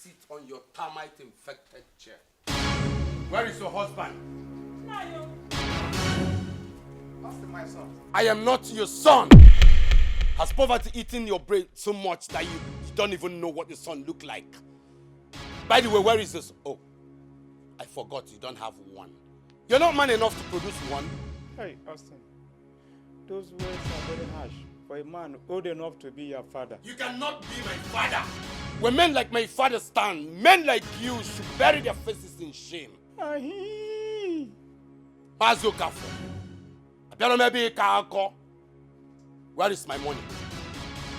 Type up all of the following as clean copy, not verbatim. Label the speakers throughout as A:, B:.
A: sit on your termite-infected chair. Where is your husband?
B: My son.
A: I am not your son. Has poverty eaten your brain so much that you don't even know what the son look like? By the way, where is this? Oh, I forgot you don't have one. You're not man enough to produce one.
B: Hey, Austin. Those words are very harsh for a man old enough to be your father.
A: You cannot be my father. When men like my father stand, men like you should bury their faces in shame.
B: Ahi.
A: Mazokafo. Where is my money?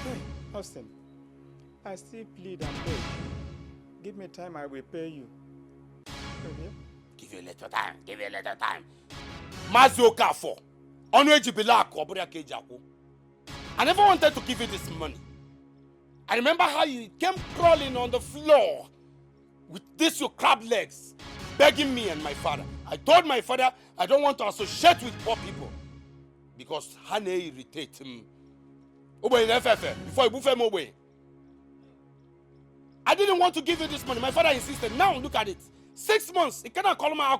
B: Hey, Austin. I still plead and beg. Give me time, I will pay you. Okay?
A: Give you a little time. Give you a little time. Mazokafo. I never wanted to give you this money. I remember how you came crawling on the floor with this your crab legs, begging me and my father. I told my father I don't want to associate with poor people because Hane irritate him. Before you move him away. I didn't want to give you this money. My father insisted. Now look at it. 6 months. He cannot call my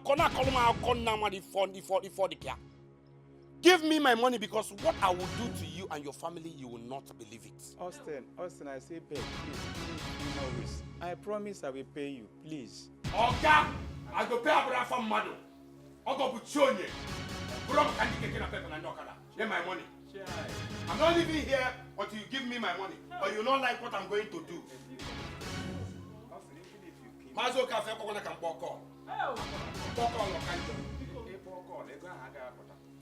A: Give me my money because what I will do to you and your family, you will not believe it.
B: Austin, I say beg, please, always. I promise I will pay you, please.
A: Okay, I go pay Abraham from Mado. I go put you on you. Get my money. I'm not living here until you give me my money, or you don't like what I'm going to do. Mazo cafe ko na kan boko. Boko lo kanjo.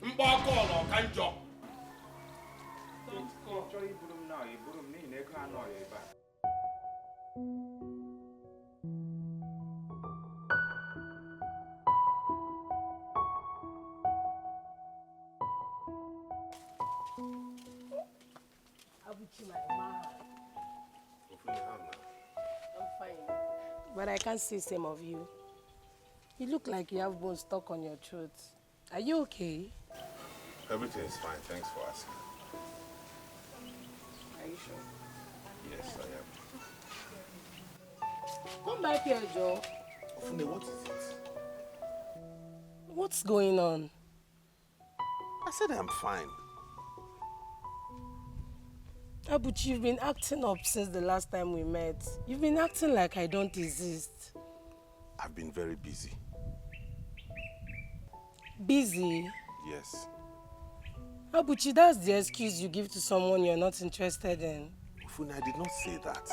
A: Mboko lo kanjo.
C: I'm fine. But I can't see same of you. You look like you have bones stuck on your throat. Are you okay?
D: Everything is fine. Thanks for asking.
C: Are you sure?
D: Yes, I am.
C: Come back here, Joe.
D: Ofune, what is it?
C: What's going on?
D: I said I'm fine.
C: But you've been acting up since the last time we met. You've been acting like I don't exist.
D: I've been very busy.
C: Busy?
D: Yes.
C: Abuchi, that's the excuse you give to someone you're not interested in.
D: Ofune, I did not say that.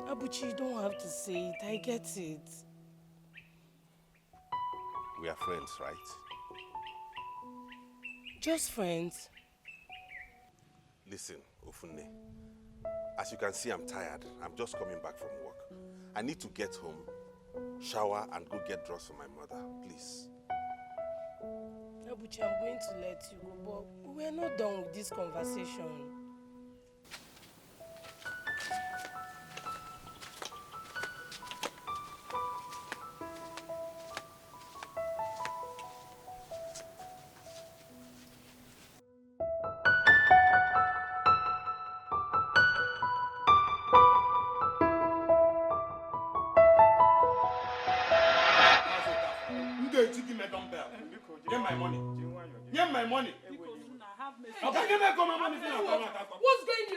C: Abuchi, you don't have to say it. I get it.
D: We are friends, right?
C: Just friends.
D: Listen, Ofune. As you can see, I'm tired. I'm just coming back from work. I need to get home, shower, and go get dressed for my mother. Please.
C: Abuchi, I'm going to let you go, but we're not done with this conversation.
A: Get my money. Get my money.
C: What's going on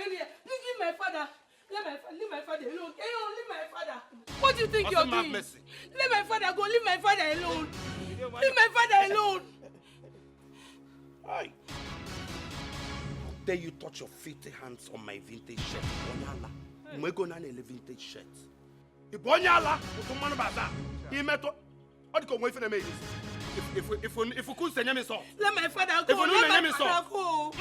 C: here? Please leave my father. Leave my father alone. Leave my father. What do you think you're doing? Leave my father go. Leave my father alone. Leave my father alone.
A: Hi. How dare you touch your filthy hands on my vintage shirt? Bonyala. Mwego na vintage shirt. Ibonyala. Utumana baza. Imeto. Odiko mwe fene me if we could send me so.
C: Let my father go. Let my father go.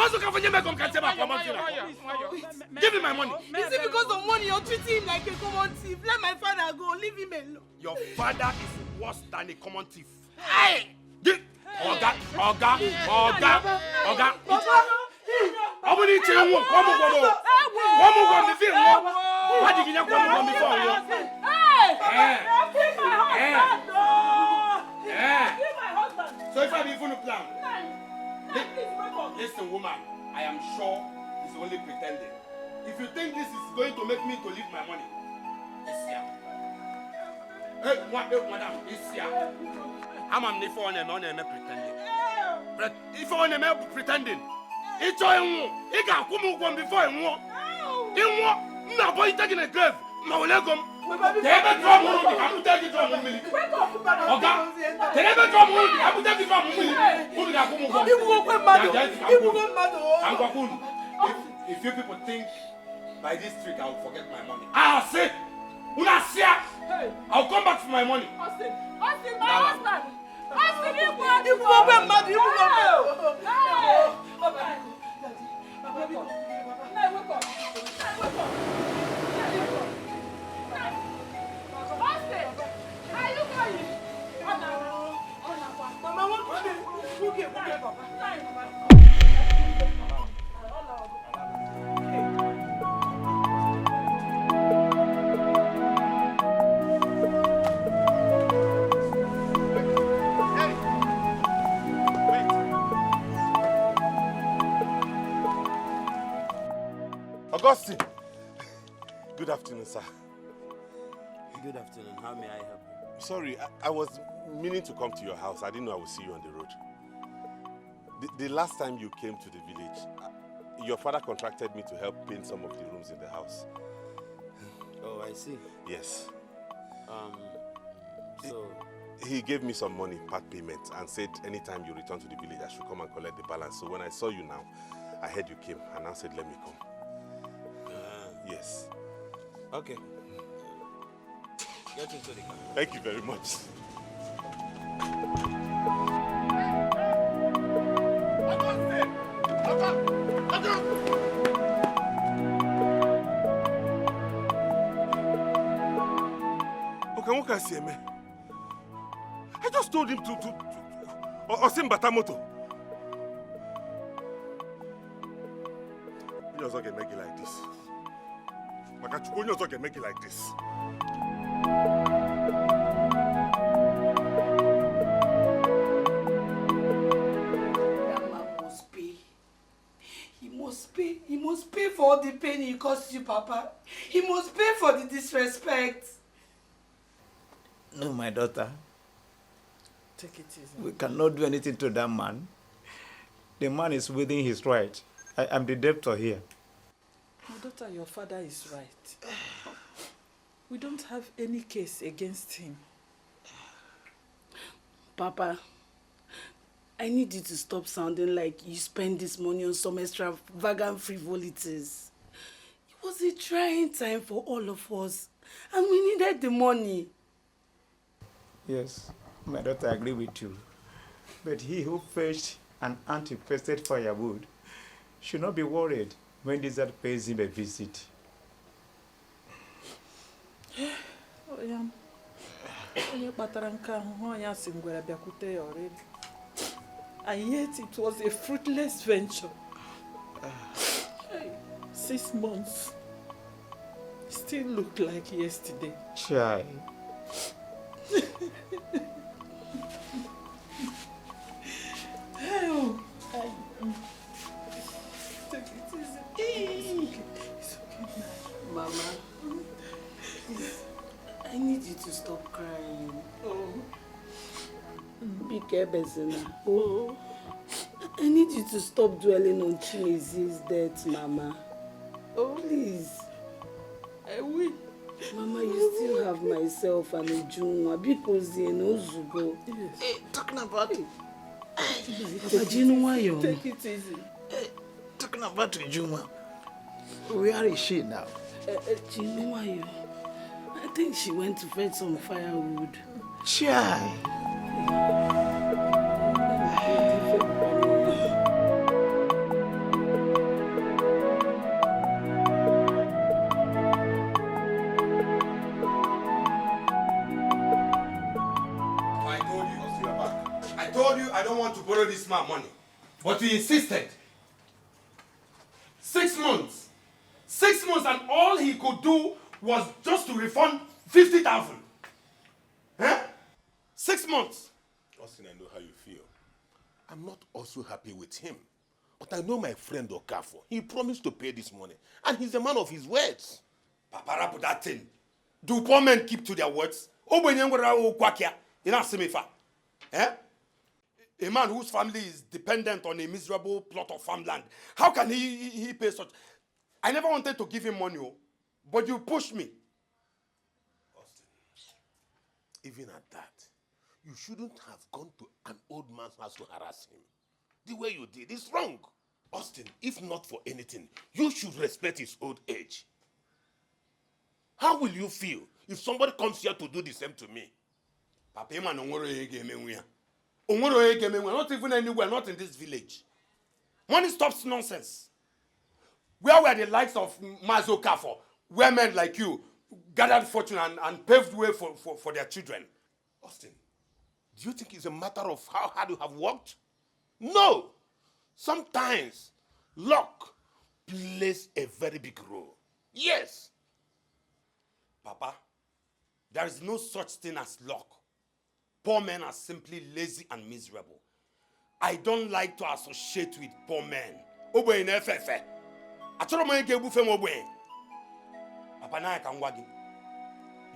A: Give me my money.
C: Is it because of money you're treating him like a common thief? Let my father go. Leave him alone.
A: Your father is worse than a common thief. Hey! Oga. So if I even plan, listen, woman, I am sure he's only pretending. If you think this is going to make me to leave my money, Madam, it's here. I'm on the phone and pretending. But if I am pretending, it's all you. He can't come one before him. No, boy, taking a grave. No, let go. Never drum on me. I'm taking drum on me. Okay? Never drum on me. I'm taking drum on me. If you people think by this trick I will forget my money, I'll say, I'll come back for my money.
C: Austin, my husband. Austin, you go.
D: Augustine! Good afternoon, sir.
A: Good afternoon. How may I help you?
D: Sorry, I was meaning to come to your house. I didn't know I would see you on the road. The last time you came to the village, your father contracted me to help paint some of the rooms in the house.
A: Oh, I see.
D: Yes.
A: So...
D: He gave me some money, part payment, and said anytime you return to the village, I should come and collect the balance. So when I saw you now, I heard you came, and now said, let me come. Yes.
A: Okay. Get into the car.
D: Thank you very much. Okay, what can I say, man? I just told him to Osim Batamoto. You also can make it like this. You also can make it like this.
C: That man must pay. He must pay. He must pay for all the pain he caused you, Papa. He must pay for the disrespect.
B: No, my daughter.
C: Take it easy.
B: We cannot do anything to that man. The man is within his right. I am the debtor here.
E: My daughter, your father is right. We don't have any case against him.
C: Papa, I need you to stop sounding like you spend this money on some extravagant frivolities. It was a trying time for all of us, and we needed the money.
B: Yes, my daughter, I agree with you. But he who fetched an anti-pested firewood should not be worried when Desert pays him a visit.
E: Oh, yeah. And yet it was a fruitless venture. 6 months. Still looked like yesterday.
B: Chai.
E: Take it easy. It's okay now.
C: Mama, please, I need you to stop crying.
E: Oh.
C: Be careful, oh. I need you to stop dwelling on Chimezi's death, Mama.
E: Oh,
C: please.
E: I will.
C: Mama, you still have myself and Ujunwa because you know Zugo.
E: Yes.
C: Hey, talking about it. Take it
E: easy.
B: Hey, talking about Ujunwa. Where is she now?
C: Chinuwayo. I think she went to fetch some firewood.
B: Chai.
A: I told you I don't want to borrow this man money. But you insisted. 6 months. 6 months, and all he could do was just to refund 50,000. Huh? 6 months.
F: Austin, I know how you feel. I'm not also happy with him. But I know my friend Okafo. He promised to pay this money. And he's a man of his words.
A: Paparapu, that thing. Do poor men keep to their words? Eh? A man whose family is dependent on a miserable plot of farmland. How can he pay such? I never wanted to give him money, but you pushed me.
F: Austin, even at that, you shouldn't have gone to an old man's house to harass him. The way you did is wrong. Austin, if not for anything, you should respect his old age. How will you feel if somebody comes here to do the same to me?
A: Papa, man, not even anywhere, not in this village. Money stops nonsense. Where were the likes of Mazo Kafo, where men like you gathered fortune and paved way for their children?
F: Austin, do you think it's a matter of how hard you have worked? No! Sometimes luck plays a very big role. Yes!
A: Papa, there is no such thing as luck. Poor men are simply lazy and miserable. I don't like to associate with poor men. Papa, now I can wag.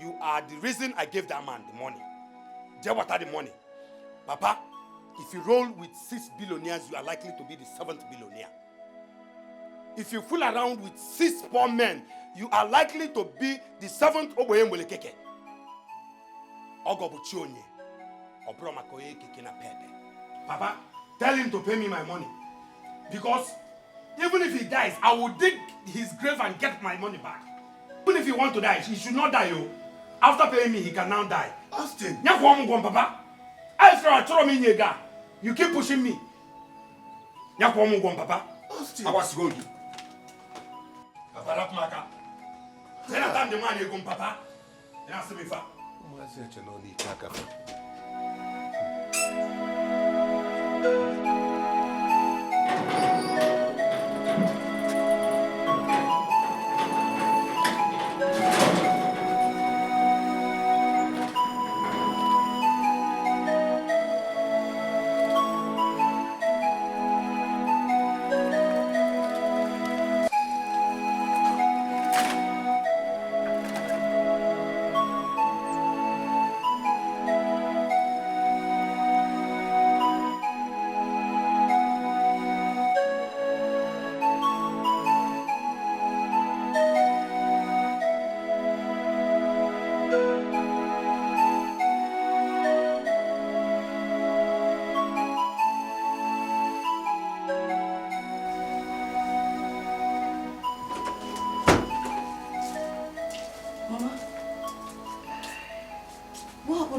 A: You are the reason I gave that man the money. What are the money? Papa, if you roll with 6 billionaires, you are likely to be the 7th billionaire. If you fool around with 6 poor men, you are likely to be the 7th Oboye Mwelekeke. Ogobuchionye. Obromakoye kekena pepe. Papa, tell him to pay me my money. Because even if he dies, I will dig his grave and get my money back. Even if he wants to die, he should not die. After paying me, he can now die.
F: Austin!
A: Papa. You keep pushing me. Papa.
F: Austin!
A: I was going. Papa, lap maka. Then I time the man you go, Papa. And I say, Mifa.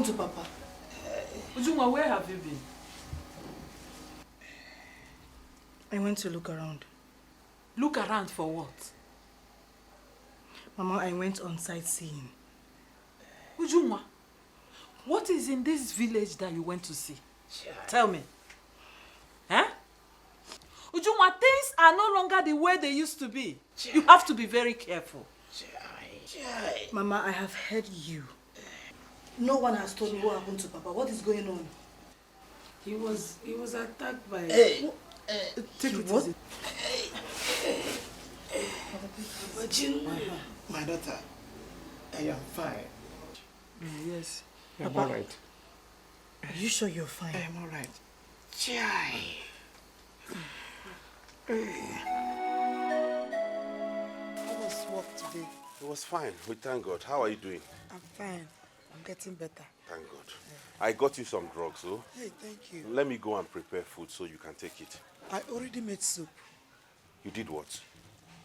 C: To Papa.
E: Ujuma, where have you been?
C: I went to look around.
E: Look around for what?
C: Mama, I went on sightseeing.
E: Ujuma, what is in this village that you went to see? Tell me. Huh? Ujuma, things are no longer the way they used to be. You have to be very careful.
C: Mama, I have heard you. No one has told me what happened to Papa. What is going on?
G: He was attacked by...
C: Take it
G: what?
C: easy.
B: My daughter, I am fine.
E: Yes.
B: I'm all right.
C: Are you sure you're fine?
B: I am all right. Chai.
G: How was work today?
D: It was fine. We thank God. How are you doing?
G: I'm fine. I'm getting better.
D: Thank God. I got you some drugs, oh.
G: Hey, thank you.
D: Let me go and prepare food so you can take it.
G: I already made soup.
D: You did what?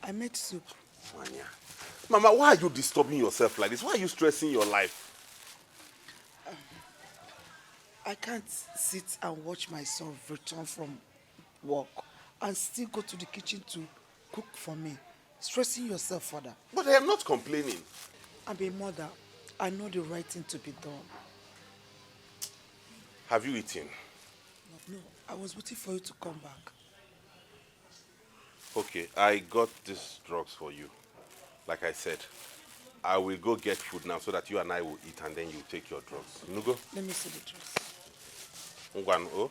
G: I made soup.
D: Manya. Mama, why are you disturbing yourself like this? Why are you stressing your life?
G: I can't sit and watch my son return from work and still go to the kitchen to cook for me. Stressing yourself, Father.
D: But I am not complaining.
G: I'm a mother. I know the right thing to be done.
D: Have you eaten?
G: No, I was waiting for you to come back.
D: Okay, I got these drugs for you. Like I said, I will go get food now so that you and I will eat and then you take your drugs. Nugo?
G: Let me see the drugs.
D: Ngwan, oh.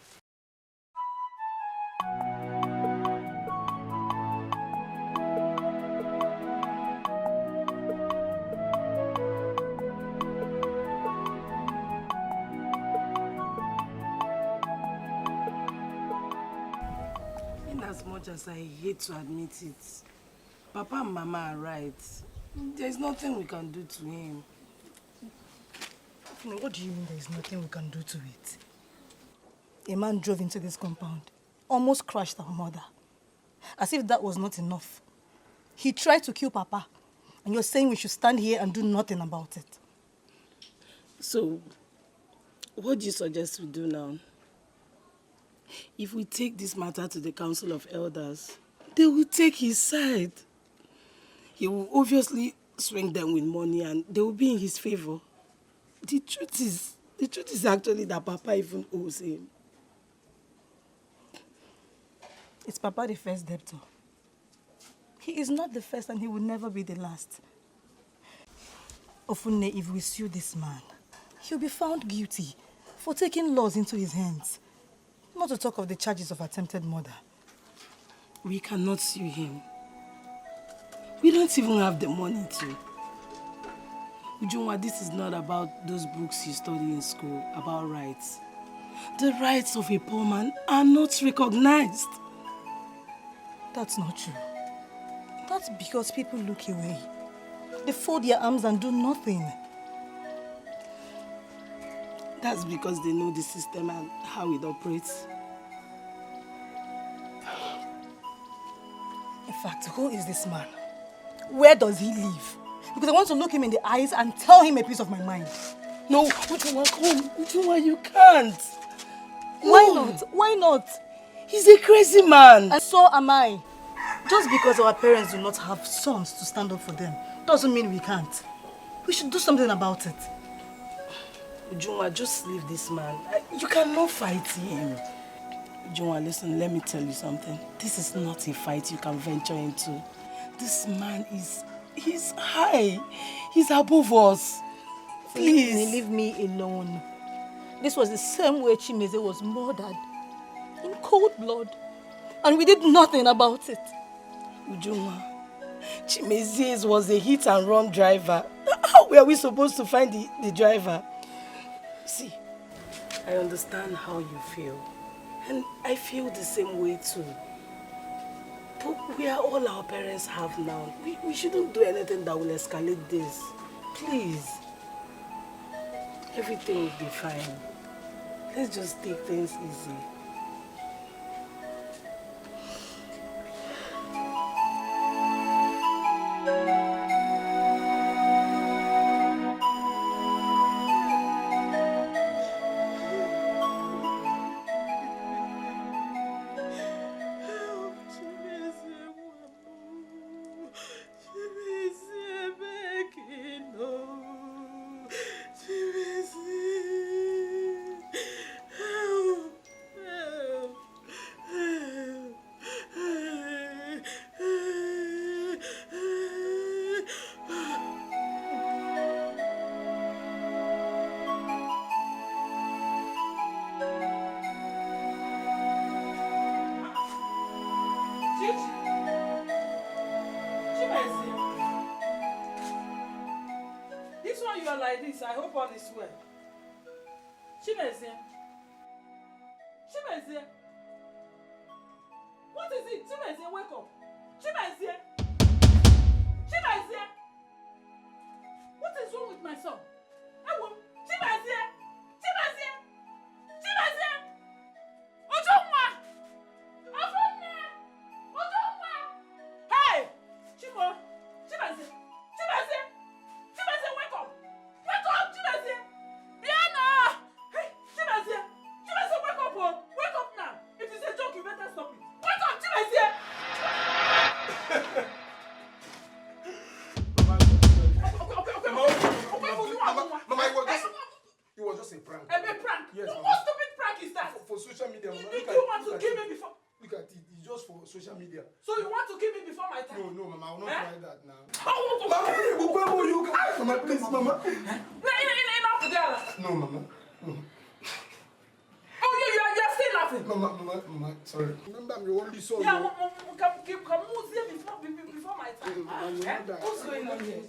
C: much as I hate to admit it, Papa and Mama are right. There's nothing we can do to him.
H: What do you mean there's nothing we can do to it? A man drove into this compound, almost crushed our mother. As if that was not enough. He tried to kill Papa, and you're saying we should stand here and do nothing about it.
C: So, what do you suggest we do now? If we take this matter to the Council of Elders, they will take his side. He will obviously swing them with money and they will be in his favor. The truth is actually that Papa even owes him.
H: It's Papa the first debtor. He is not the first and he will never be the last. Ofunne, if we sue this man, he'll be found guilty for taking laws into his hands. Not to talk of the charges of attempted murder.
C: We cannot sue him. We don't even have the money to. Ujunwa, this is not about those books you study in school, about rights. The rights of a poor man are not recognized.
H: That's not true. That's because people look away. They fold their arms and do nothing.
C: That's because they know the system and how it operates.
H: In fact, who is this man? Where does he live? Because I want to look him in the eyes and tell him a piece of my mind.
C: No, Ujunwa, come. Ujunwa, you can't.
H: Why not? Why not?
C: He's a crazy man.
H: And so am I. Just because our parents do not have sons to stand up for them doesn't mean we can't. We should do something about it.
C: Ujunwa, just leave this man. You cannot fight him. Ujunwa, listen, let me tell you something. This is not a fight you can venture into. This man he's high. He's above us. Please.
H: Leave me alone. This was the same way Chimeze was murdered. In cold blood. And we did nothing about it.
C: Ujunwa, Chimeze was a hit-and-run driver. How were we supposed to find the driver? See, I understand how you feel. And I feel the same way too. But we are all our parents have now. We shouldn't do anything that will escalate this. Please. Everything will be fine. Let's just take things easy. I hope all is well. Chimeze. Chimeze. What is it? Chimeze, wake up. Chimeze. Chimeze. What is wrong with my son? Chimeze. Chimeze. Chimeze. Ujunwa. Ofunne. Ujunwa. Hey. Chimo. Chimeze. Chimeze. Chimeze, wake up. Wake up, Chimeze! Biana! Hey, Chimeze! Chimeze, wake up! Wake up now! If it's a joke, you better stop it. Wake up, Chimeze!
I: Mama, it was just a prank.
C: A prank?
I: Yes,
C: What stupid prank is that?
I: For social media.
C: Did you want to kill me before?
I: Look at it. It's just for social media.
C: So you want to kill me before my time?
I: No, Mama. I will not try that now.
C: Mama,
I: please, Mama.
C: No,
I: Mama. No.
C: Oh, you're still laughing.
I: Mama, sorry. Remember, I'm your only son.
C: Yeah, come before my time. What's going on here?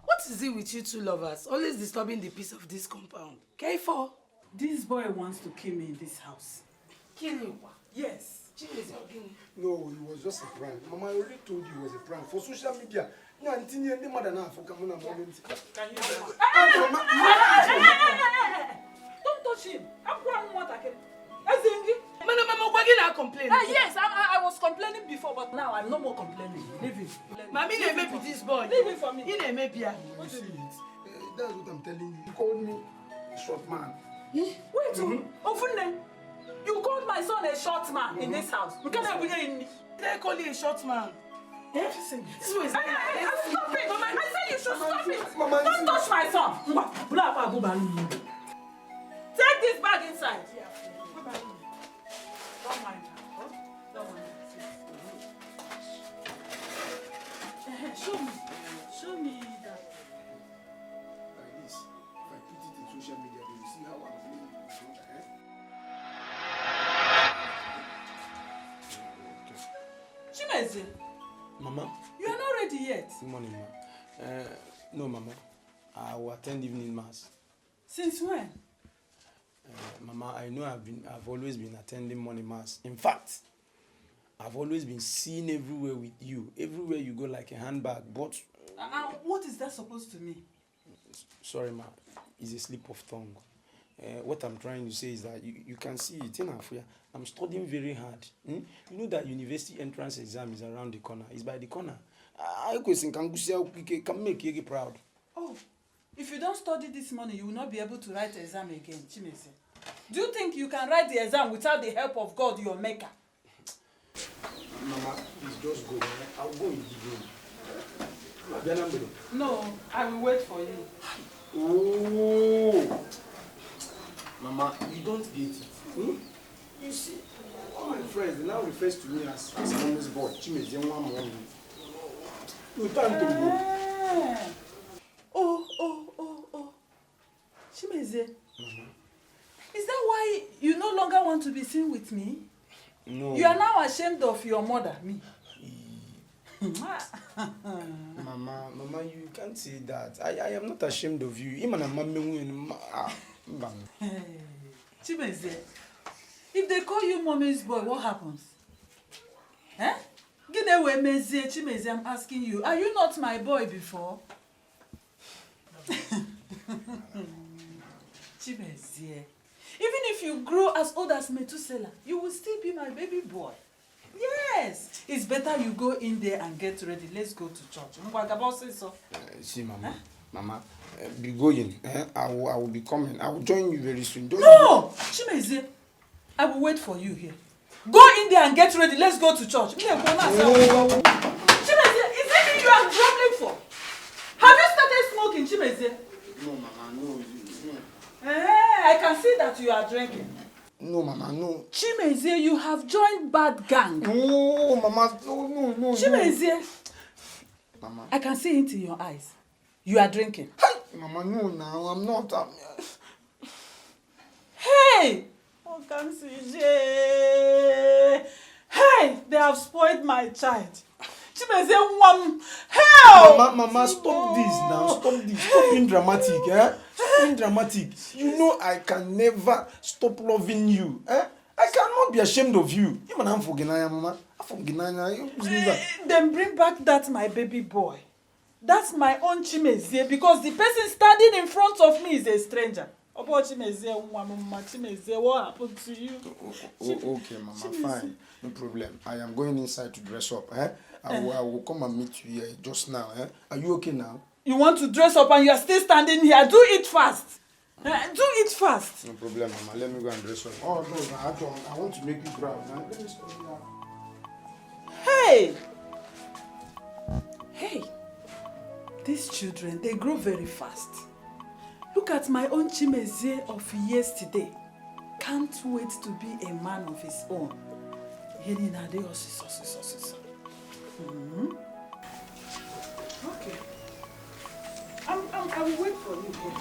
C: What is it with you two lovers? Always disturbing the peace of this compound. K4.
E: This boy wants to kill me in this house.
C: Kill you?
E: Yes.
I: No, it was just a prank. Mama, I already told you it was a prank. For social media, don't touch
E: him. I'm going to
C: complain.
E: Yes, I was complaining before, but now I'm no more complaining. Leave him.
C: Mommy, they may be this boy.
E: Leave him for me.
C: He may be.
I: You see it? That's what I'm telling you. You called me a short man.
E: Wait, you called my son a short man in this house.
C: They call you a short man.
E: Stop it! Mama, I said you should stop it! Don't touch my son! Take this bag inside. Don't mind her. Don't mind her. Show me that.
I: Like this. If I put it in social media, they will see how I'm feeling.
E: Chimeze,
J: Mama.
E: you are not ready yet.
J: Good morning, ma. No, Mama. I will attend evening mass.
E: Since when?
J: Mama, I know I've always been attending morning mass. In fact, I've always been seen everywhere with you. Everywhere you go like a handbag. But
E: what is that supposed to mean?
J: sorry, ma. It's a slip of tongue. What I'm trying to say is that you can see it in Africa. I'm studying very hard. You know that university entrance exam is around the corner. It's by the corner. I can make you proud.
E: Oh, if you don't study this morning, you will not be able to write the exam again, Chimese. Do you think you can write the exam without the help of God, your maker?
J: Mama, please just go. I'll go in the room.
E: No, I will wait for you.
J: Oh, Mama, you don't get it. You see, all my friends they now refers to me as mommy's boy. Chimeze one mommy. You can't go.
E: Oh. Chimeze. Is that why you no longer want to be seen with me?
J: No.
E: You are now ashamed of your mother, me.
J: Mama, you can't say that. I am not ashamed of you. Even a mommy.
E: Chimeze, if they call you mommy's boy, what happens? Chimeze, I'm asking you, are you not my boy before? Chimeze, even if you grow as old as Methuselah, you will still be my baby boy. Yes, it's better you go in there and get ready. Let's go to church.
J: See, Mama, be going. I will be coming. I will join you very soon.
E: No, Chimeze, I will wait for you here. Go in there and get ready. Let's go to church. Chimeze, is it you are grumbling for? Have you started smoking, Chimeze?
J: No, Mama, no.
E: I can see that you are drinking.
J: No, Mama, no.
E: Chimeze, you have joined bad gang.
J: No, Mama, no.
E: Chimeze,
J: Mama.
E: I can see it in your eyes. You are drinking.
J: Mama, no, now I'm not.
E: Hey! Hey! They have spoiled my child. Chimeze, help!
J: Mama, stop this now. Stop this. Stop being dramatic, Stop being dramatic. You know I can never stop loving you, I cannot be ashamed of you. Even I'm forgetting, Mama. I'm forgetting.
E: Then bring back that my baby boy. That's my own Chimeze because the person standing in front of me is a stranger. About Chimeze, what happened to you?
J: Okay, Mama, fine. No problem. I am going inside to dress up. I will come and meet you here just now. Are you okay now?
E: You want to dress up and you are still standing here? Do it fast. Do it fast.
J: No problem, Mama. Let me go and dress up. Oh, no, I want to make you proud. Let me stop now.
E: Hey! These children, they grow very fast. Look at my own Chimeze of yesterday. Can't wait to be a man of his own. Okay. I will wait for you here.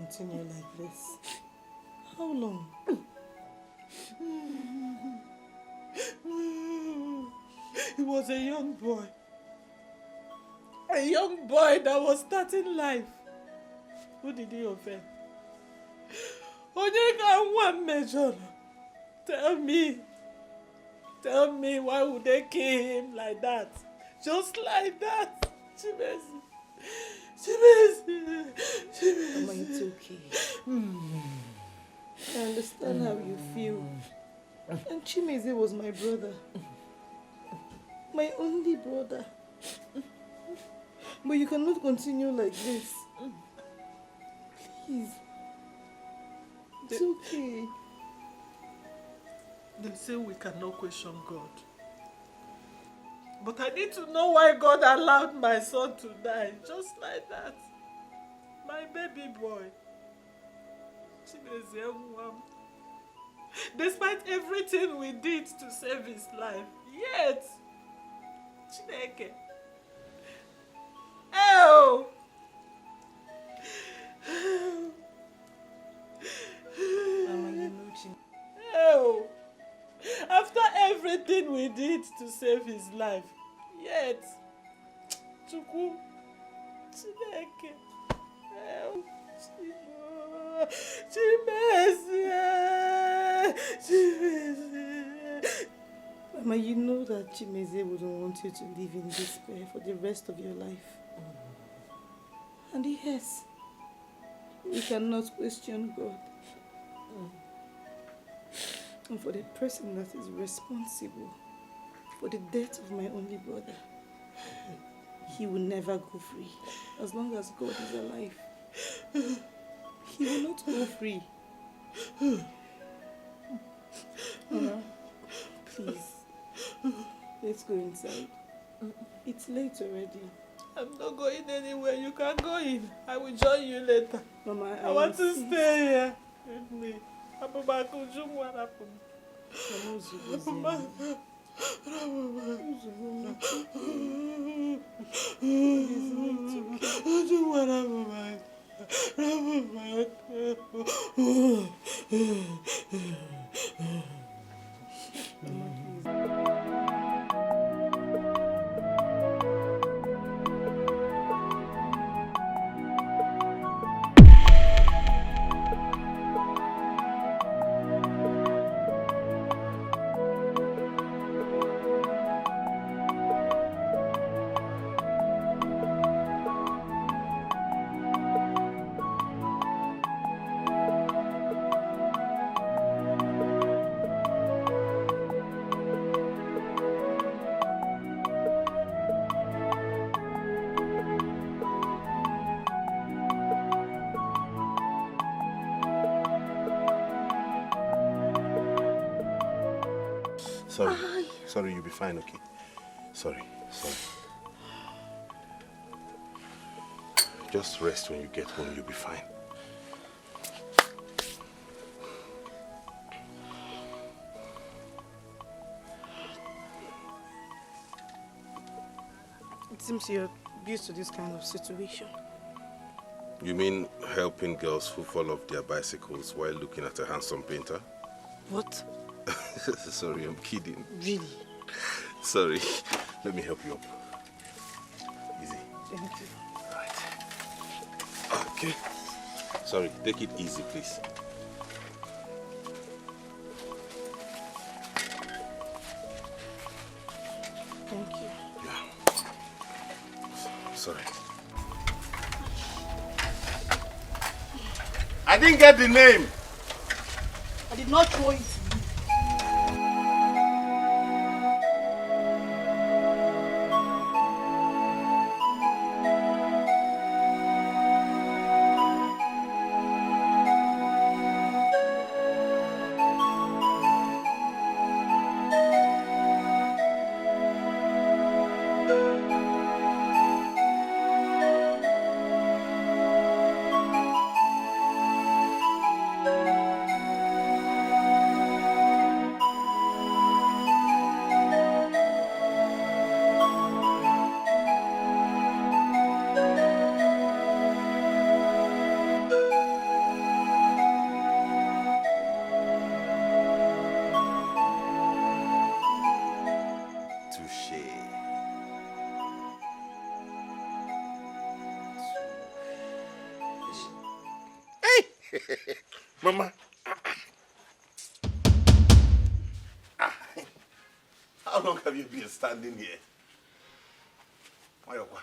G: continue like this? How long?
E: He was a young boy. A young boy that was starting life. Who did he offend? Onyeka one major. Tell me, why would they kill him like that? Just like that. Chimezi.
G: Mama, it's okay. I understand how you feel. And Chimeze was my brother. My only brother. But you cannot continue like this. Please. It's okay.
E: They say we cannot question God. But I need to know why God allowed my son to die. Just like that. My baby boy. Despite everything we did to save his life, yet, Chineke. Oh! Oh! After everything we did to save his life, yet, Chukwu, Chineke. Oh, Chimeze.
G: Mama, you know that Chimeze wouldn't want you to live in despair for the rest of your life. And yes, we cannot question God. And for the person that is responsible for the death of my only brother, he will never go free as long as God is alive. He will not go free. Mama, please, let's go inside. It's late already.
E: I'm not going anywhere. You can go in. I will join you later.
G: Mama,
E: I want to stay here with me. What happened? Mama.
D: Sorry, you'll be fine, okay? Sorry. Just rest when you get home, you'll be fine.
G: It seems you're used to this kind of situation.
D: You mean helping girls who fall off their bicycles while looking at a handsome painter?
G: What?
D: Sorry, I'm kidding.
G: Really?
D: Sorry. Let me help you up. Easy.
G: Thank you.
D: Right. Okay. Sorry, take it easy, please.
G: Thank you.
D: Yeah. Sorry. I didn't get the name.
H: I did not throw it.
F: Mama. How long have you been standing here? Mayokwa.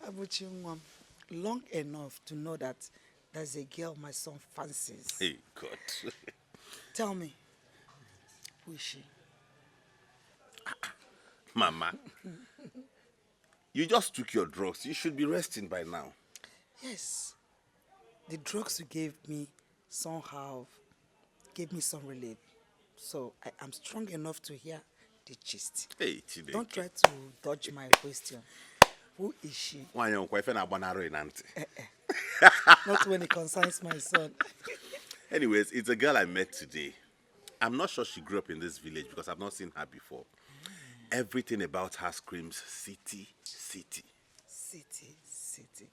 K: Abuchimwam, long enough to know that there's a girl my son fancies.
F: Hey, God.
K: Tell me, who is she?
F: Mama, you just took your drugs. You should be resting by now.
K: Yes. The drugs you gave me somehow gave me some relief. So I am strong enough to hear the gist.
F: Hey, Chide.
K: Don't try to dodge my question. Who is she?
F: Not
K: when it concerns my son.
F: Anyways, it's a girl I met today. I'm not sure she grew up in this village because I've not seen her before. Everything about her screams city, city.
K: City, city.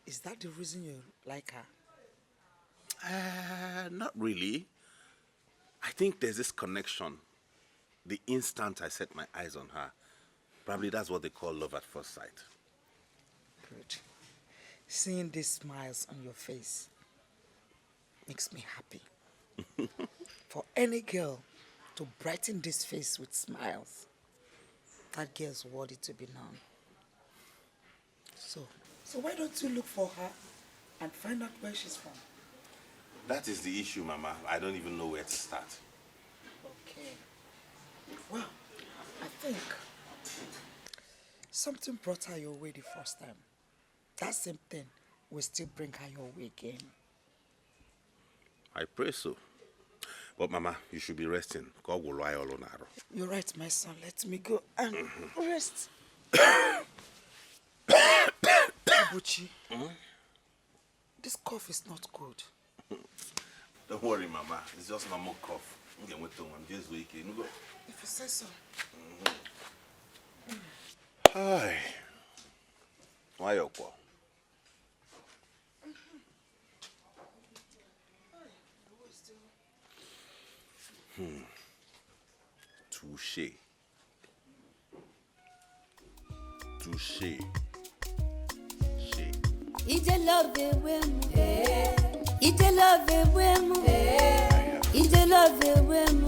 K: Is that the reason you like her?
F: Not really. I think there's this connection. The instant I set my eyes on her, probably that's what they call love at first sight.
K: Good. Seeing these smiles on your face makes me happy. For any girl to brighten this face with smiles, that girl's worthy to be known. So why don't you look for her and find out where she's from?
F: That is the issue, Mama. I don't even know where to start.
K: Okay. Well, I think something brought her your way the first time. That same thing will still bring her your way again.
F: I pray so. But Mama, you should be resting. God will lie all on her.
K: You're right, my son. Let me go and rest. Abuchi, this cough is not good.
F: Don't worry, Mama. It's just normal cough. I'm just waking.
K: If you say so.
F: Hi. Why you call? Touché. Touché.
L: Ije love wemu, ije love wemu, ije love wemu,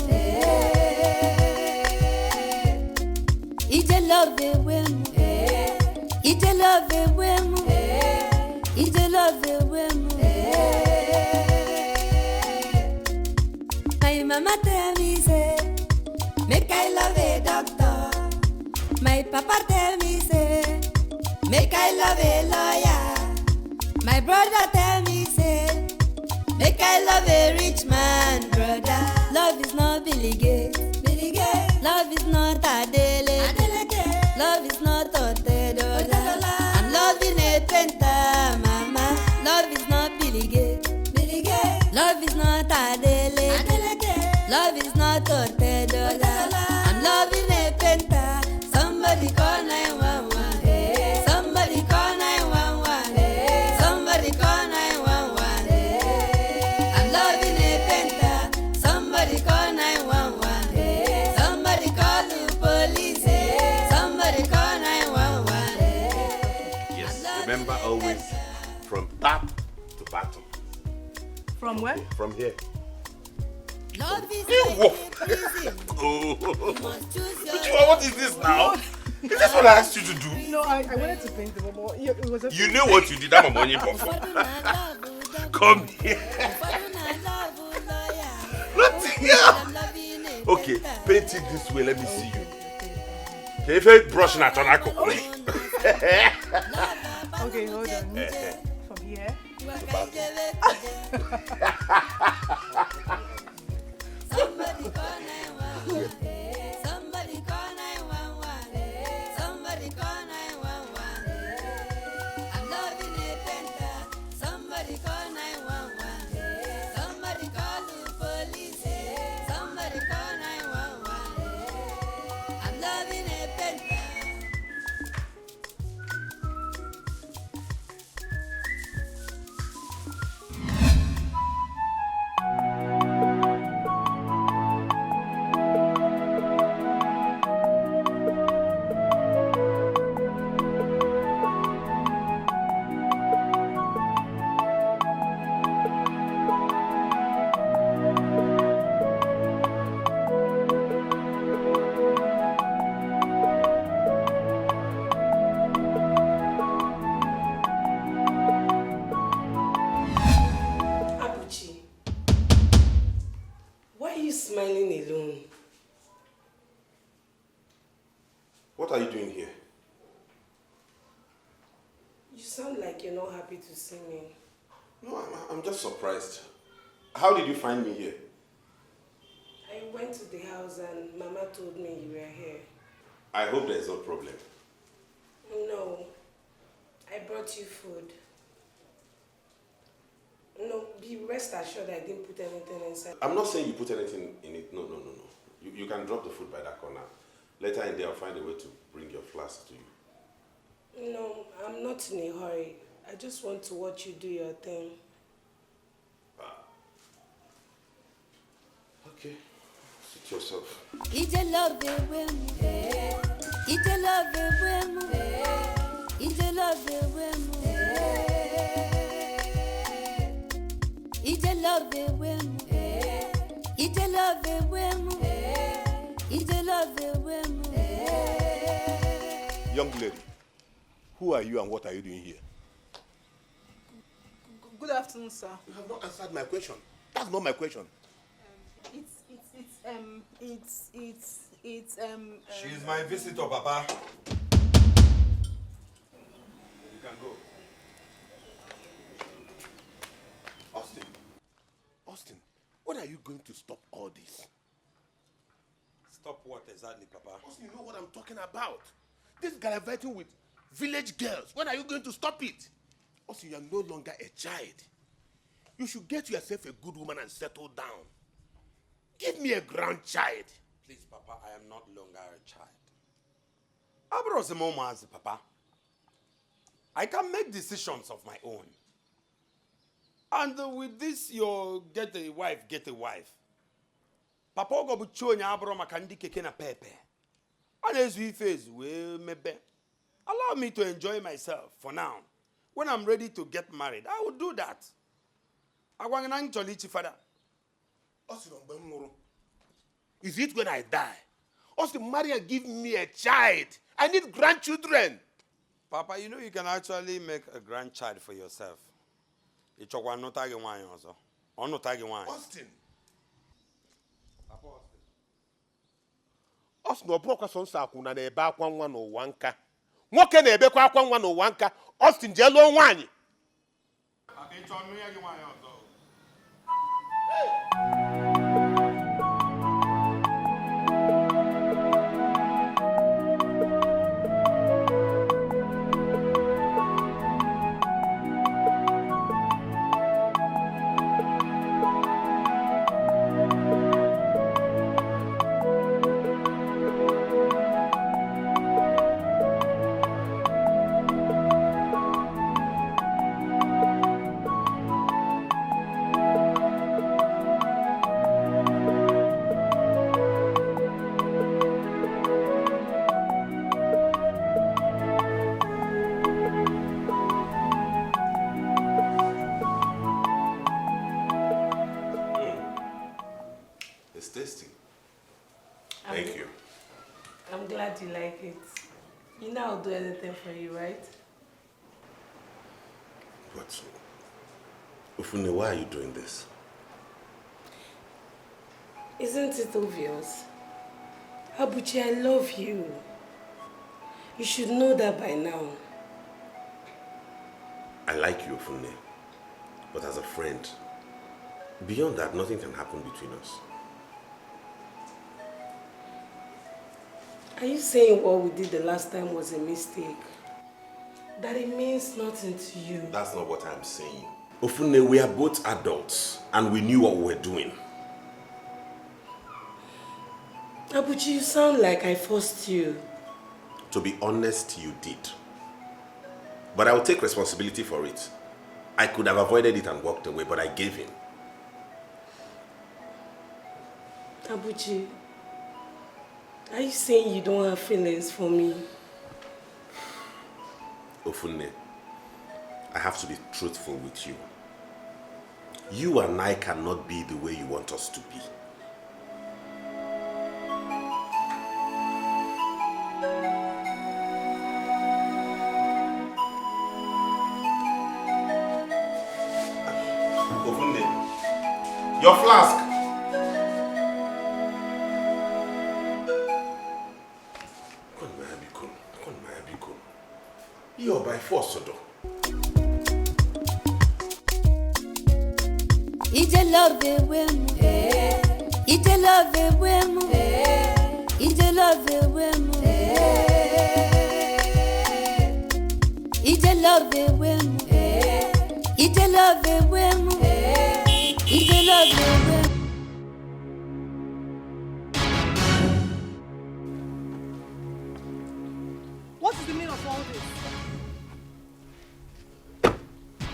L: ije love wemu, ije love wemu, ije love wemu. My mama tell me say, make I love a doctor. My papa tell me say, make I love a lawyer. My brother tell me say, make I love a rich man, brother. Love is not Billy Gates. Love is not Ajaelo. Love is not Debtor. I'm loving a painter, mama. Love is not Billy Gates. Love is not Ajaelo. Love is not Debtor. I'm loving a painter. Somebody call 911. Somebody call 911. Somebody call 911. I'm loving a painter. Somebody call 911. Somebody call the police. Somebody call 911.
F: Yes, remember always from top to bottom.
H: From where?
F: From here.
L: Love is
F: What is this now? Is this what I asked you to do?
H: No, I wanted to paint the bubble. It was
F: You knew what you did. I'm a money papa. Come here. Not here. Okay, paint it this way. Let me see you. If you brushing at on
H: Okay, hold on. From here.
L: Somebody call 911. Somebody call 911. Somebody call 911. I'm loving a painter. Somebody call 911. Somebody call the police. Somebody call 911. I'm loving a painter.
D: What are you doing here?
G: You sound like you're not happy to see me.
D: No, I'm just surprised. How did you find me here?
G: I went to the house and Mama told me you were here.
D: I hope there's no problem.
G: No, I brought you food. No, be rest assured I didn't put anything inside.
D: I'm not saying you put anything in it. No. You can drop the food by that corner. Later in there, I'll find a way to bring your flask to you.
G: No, I'm not in a hurry. I just want to watch you do your thing.
D: Okay. Suit yourself.
L: Ije love wemu, ije love wemu, ije love wemu, ije love wemu, ije love wemu, ije love wemu.
F: Young lady, who are you and what are you doing here?
C: Good afternoon, sir.
F: You have not answered my question. That's not my question.
A: She's my visitor, Papa. You can go.
F: Austin, when are you going to stop all this?
A: Stop what exactly, Papa?
F: Austin, you know what I'm talking about. This gallivanting with village girls. When are you going to stop it? Austin, you are no longer a child. You should get yourself a good woman and settle down. Give me a grandchild.
A: Please, Papa, I am not longer a child. Abros moments, Papa. I can make decisions of my own. And with this, you get a wife. Papa go buchonya abro makandi keke na pepe. And as we face, we maybe allow me to enjoy myself for now. When I'm ready to get married, I will do that. I want to cholichi father.
F: Is it when I die? Austin, marry and give me a child. I need grandchildren.
A: Papa, you know you can actually make a grandchild for yourself. It's a one not tagging wine also. Or not tagging wine.
F: Austin. Austin, no broke son sakuna na ebe akwa nwa no wanka. Nwoke na ebe kwa akwa nwa no wanka. Austin jelo nwanyi.
D: It's tasty. Thank you.
G: I'm glad you like it. You know I'll do anything for you, right?
D: But, Ufune, why are you doing this?
G: Isn't it obvious? Abuchi, I love you. You should know that by now.
D: I like you, Ufune. But as a friend, beyond that, nothing can happen between us.
G: Are you saying what we did the last time was a mistake? That it means nothing to you?
D: That's not what I'm saying. Ufune, we are both adults and we knew what we were doing.
G: Abuchi, you sound like I forced you.
D: To be honest, you did. But I will take responsibility for it. I could have avoided it and walked away, but I gave in.
G: Abuchi, are you saying you don't have feelings for me?
D: Ofunne, I have to be truthful with you. You and I cannot be the way you want us to be. Ofunne, your flask. Come on, man.
F: biko. You're by force, Odo.
L: Ije love wemu, ije love wemu, ije love wemu, ije love wemu, ije love wemu, ije love wemu.
H: What is the meaning of all this?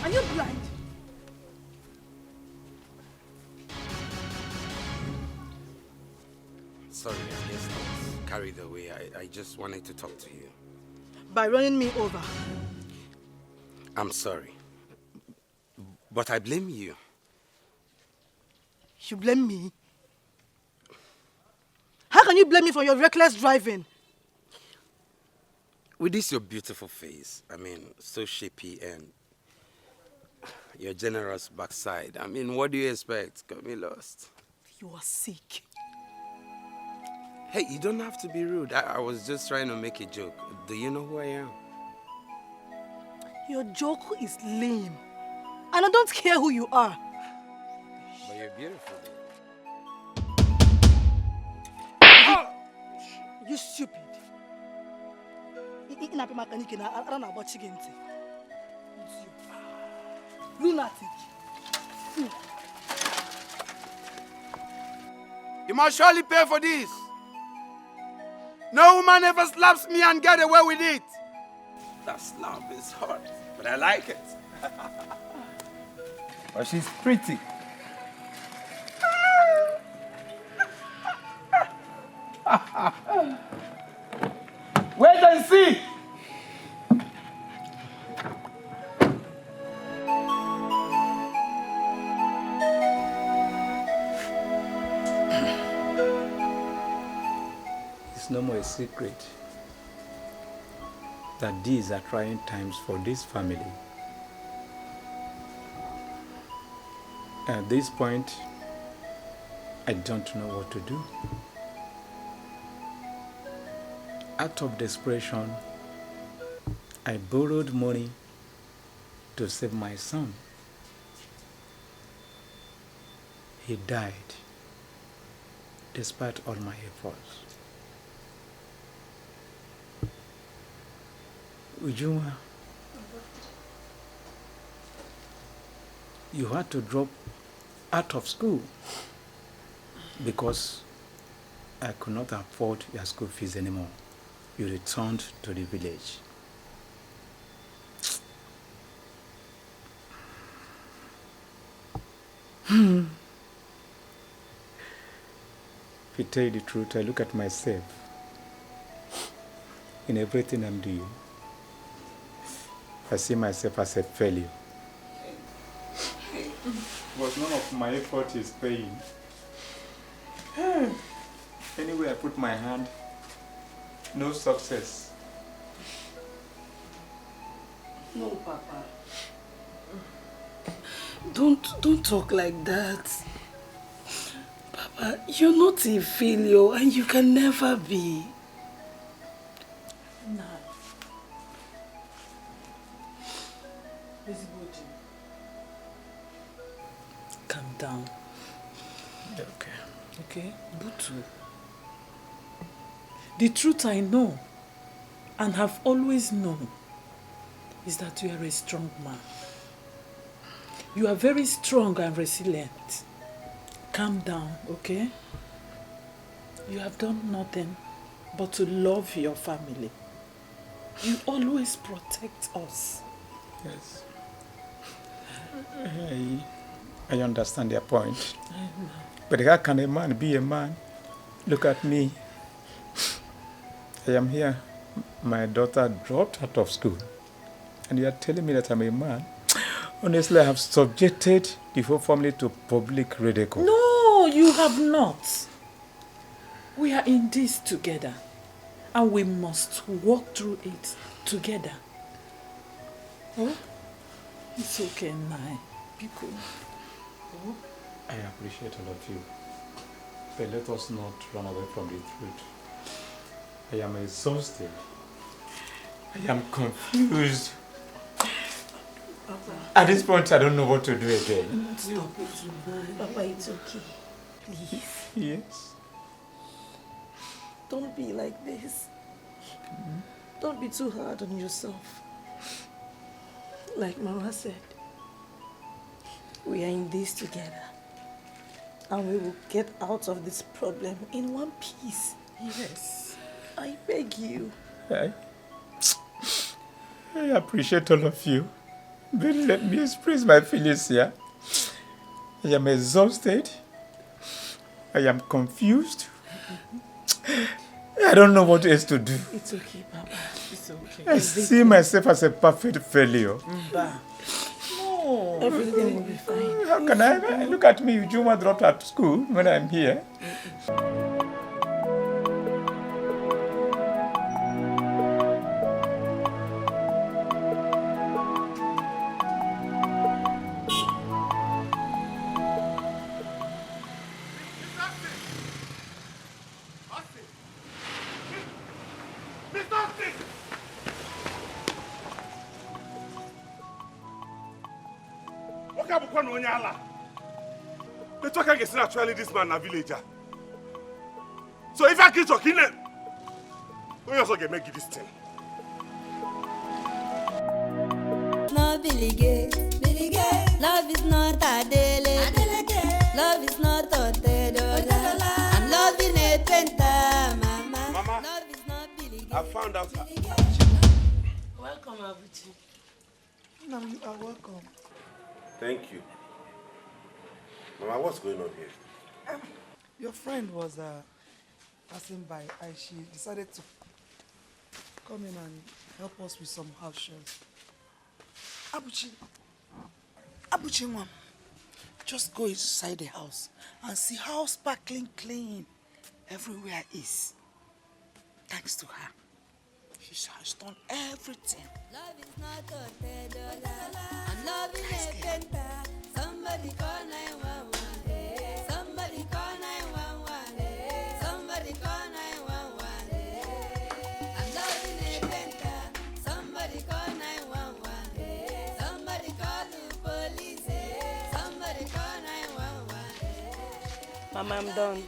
H: Are you blind?
M: Sorry, I guess I was carried away. I just wanted to talk to you.
H: By running me over.
M: I'm sorry. But I blame you.
H: You blame me? How can you blame me for your reckless driving?
M: With this your beautiful face, I mean, so shapy, and your generous backside. I mean, what do you expect? Got me lost.
H: You are sick.
M: Hey, you don't have to be rude. I was just trying to make a joke. Do you know who I am?
H: Your joke is lame. And I don't care who you are.
M: But you're beautiful.
H: You stupid. Lunatic.
M: You must surely pay for this. No woman ever slaps me and get away with it. That slap is hot, but I like it.
B: But she's pretty.
J: Wait and see.
B: It's no more a secret that these are trying times for this family. At this point, I don't know what to do. Out of desperation, I borrowed money to save my son. He died despite all my efforts. Ujuma, you had to drop out of school because I could not afford your school fees anymore. You returned to the village. If you tell you the truth, I look at myself in everything I'm doing. I see myself as a failure. But none of my effort is paying. Anywhere I put my hand, no success.
G: No, Papa. Don't talk like that. Papa, you're not a failure and you can never be.
E: No. Calm down.
B: Okay.
E: Okay? Butu. The truth I know and have always known is that you are a strong man. You are very strong and resilient. Calm down, okay? You have done nothing but to love your family. You always protect us.
B: Yes. I understand your point.
E: I know.
B: But how can a man be a man? Look at me. I am here. My daughter dropped out of school. And you are telling me that I'm a man? Honestly, I have subjected the whole family to public ridicule.
E: No, you have not. We are in this together. And we must walk through it together. Oh? It's okay, Nai. Be cool. Oh?
B: I appreciate all of you. But let us not run away from the truth. I am exhausted. I am confused.
G: Papa.
B: At this point, I don't know what to do again.
G: Stop it. Papa, it's okay. Please.
B: Yes.
G: Don't be like this. Don't be too hard on yourself. Like Mama said, we are in this together. And we will get out of this problem in one piece. Yes. I beg you.
B: I appreciate all of you. But let me express my feelings here. I am exhausted. I am confused. I don't know what else to do.
G: It's okay, Papa. It's okay.
B: I see myself as a perfect failure.
G: No. Everything will be fine.
B: How can I? Look at me, Ujuma dropped out of school when I'm here.
D: Actually, this man a villager. So if I get your kidney, we also can make this thing.
L: No Billy love is not a daily. Love is not a Debtor. I'm loving a penta, Mama. Love is not Billy.
D: I found out.
C: Welcome, Abuchi.
K: No, you are welcome.
D: Thank you. Mama, what's going on here?
K: Your friend was passing by and she decided to come in and help us with some house chores. Abuchi, Mom, just go inside the house and see how sparkling clean everywhere is. Thanks to her. She has done everything.
L: Love is not a Debtor. I'm loving a penta. Somebody call 911. Somebody call 911. Somebody call 911. I'm loving a penta. Somebody call 911. Somebody call the police. Somebody call 911.
C: Mama, I'm done.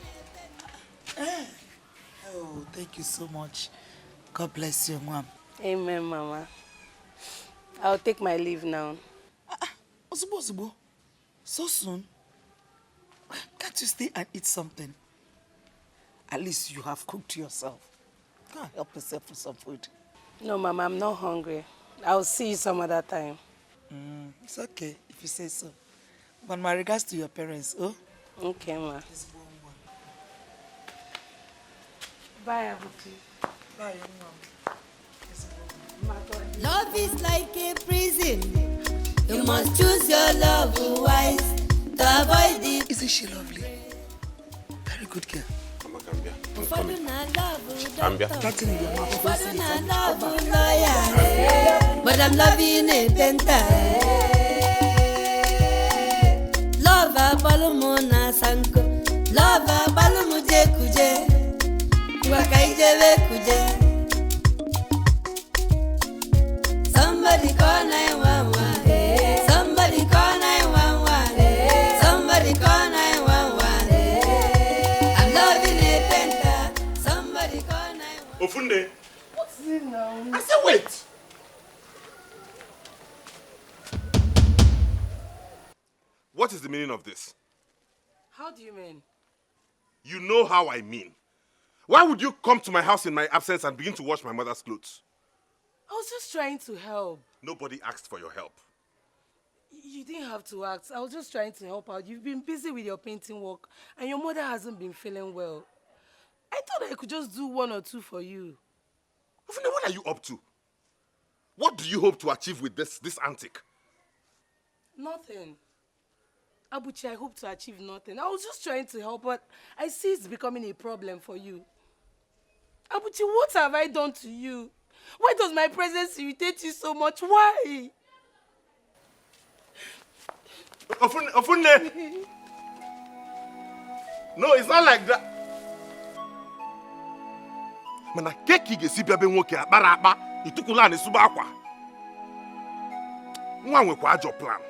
K: Oh, thank you so much. God bless you, Mom.
C: Amen, Mama. I'll take my leave now.
K: Ozubo, so soon? Can't you stay and eat something? At least you have cooked yourself. Go and help yourself with some food.
C: No, Mama, I'm not hungry. I'll see you some other time.
K: It's okay if you say so. But my regards to your parents, oh?
C: Okay, Ma. Bye, Abuchi.
K: Bye, Mom.
L: Love is like a prison. You must choose your love wise to avoid it.
K: Isn't she lovely? Very good girl.
D: Mama, Gambia.
L: Gambia.
K: Nothing in your mouth.
L: But I'm loving a penta. Love a balumona sanko. Love a balumuje kuje. Wakaijeve kuje. Somebody call 911. Somebody call 911. Somebody call 911. I'm loving a penta. Somebody call 911.
D: Ofunde.
C: What's it now?
D: I said wait. What is the meaning of this?
C: How do you mean?
D: You know how I mean. Why would you come to my house in my absence and begin to wash my mother's clothes?
C: I was just trying to help.
D: Nobody asked for your help.
C: You didn't have to ask. I was just trying to help out. You've been busy with your painting work, and your mother hasn't been feeling well. I thought I could just do one or two for you.
D: Ofunde, what are you up to? What do you hope to achieve with this antic?
C: Nothing. Abuchi, I hope to achieve nothing. I was just trying to help, but I see it's becoming a problem for you. Abuchi, what have I done to you? Why does my presence irritate you so much? Why?
D: Ofunde! No, it's not like that. Mana keki gesi bia be nwoke akpara akpa itukula ni suba akwa. Nwa nwekwa ajo plan.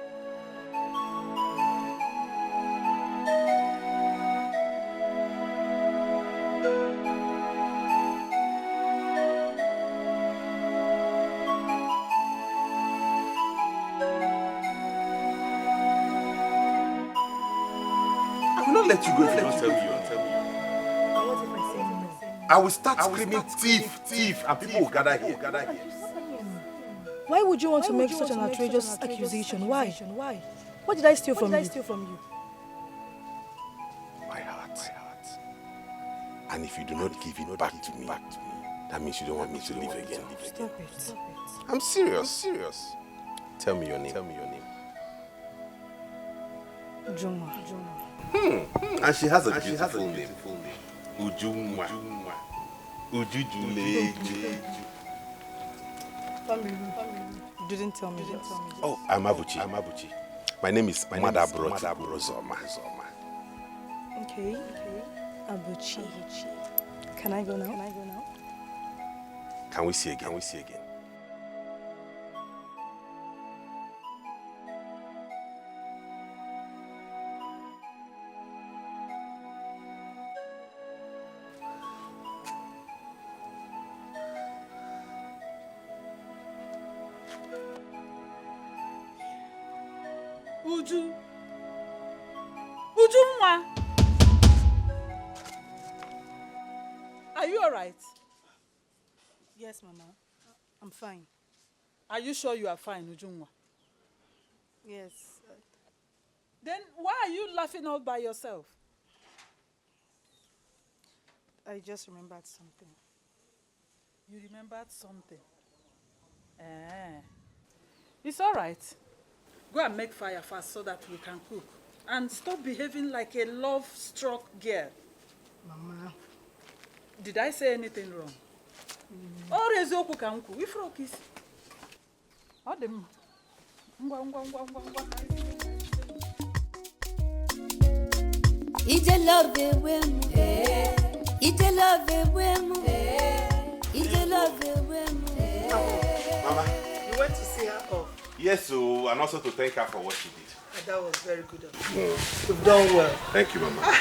D: I will not let you go if you don't tell me. I will start screaming thief, thief, and people will gather here.
H: Why would you want to make such an outrageous accusation? Why? What did I steal from you?
D: My heart. And if you do not give it back to me, that means you don't want me to live again.
H: Stop it.
D: I'm serious. Tell me your name.
H: Ujunwa.
D: And she has a beautiful name. Ujunwa. Ujujuleju.
H: You didn't tell me.
D: Oh, I'm Abuchi. My name is Madabroti Brozoma.
H: Okay. Abuchi. Can I go now?
D: Can we see again?
E: Ujunwa. Are you all right?
H: Yes, Mama. I'm fine.
E: Are you sure you are fine, Ujunwa?
H: Yes.
E: Then why are you laughing all by yourself?
H: I just remembered something.
E: You remembered something? It's all right. Go and make fire fast so that we can cook. And stop behaving like a love-struck girl.
H: Mama.
E: Did I say anything wrong? Or is it okay? We focus. Adam.
L: Ije love wemu. Ije love wemu. Ije love wemu.
K: Mama, you went to see her off.
D: Yes, so, and also to thank her for what she did.
K: That was very good of you. You've done well.
D: Thank you, Mama.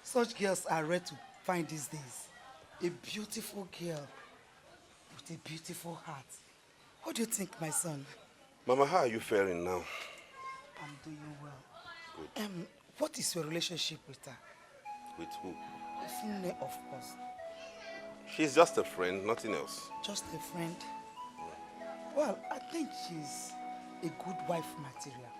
K: Such girls are rare to find these days. A beautiful girl with a beautiful heart. What do you think, my son?
D: Mama, how are you faring now?
K: I'm doing well.
D: Good.
K: What is your relationship with her?
D: With who?
K: Fune, of course.
D: She's just a friend, nothing else.
K: Just a friend? Well, I think she's a good wife material.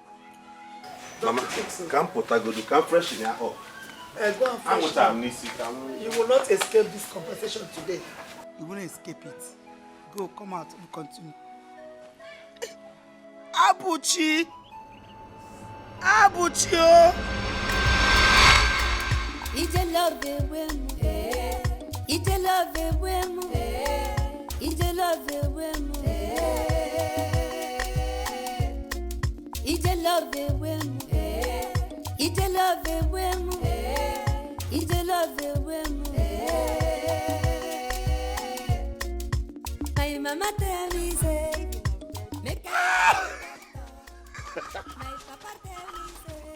D: Mama, come potagodu, come freshen her up.
K: Go and freshen her. You will not escape this conversation today. You won't escape it. Go, come out, and continue. Abuchi! Abuchi!
L: Ije love wemu. Ije love wemu. Ije love wemu. Ije love wemu. Ije love wemu. Ije love wemu. My mama tell me say, make my papa tell me say.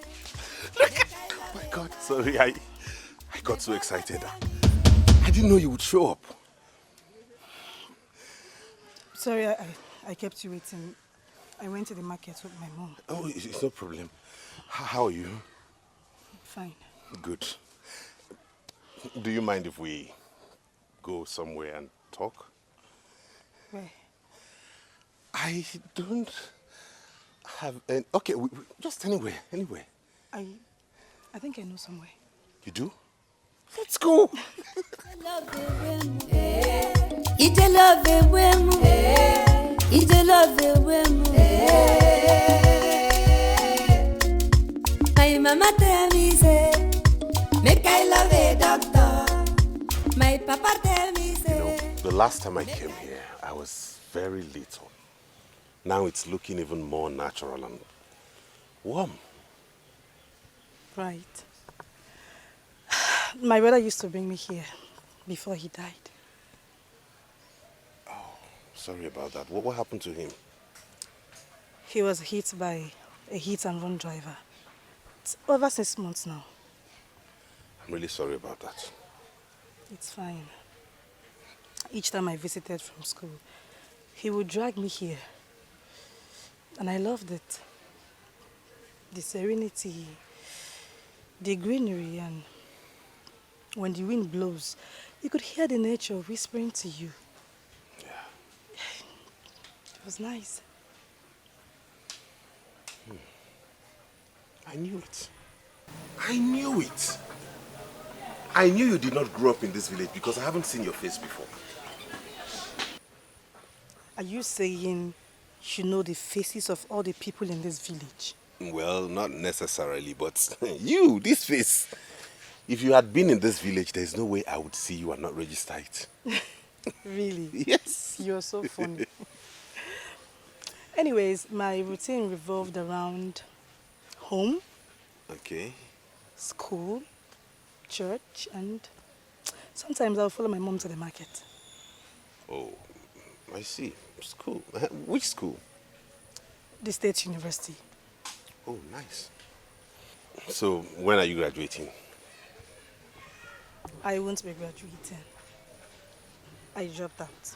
D: Oh my God, sorry, I got so excited. I didn't know you would show up.
H: Sorry, I kept you waiting. I went to the market with my mom.
D: Oh, it's no problem. How are you?
H: Fine.
D: Good. Do you mind if we go somewhere and talk?
H: Where?
D: I don't have any... Okay, just anywhere.
H: I think I know somewhere.
D: You do? Let's go.
L: Ije love wemu. Ije love wemu. My mama tell me say, make I love a doctor. My papa tell me say.
D: The last time I came here, I was very little. Now it's looking even more natural and warm.
H: Right. My brother used to bring me here before he died.
D: sorry about that. What happened to him?
H: He was hit by a hit-and-run driver. It's over 6 months now.
D: I'm really sorry about that.
H: It's fine. Each time I visited from school, he would drag me here. And I loved it. The serenity, the greenery, and when the wind blows, you could hear the nature whispering to you.
D: Yeah.
H: It was nice.
D: I knew it. I knew it. I knew you did not grow up in this village because I haven't seen your face before.
H: Are you saying you know the faces of all the people in this village?
D: Well, not necessarily, but you, this face. If you had been in this village, there's no way I would see you and not register it.
H: Really?
D: Yes.
H: You're so funny. Anyways, my routine revolved around home,
D: Okay.
H: school, church, and sometimes I'll follow my mom to the market.
D: Oh, I see. School. Which school?
H: The State University.
D: Oh, nice. So, when are you graduating?
H: I won't be graduating. I dropped out.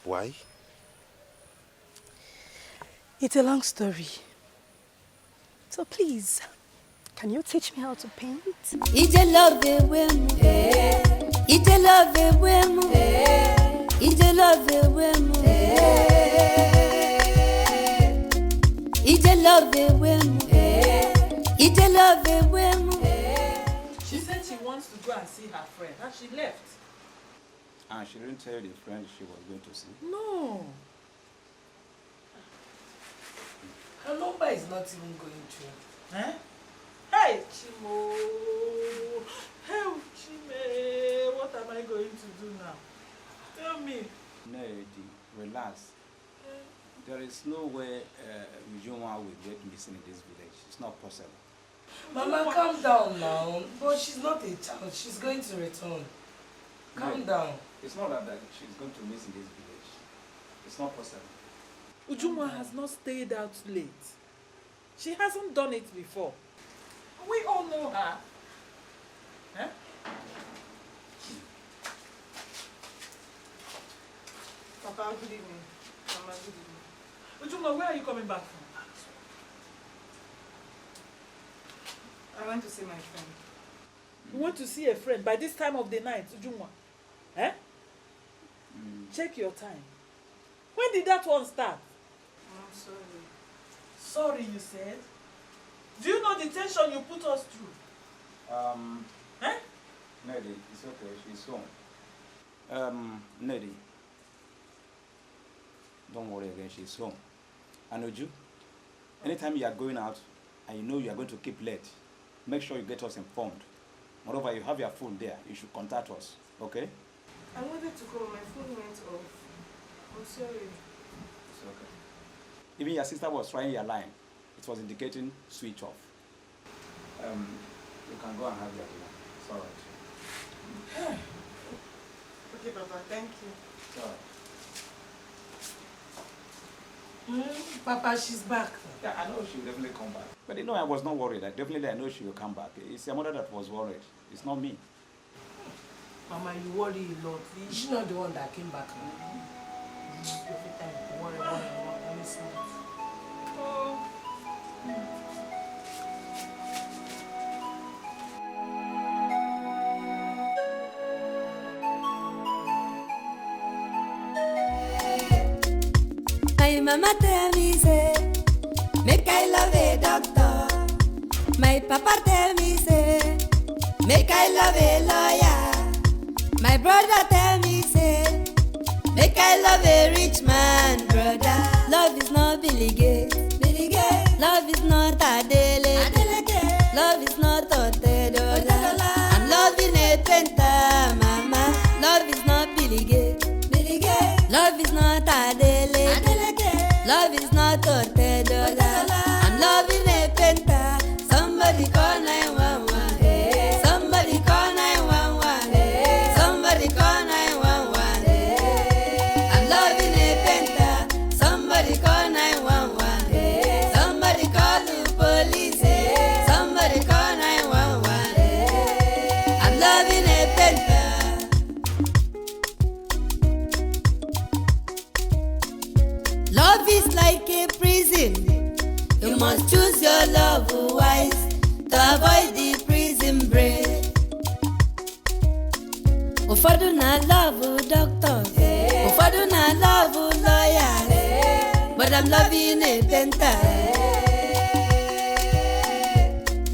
D: Why?
H: It's a long story. So please, can you teach me how to paint?
L: Ije love it when Ije love it when Ije love it when Ije love it when Ije love it when.
E: She said she wants to go and see her friend and she left.
B: And she didn't tell the friend she was going to see?
E: No.
C: Her number is not even going through.
E: Eh? Hey, Chimo. Hey, Chime. What am I going to do now? Tell me.
B: No, Eddie, relax. There is no way Ujunwa will get missing in this village. It's not possible.
C: Mama, calm down now. But she's not a child. She's going to return. Calm down.
B: It's not that she's going to miss in this village. It's not possible.
E: Ujunwa has not stayed out late. She hasn't done it before. We all know her. Huh?
H: Papa, good evening. Mama, good evening.
E: Ujunwa, where are you coming back from?
H: I went to see my friend.
E: You want to see a friend by this time of the night, Ujunwa? Eh? Check your time. When did that one start?
H: I'm sorry.
E: Sorry, you said? Do you know the tension you put us through? Eh?
B: Nedi, it's okay. She's home. Nedi, don't worry again. She's home. And Uju, anytime you are going out and you know you are going to keep late, make sure you get us informed. Moreover, you have your phone there. You should contact us. Okay?
H: I wanted to call. My phone went off. I'm sorry.
B: It's okay. Even your sister was trying your line. It was indicating switch off. You can go and have your dinner. It's all right.
H: Okay, Papa, thank you.
B: It's all right.
C: Papa, she's back.
B: Yeah, I know she will definitely come back. But you know, I was not worried. I know she will come back. It's your mother that was worried. It's not me.
C: Mama, you worry a lot. She's not the one that came back. Every time you worry, only smart.
E: Oh.
L: My mama tell me say, make I love a doctor. My papa tell me say, make I love a lawyer. My brother tell me say, make I love a rich man, brother. Love is not Billy Gates. Love is not Adele. Love is not Otedola. I'm loving a painter, mama. Love is not Billy Gates. Love is not Adele. Love is not Otedola. I'm loving a painter. Somebody call 911. Somebody call 911. Somebody call 911. avoid the prison break. Ụfọdụ na love doctors, ụfọdụ na love lawyers, but I'm loving a painter.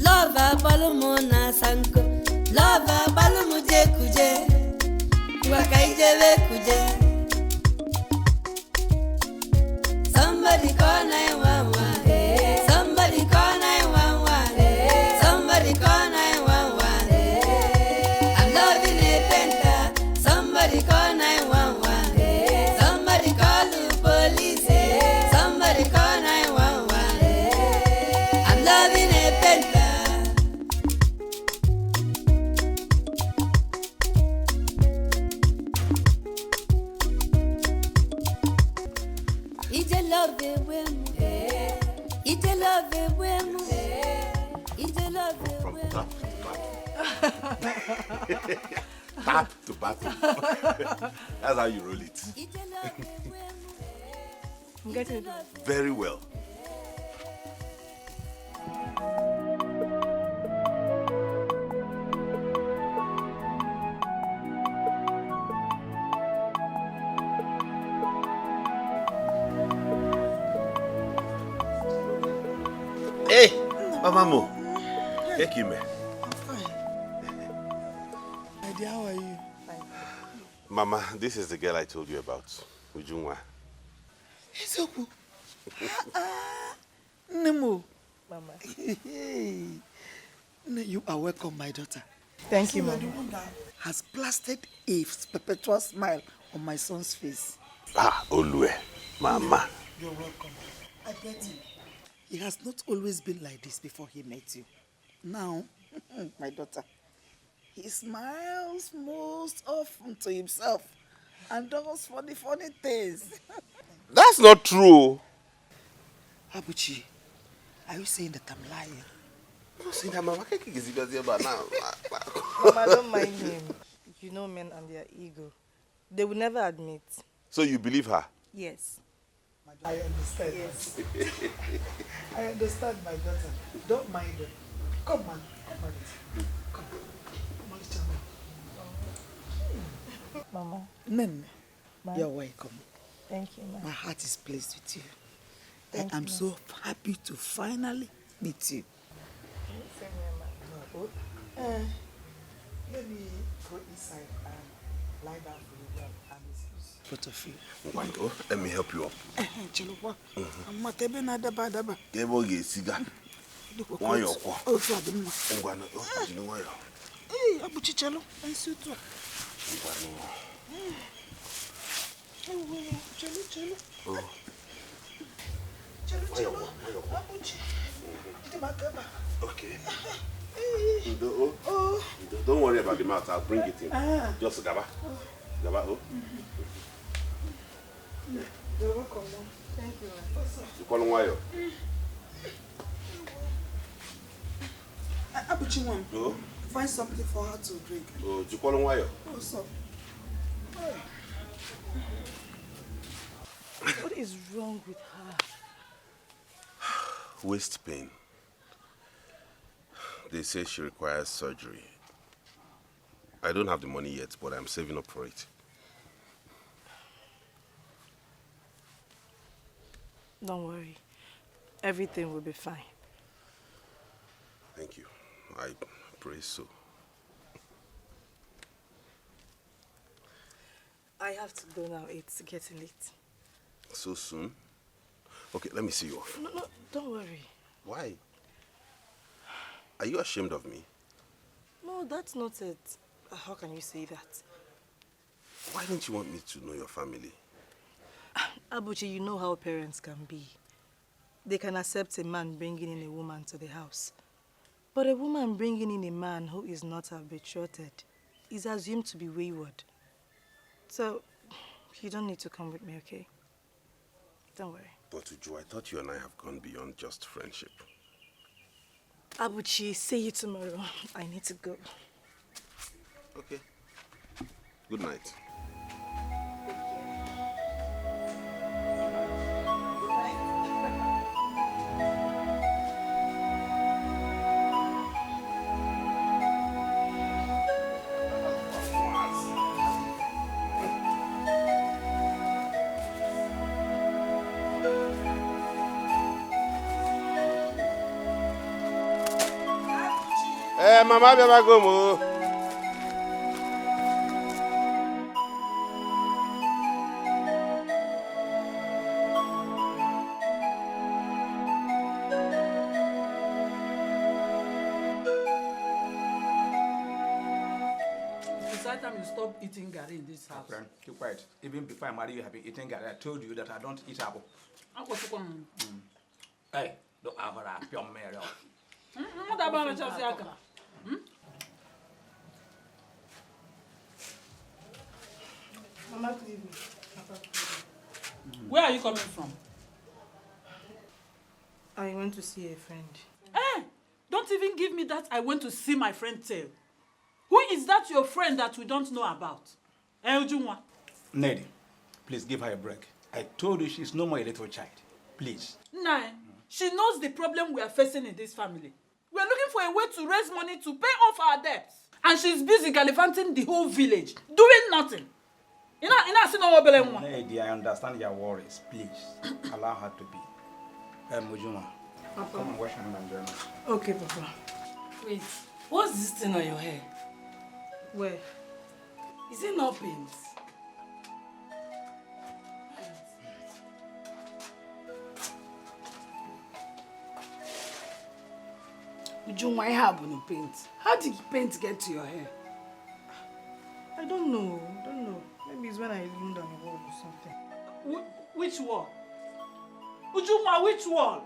L: Love abalumu na sanko, love abalumu je kuje, waka ijebe kuje. Somebody call 911. Somebody call 911. Somebody call 911. I'm loving a painter. Somebody call 911. Somebody call the police. Somebody call 911. I'm loving a painter. Ije love ewemu. Ije love ewemu. Ije love ewemu.
D: Tap to battle. That's how you roll it.
H: I'm getting it.
D: Very well. Hey, Mama Mo. Hey, Kime.
K: I'm fine. My dear, how are you?
D: Mama, this is the girl I told you about, Ujunwa.
K: Izoku. Nemo.
H: Mama.
K: You are welcome, my daughter.
H: Thank you,
K: You are
H: Mama.
K: the one that has plastered a perpetual smile on my son's face.
D: Ah, Olue, Mama.
K: You're welcome. I get him. He has not always been like this before he met you. Now, my daughter, he smiles most often to himself and does funny things.
D: That's not true.
K: Abuchi, are you saying that I'm lying?
D: No, see that Mama can't get now.
H: Mama, don't mind him. You know men and their ego. They will never admit.
D: So you believe her?
H: Yes.
K: I understand.
H: Yes.
K: I understand, my daughter. Don't mind them. Come on. Come on. Come on,
H: Mama.
K: Nene,
H: Ma.
K: you're welcome.
H: Thank you, Ma.
K: My heart is pleased with you.
H: Thank
K: I'm
H: you,
K: so happy to finally meet you.
H: Same here, Ma.
K: Let me go inside and lie down for you and both of you.
D: Wango, let me help you up.
K: Chelukwa. Amatebe na daba daba.
D: Ebo ge siga. Wanyo kwa.
K: Oh, Father, ma.
D: Ngwana, you know wanyo.
K: Hey, Abuchi chelo, ensutu.
D: Ngwana.
K: Chelo.
D: Oh.
K: Chelo. Abuchi. Itimakaba.
D: Okay. Don't worry about the mouth. I'll bring it in. Just Gaba. Gaba, oh.
K: You're welcome.
H: Thank you, Ma.
D: You call him Wayo?
K: Abuchi mom.
D: Oh.
K: Find something for her to drink.
D: Oh, you call him Wayo?
K: What's up?
H: What is wrong with her?
D: Waist pain. They say she requires surgery. I don't have the money yet, but I'm saving up for it.
H: Don't worry. Everything will be fine.
D: Thank you. I pray so.
H: I have to go now. It's getting late.
D: So soon? Okay, let me see you off.
H: No, don't worry.
D: Why? Are you ashamed of me?
H: No, that's not it. How can you say that?
D: Why didn't you want me to know your family?
H: Abuchi, you know how parents can be. They can accept a man bringing in a woman to the house. But a woman bringing in a man who is not her betrothed is assumed to be wayward. So, you don't need to come with me, okay? Don't worry.
D: But Uju, I thought you and I have gone beyond just friendship.
H: Abuchi, see you tomorrow. I need to go.
D: Okay. Good night. Mama Baba Gomo.
E: It's the time you stop eating gari in this house.
I: Friend, keep quiet. Even before I marry you, have been eating gari. I told you that I don't eat apple. Hey, don't have a pure male.
H: Mama, please.
E: Where are you coming from?
H: I went to see a friend.
E: Eh, don't even give me that I went to see my friend tale. Who is that your friend that we don't know about? Ujunwa.
I: Ned, please give her a break. I told you she's no more a little child. Please.
E: Nah, she knows the problem we are facing in this family. We are looking for a way to raise money to pay off our debts. And she's busy gallivanting the whole village, doing nothing. You know,
I: Lady, I understand your worries. Please, allow her to be. Mujuma, come and wash your hand and join us.
H: Okay, Papa.
C: Wait, what's this thing on your hair?
H: Where?
C: Is it not paint? Ujunwa, I have no paint. How did paint get to your hair?
H: I don't know. Maybe it's when I leaned on the wall or something.
E: Which wall? Ujunwa, which wall?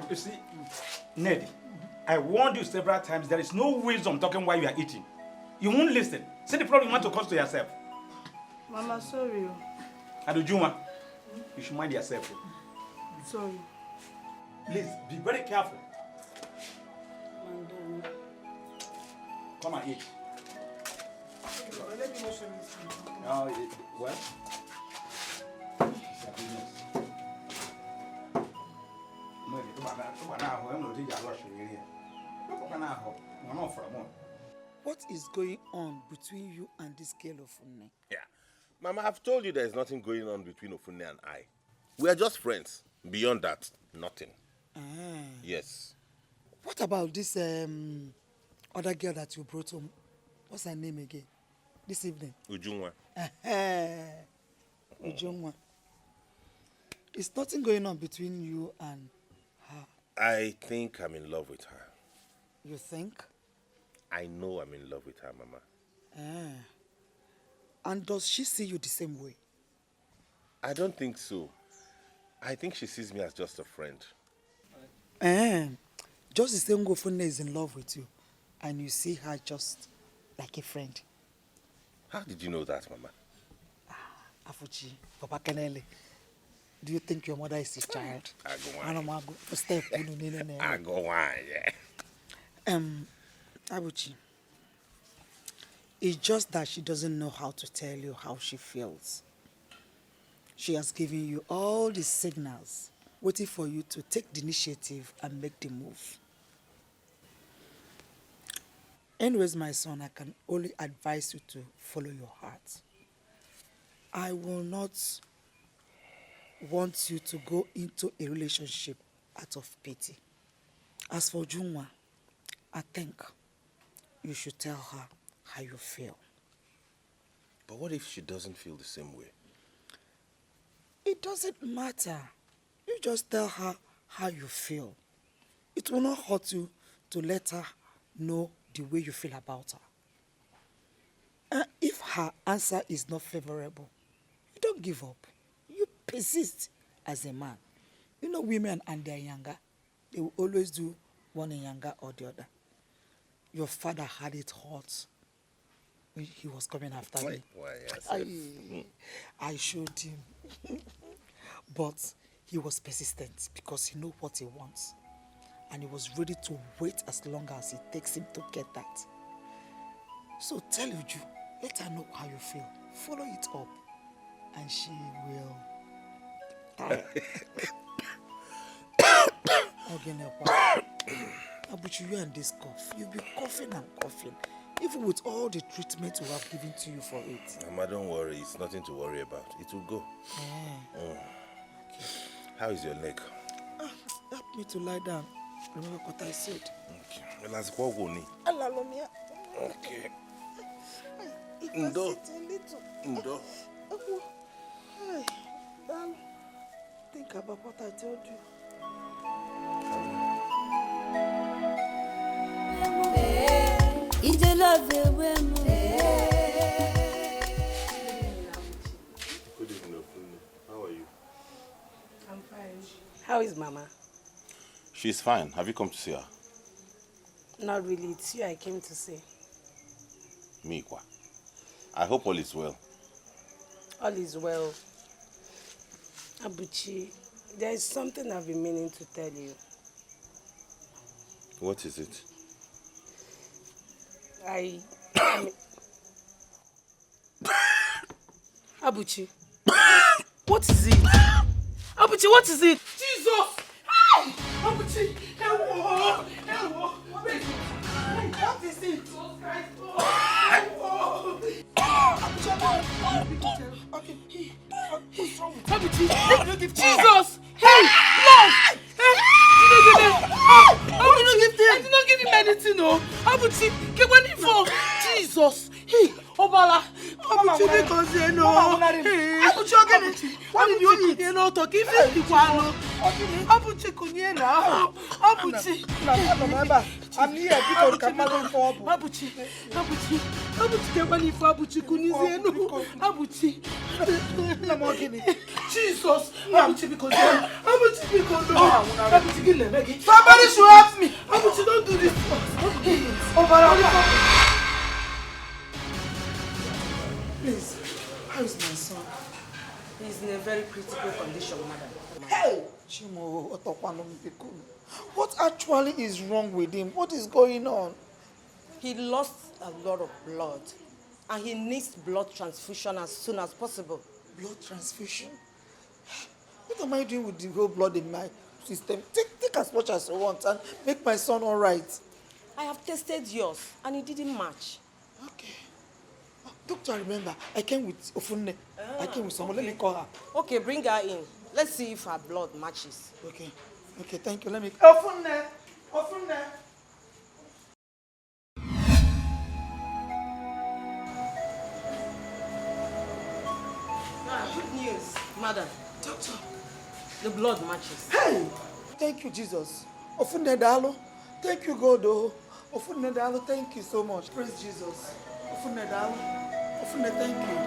I: You see, Ned, I warned you several times there is no wisdom talking while you are eating. You won't listen. See the problem you want to cause to yourself.
H: Mama, sorry.
I: Adujuma, you should mind yourself.
H: Sorry.
I: Please, be very careful. Come and eat.
H: Let me wash this.
I: No, what? It's a business.
K: What is going on between you and this girl Ofunne?
F: Yeah. Mama, I've told you there's nothing going on between Ofunne and I. We are just friends. Beyond that, nothing. Yes.
K: What about this other girl that you brought home? What's her name again? This evening?
F: Ujunwa.
K: Ujunwa. Is nothing going on between you and her?
F: I think I'm in love with her.
K: You think?
F: I know I'm in love with her, Mama.
K: And does she see you the same way?
F: I don't think so. I think she sees me as just a friend.
K: Just the same way Ofunne is in love with you, and you see her just like a friend.
F: How did you know that, Mama?
K: Afuchi, Papa Kenele, do you think your mother is his child?
F: I go on.
K: Step.
F: I go on, yeah.
K: Abuchi, it's just that she doesn't know how to tell you how she feels. She has given you all the signals, waiting for you to take the initiative and make the move. Anyways, my son, I can only advise you to follow your heart. I will not want you to go into a relationship out of pity. As for Junwa, I think you should tell her how you feel.
F: But what if she doesn't feel the same way?
K: It doesn't matter. You just tell her how you feel. It will not hurt you to let her know the way you feel about her. And if her answer is not favorable, you don't give up. You persist as a man. You know women and their younger, they will always do one younger or the other. Your father had it hot when he was coming after me. I showed him. But he was persistent because he knew what he wants. And he was ready to wait as long as it takes him to get that. So tell Uju, let her know how you feel. Follow it up. And she will. Abuchi, you and this cough, you'll be coughing and coughing. Even with all the treatment we have given to you for it.
F: Mama, don't worry. It's nothing to worry about. It will go. Okay. How is your leg?
K: Help me to lie down. Remember what I said.
F: Okay. Let's go, Goni.
K: Alalomia.
F: Okay.
K: If
F: Ndo.
K: I sit a little.
F: Ndo.
K: Hey, Dan, think about what I told you.
L: Inje love wemo.
D: Good evening, Ofunne. How are you?
C: I'm fine.
N: How is Mama?
D: She's fine. Have you come to see her?
N: Not really. It's you I came to see.
D: Mikwa. I hope all is well.
N: All is well. Abuchi, there is something I've been meaning to tell you.
D: What is it?
N: I mean... Abuchi, what is it? Abuchi, what is it?
C: Jesus! Hey! Abuchi! Hello! Hello! What is it? Okay. What's wrong with you? Abuchi! Jesus! Hey! Love! I did not give him anything, no. Abuchi, get one for Jesus. Hey, Obala. Abuchi, because you know. Abuchi, what did you eat? You know, to give him the one. Abuchi, Kunyena. Abuchi. I'm here because Kamala for Abuchi. Get one for Abuchi, Kunyena. Abuchi. Jesus. Abuchi, because somebody should help me. Abuchi, don't do this.
K: Please, how is my son?
N: He's in a very critical condition, madam.
K: Hey! Chimo, what actually is wrong with him? What is going on?
N: He lost a lot of blood and he needs blood transfusion as soon as possible.
K: Blood transfusion? What am I doing with the whole blood in my system? Take as much as you want and make my son all right.
N: I have tested yours and it didn't match.
K: Okay. Doctor, remember, I came with Ofunne. I came with someone. Okay. Let me call her.
N: Okay, bring her in. Let's see if her blood matches.
K: Okay. Okay, thank you. Let me... Ofunne! Ofunne!
N: Good news, madam.
K: Doctor.
N: The blood matches.
K: Hey! Thank you, Jesus. Ofunne Dalo. Thank you, God. Ofunne Dalo, thank you so much. Praise Jesus. Ofunne Dalo. Ofunne, thank you.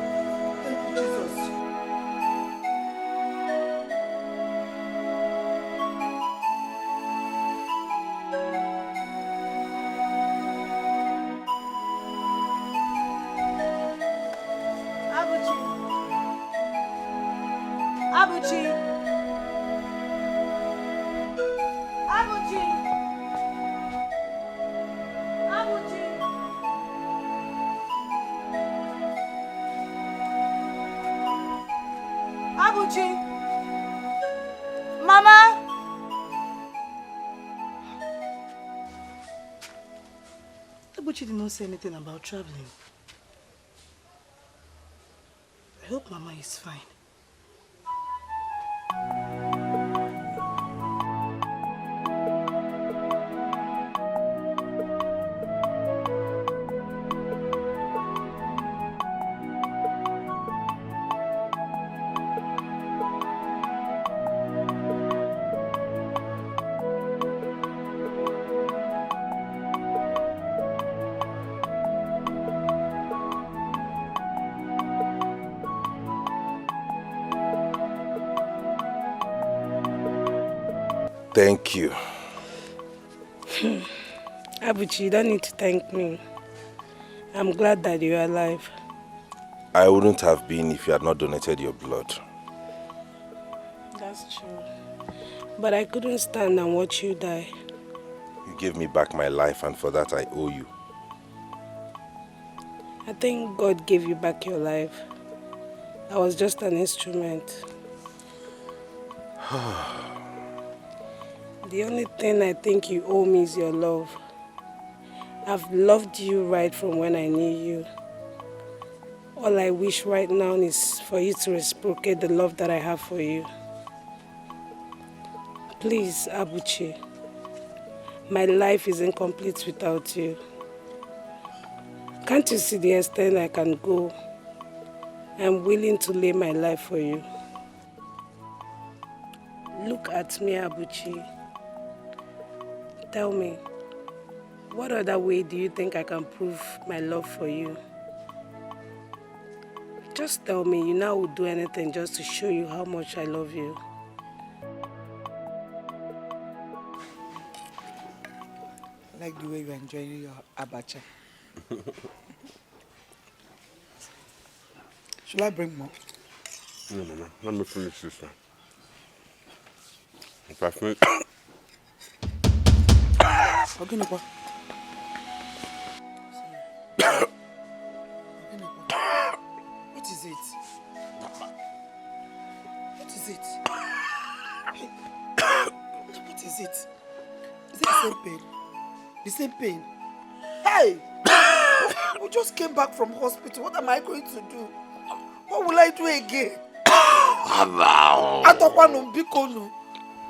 K: Thank you, Jesus.
H: Abuchi. Abuchi. Abuchi. Abuchi. Mama. Abuchi did not say anything about traveling. I hope Mama is fine.
F: Thank you.
N: Abuchi, you don't need to thank me. I'm glad that you're alive.
F: I wouldn't have been if you had not donated your blood.
N: That's true. But I couldn't stand and watch you die.
F: You gave me back my life, and for that I owe you.
N: I think God gave you back your life. I was just an instrument. The only thing I think you owe me is your love. I've loved you right from when I knew you. All I wish right now is for you to reciprocate the love that I have for you. Please, Abuchi. My life is incomplete without you. Can't you see the extent I can go? I'm willing to lay my life for you. Look at me, Abuchi. Tell me, what other way do you think I can prove my love for you? Just tell me, you know I would do anything just to show you how much I love you.
K: I like the way you're enjoying your abacha. Should I bring more?
D: No. Let me finish this one. If I finish...
K: Okay, no. What is it? What is it? What is it? Is it the same pain? The same pain? Hey! We just came back from hospital. What am I going to do? What will I do again? Atokwanu bikonu.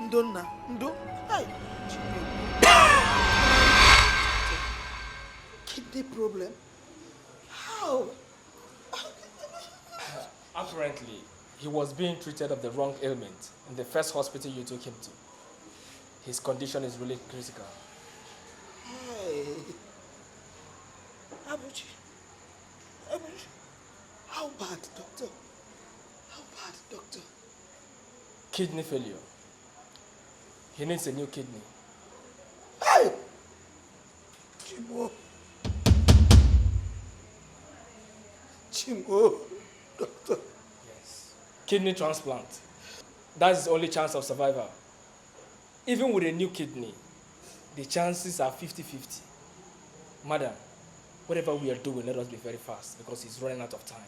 K: Ndona. Ndo. Hey. Kidney problem? How?
O: Apparently, he was being treated of the wrong ailment in the first hospital you took him to. His condition is really critical.
K: Hey. Abuchi. How bad, doctor? How bad, doctor?
O: Kidney failure. He needs a new kidney.
K: Hey! Chimo, doctor.
O: Yes. Kidney transplant. That's his only chance of survival. Even with a new kidney, the chances are 50-50. Madam, whatever we are doing, let us be very fast because he's running out of time.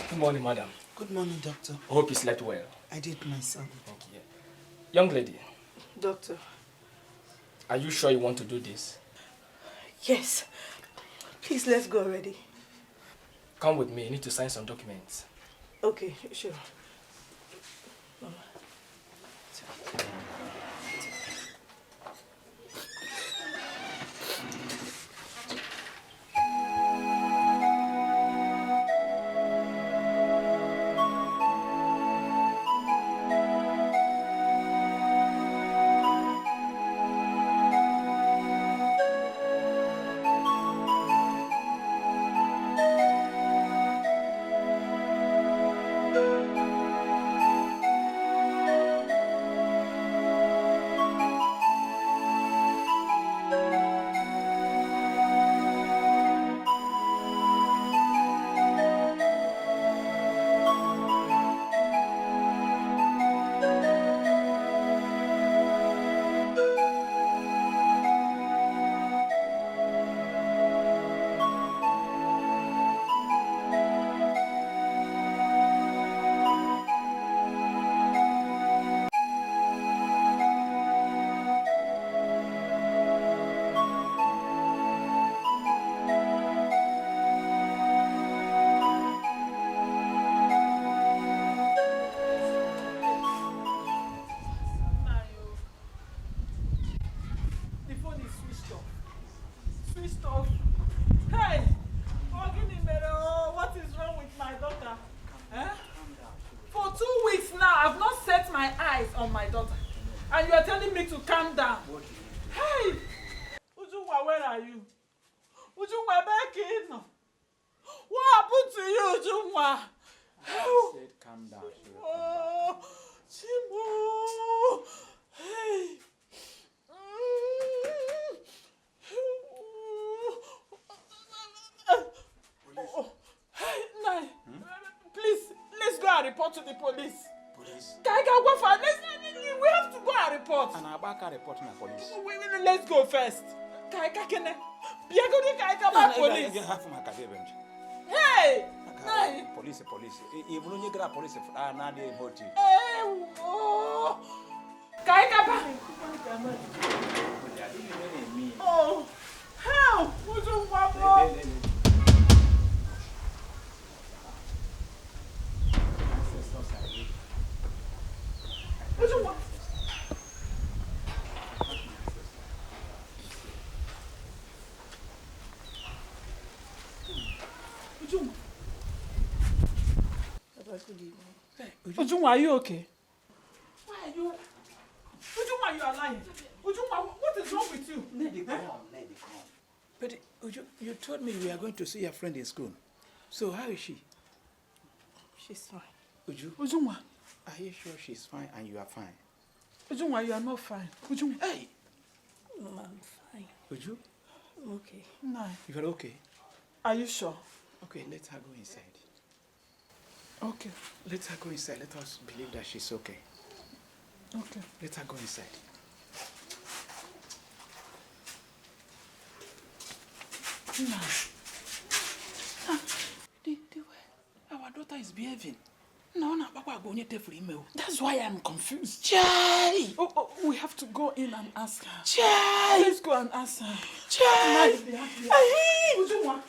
O: Good morning, madam.
K: Good morning, doctor.
O: I hope you slept well.
K: I did myself.
O: Okay. Young lady,
H: Doctor.
O: are you sure you want to do this?
H: Yes. Please, let's go already.
O: Come with me. You need to sign some documents.
H: Okay, sure. Mama.
E: On my daughter, and you are telling me to calm down. Hey, Ujunwa, where are you? Ujunwa, back in. What happened to you, Ujunwa?
B: I said calm down.
E: Oh, Chimo. Hey. Hey, Nai. Please, let's go and report to the police.
B: Police?
E: Let's We have to go and report.
I: And Abaka report to police.
E: Let's go first. Kaika kene. Biagodi kaika ba police. Hey! Hey!
I: Police. Even when you get a police, now they vote you.
E: Oh! Kaika ba. Oh! How? What's wrong, Papa? What's wrong? Ujunwa, are you okay? Why are you? Ujunwa, you are lying. Ujunwa, what is wrong with you?
I: Let it come. But you told me we are going to see your friend in school. So how is she?
H: She's fine.
E: Ujunwa.
I: Are you sure she's fine and you are fine?
E: Ujunwa, you are not fine. Ujunwa.
I: Hey!
H: Mama, I'm fine.
I: Uju?
H: I'm okay.
E: No.
I: You are okay?
E: Are you sure?
I: Okay, let her go inside.
E: Okay.
I: Let her go inside. Let us believe that she's okay.
E: Okay.
I: Let her go inside.
E: No.
I: The way our daughter is behaving. No, that's why I'm confused. Chai!
E: Oh, we have to go in and ask her.
I: Chai!
E: Let's go and ask her.
I: Chai!
E: Ujunwa.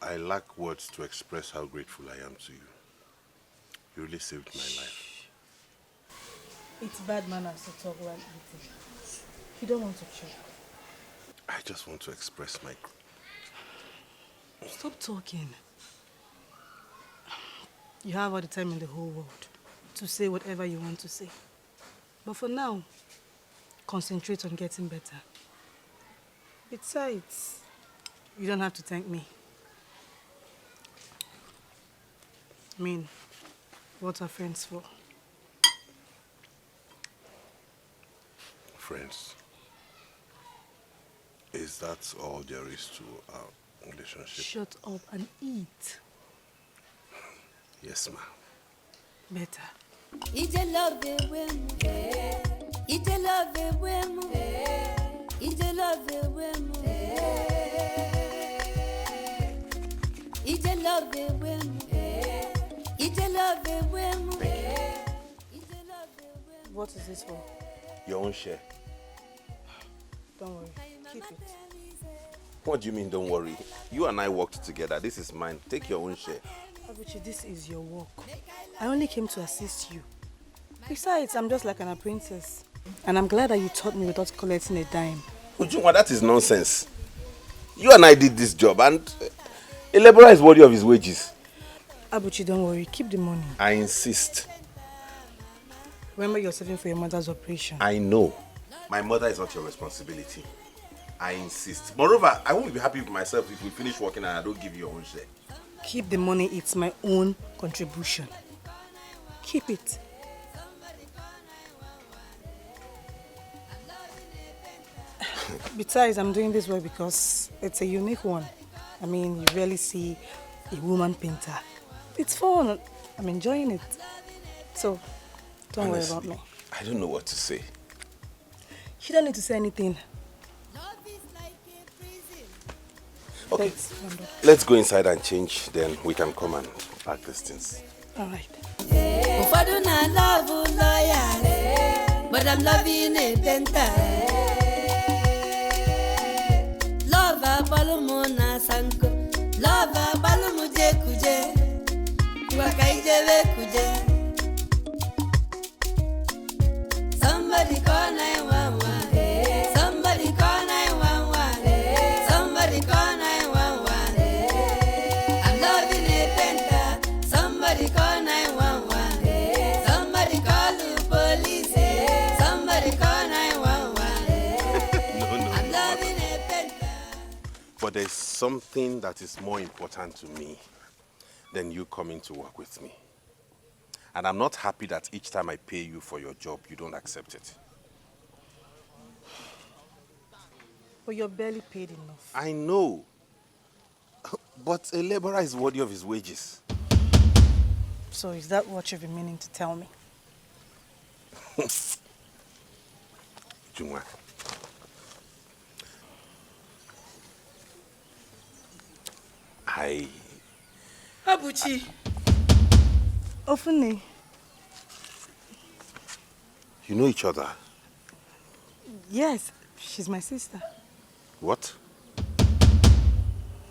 D: I lack words to express how grateful I am to you. You really saved my life.
H: It's bad manners to talk while eating. You don't want to choke.
D: I just want to express my...
H: Stop talking. You have all the time in the whole world to say whatever you want to say. But for now, concentrate on getting better. Besides, you don't have to thank me. I mean, what are friends for?
D: Friends. Is that all there is to our relationship?
H: Shut up and eat.
D: Yes, ma'am.
H: Better.
L: Ije love the wemu, ije love the wemu, ije love the wemu, ije love the wemu, ije love the wemu.
H: What is this for?
D: Your own share.
H: Don't worry, keep it.
D: What do you mean, don't worry? You and I worked together. This is mine. Take your own share.
H: Abuchi, this is your work. I only came to assist you. Besides, I'm just like an apprentice. And I'm glad that you taught me without collecting a dime.
D: Ujunwa, that is nonsense. You and I did this job, and a laborer is worthy of his wages.
H: Abuchi, don't worry. Keep the money.
D: I insist.
H: Remember, you're saving for your mother's operation.
D: I know. My mother is not your responsibility. I insist. Moreover, I won't be happy with myself if we finish working and I don't give you your own share.
H: Keep the money. It's my own contribution. Keep it. Besides, I'm doing this work because it's a unique one. I mean, you rarely see a woman painter. It's fun. I'm enjoying it. So, don't
D: Honestly,
H: worry about me.
D: I don't know what to say.
H: You don't need to say anything.
D: Okay, let's go inside and change, then we can come and pack these things.
H: All right.
L: Ufadu na love lawyer, but I'm loving a painter. Love a balumu na sanko, love a balumu je kuje, wakaijeve kuje. Somebody call 911. Somebody call 911. Somebody call 911. I'm loving a painter. Somebody call 911. Somebody call the police. Somebody call 911. I'm loving a painter.
D: But there's something that is more important to me than you coming to work with me. And I'm not happy that each time I pay you for your job, you don't accept it.
H: But you're barely paid enough.
D: I know. But a laborer is worthy of his wages.
H: So is that what you've been meaning to tell me?
D: Jungwa.
C: Abuchi.
H: Ofune.
D: You know each other?
H: Yes, she's my sister.
D: What?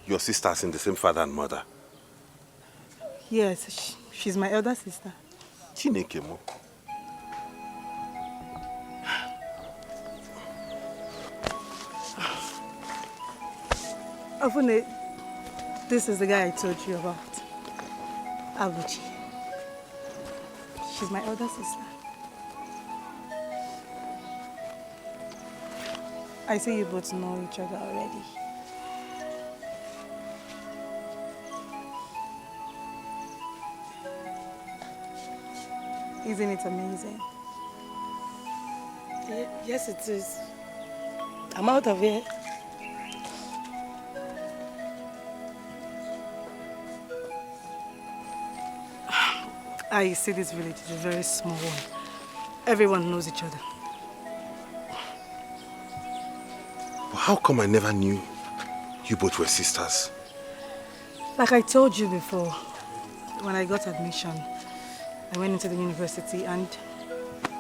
D: Your sisters in the same father and mother?
H: Yes, she's my elder sister.
D: Chinekemo.
H: Ofune, this is the guy I told you about. Abuchi. She's my elder sister. I see you both know each other already. Isn't it amazing?
N: Yes, it is. I'm out of here.
H: I see this village is a very small one. Everyone knows each other.
D: How come I never knew you both were sisters?
H: Like I told you before, when I got admission, I went into the university and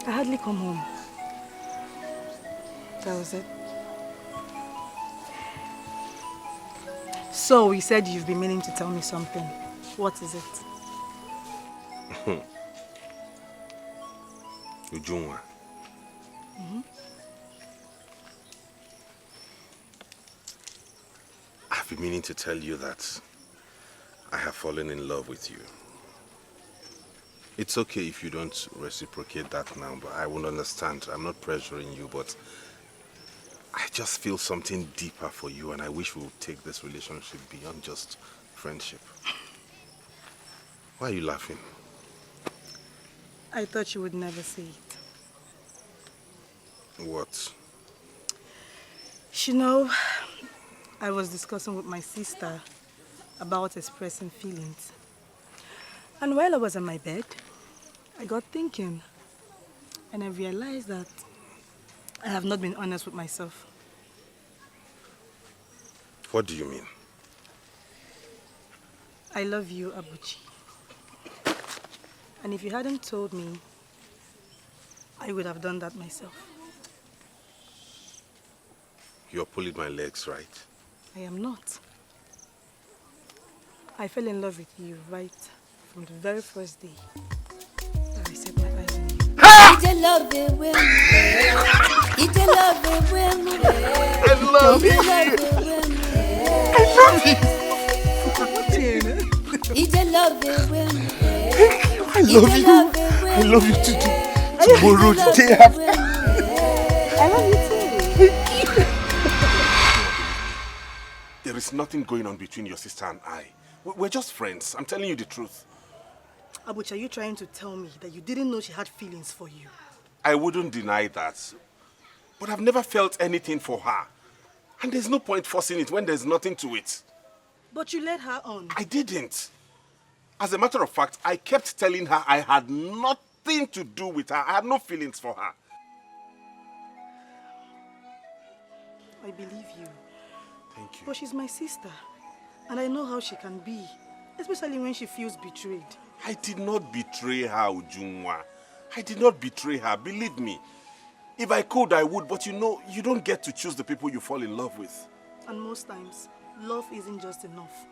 H: I hardly come home. That was it. So you said you've been meaning to tell me something. What is it?
D: Ujungwa. I've been meaning to tell you that I have fallen in love with you. It's okay if you don't reciprocate that now, but I won't understand. I'm not pressuring you, but I just feel something deeper for you, and I wish we would take this relationship beyond just friendship. Why are you laughing?
H: I thought you would never say it.
D: What?
H: You know, I was discussing with my sister about expressing feelings. And while I was on my bed, I got thinking. And I realized that I have not been honest with myself.
D: What do you mean?
H: I love you, Abuchi. And if you hadn't told me, I would have done that myself.
D: You're pulling my legs, right?
H: I am not. I fell in love with you right from the very first day that I set my eyes on you.
L: I love it when
D: I love you. I love you. I love you too. Tomorrow, the day after.
H: I love you too.
D: There is nothing going on between your sister and I. We're just friends. I'm telling you the truth.
H: Abuchi, are you trying to tell me that you didn't know she had feelings for you?
D: I wouldn't deny that. But I've never felt anything for her. And there's no point forcing it when there's nothing to it.
H: But you led her on.
D: I didn't. As a matter of fact, I kept telling her I had nothing to do with her. I had no feelings for her.
H: I believe you.
D: Thank you.
H: But she's my sister. And I know how she can be. Especially when she feels betrayed.
D: I did not betray her, Ujungwa. I did not betray her, believe me. If I could, I would, but you know, you don't get to choose the people you fall in love with.
H: And most times, love isn't just enough.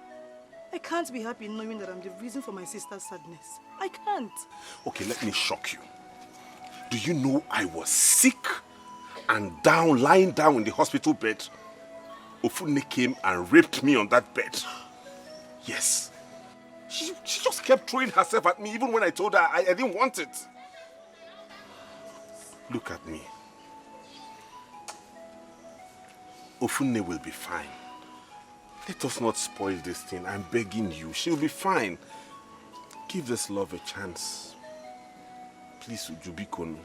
H: I can't be happy knowing that I'm the reason for my sister's sadness. I can't.
D: Okay, let me shock you. Do you know I was sick and down, lying down in the hospital bed? Ofune came and raped me on that bed. Yes. She just kept throwing herself at me even when I told her I didn't want it. Look at me. Ofune will be fine. Let us not spoil this thing. I'm begging you. She'll be fine. Give this love a chance. Please, Ujubikono.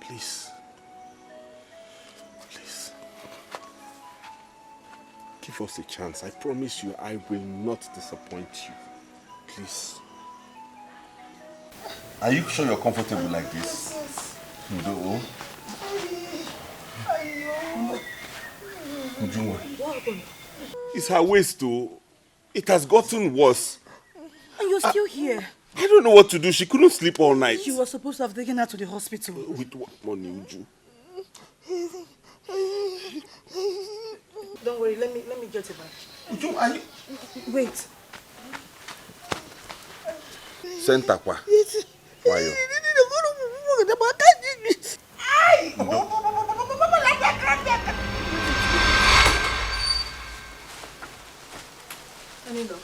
D: Please. Please. Give us a chance. I promise you I will not disappoint you. Please. Are you sure you're comfortable like this? No. It's her waist though. It has gotten worse.
H: And you're still here.
D: I don't know what to do. She couldn't sleep all night.
H: You were supposed to have taken her to the hospital.
D: With what money, Uju?
H: Don't worry, let me get it back.
D: Uju, are you...
H: Wait.
D: Sentakwa. Why you?
H: Anilo.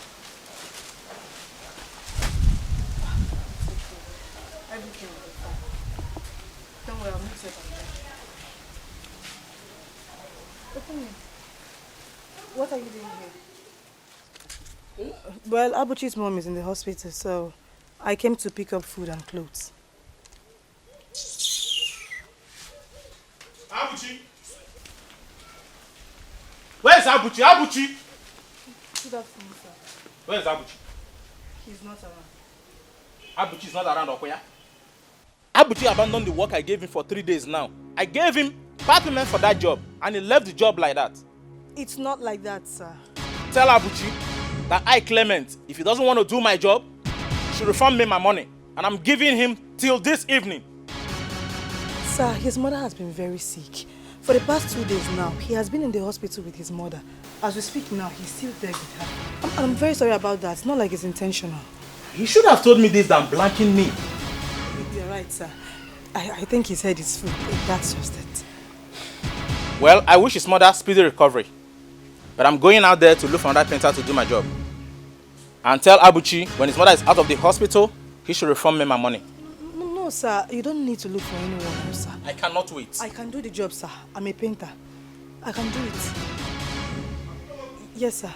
H: Everything will be fine. Don't worry, I'll mix it up. What are you doing here? Well, Abuchi's mom is in the hospital, so I came to pick up food and clothes.
I: Abuchi! Where's Abuchi? Abuchi!
H: Good afternoon, sir.
I: Where's Abuchi?
H: He's not around.
I: Abuchi's not around, Okoya. Abuchi abandoned the work I gave him for 3 days now. I gave him payment for that job, and he left the job like that.
H: It's not like that, sir.
I: Tell Abuchi that I, Clement, if he doesn't want to do my job, he should refund me my money. And I'm giving him till this evening.
H: Sir, his mother has been very sick. For the past 2 days now, he has been in the hospital with his mother. As we speak now, he's still there with her. I'm very sorry about that. It's not like it's intentional.
I: He should have told me this than blanking me.
H: You're right, sir. I think his head is full. That's just it.
I: Well, I wish his mother speedy recovery. But I'm going out there to look for another painter to do my job. And tell Abuchi, when his mother is out of the hospital, he should refund me my money.
H: No, sir. You don't need to look for anyone else, sir.
I: I cannot wait.
H: I can do the job, sir. I'm a painter. I can do it. Yes, sir.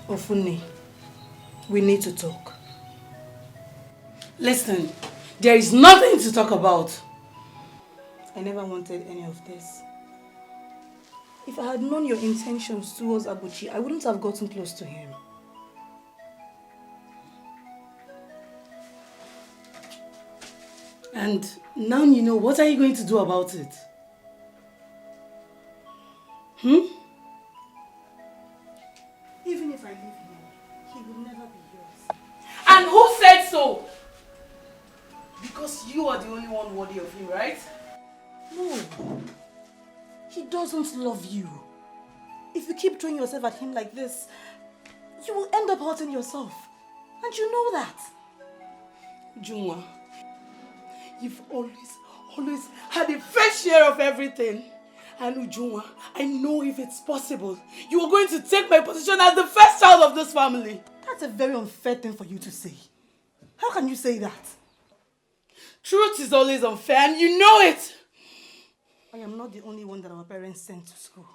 H: Ofunne, we need to talk.
C: Listen, there is nothing to talk about.
H: I never wanted any of this. If I had known your intentions towards Abuchi, I wouldn't have gotten close to him.
C: And now you know, what are you going to do about it?
H: Even if I leave him, he would never be yours.
C: And who said so? Because you are the only one worthy of him, right?
H: No. He doesn't love you. If you keep throwing yourself at him like this, you will end up hurting yourself. And you know that.
C: Junwa, you've always had a fair share of everything. And Ujunwa, I know if it's possible, you are going to take my position as the first child of this family.
H: That's a very unfair thing for you to say. How can you say that?
C: Truth is always unfair and you know it.
H: I am not the only one that our parents sent to school.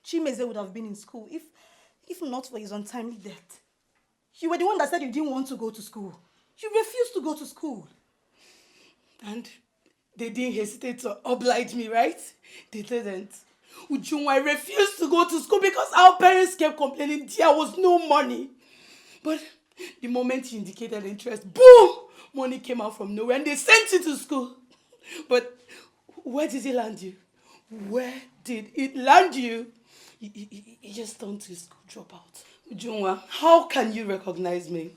H: Chimeze would have been in school if not for his untimely death. You were the one that said you didn't want to go to school. You refused to go to school.
C: And they didn't hesitate to oblige me, right? They didn't. Ujunwa, I refused to go to school because our parents kept complaining there was no money. But the moment you indicated interest, boom! Money came out from nowhere and they sent you to school. But where did it land you? Where did it land you? You just turned to a school dropout. Ujunwa, how can you recognize me?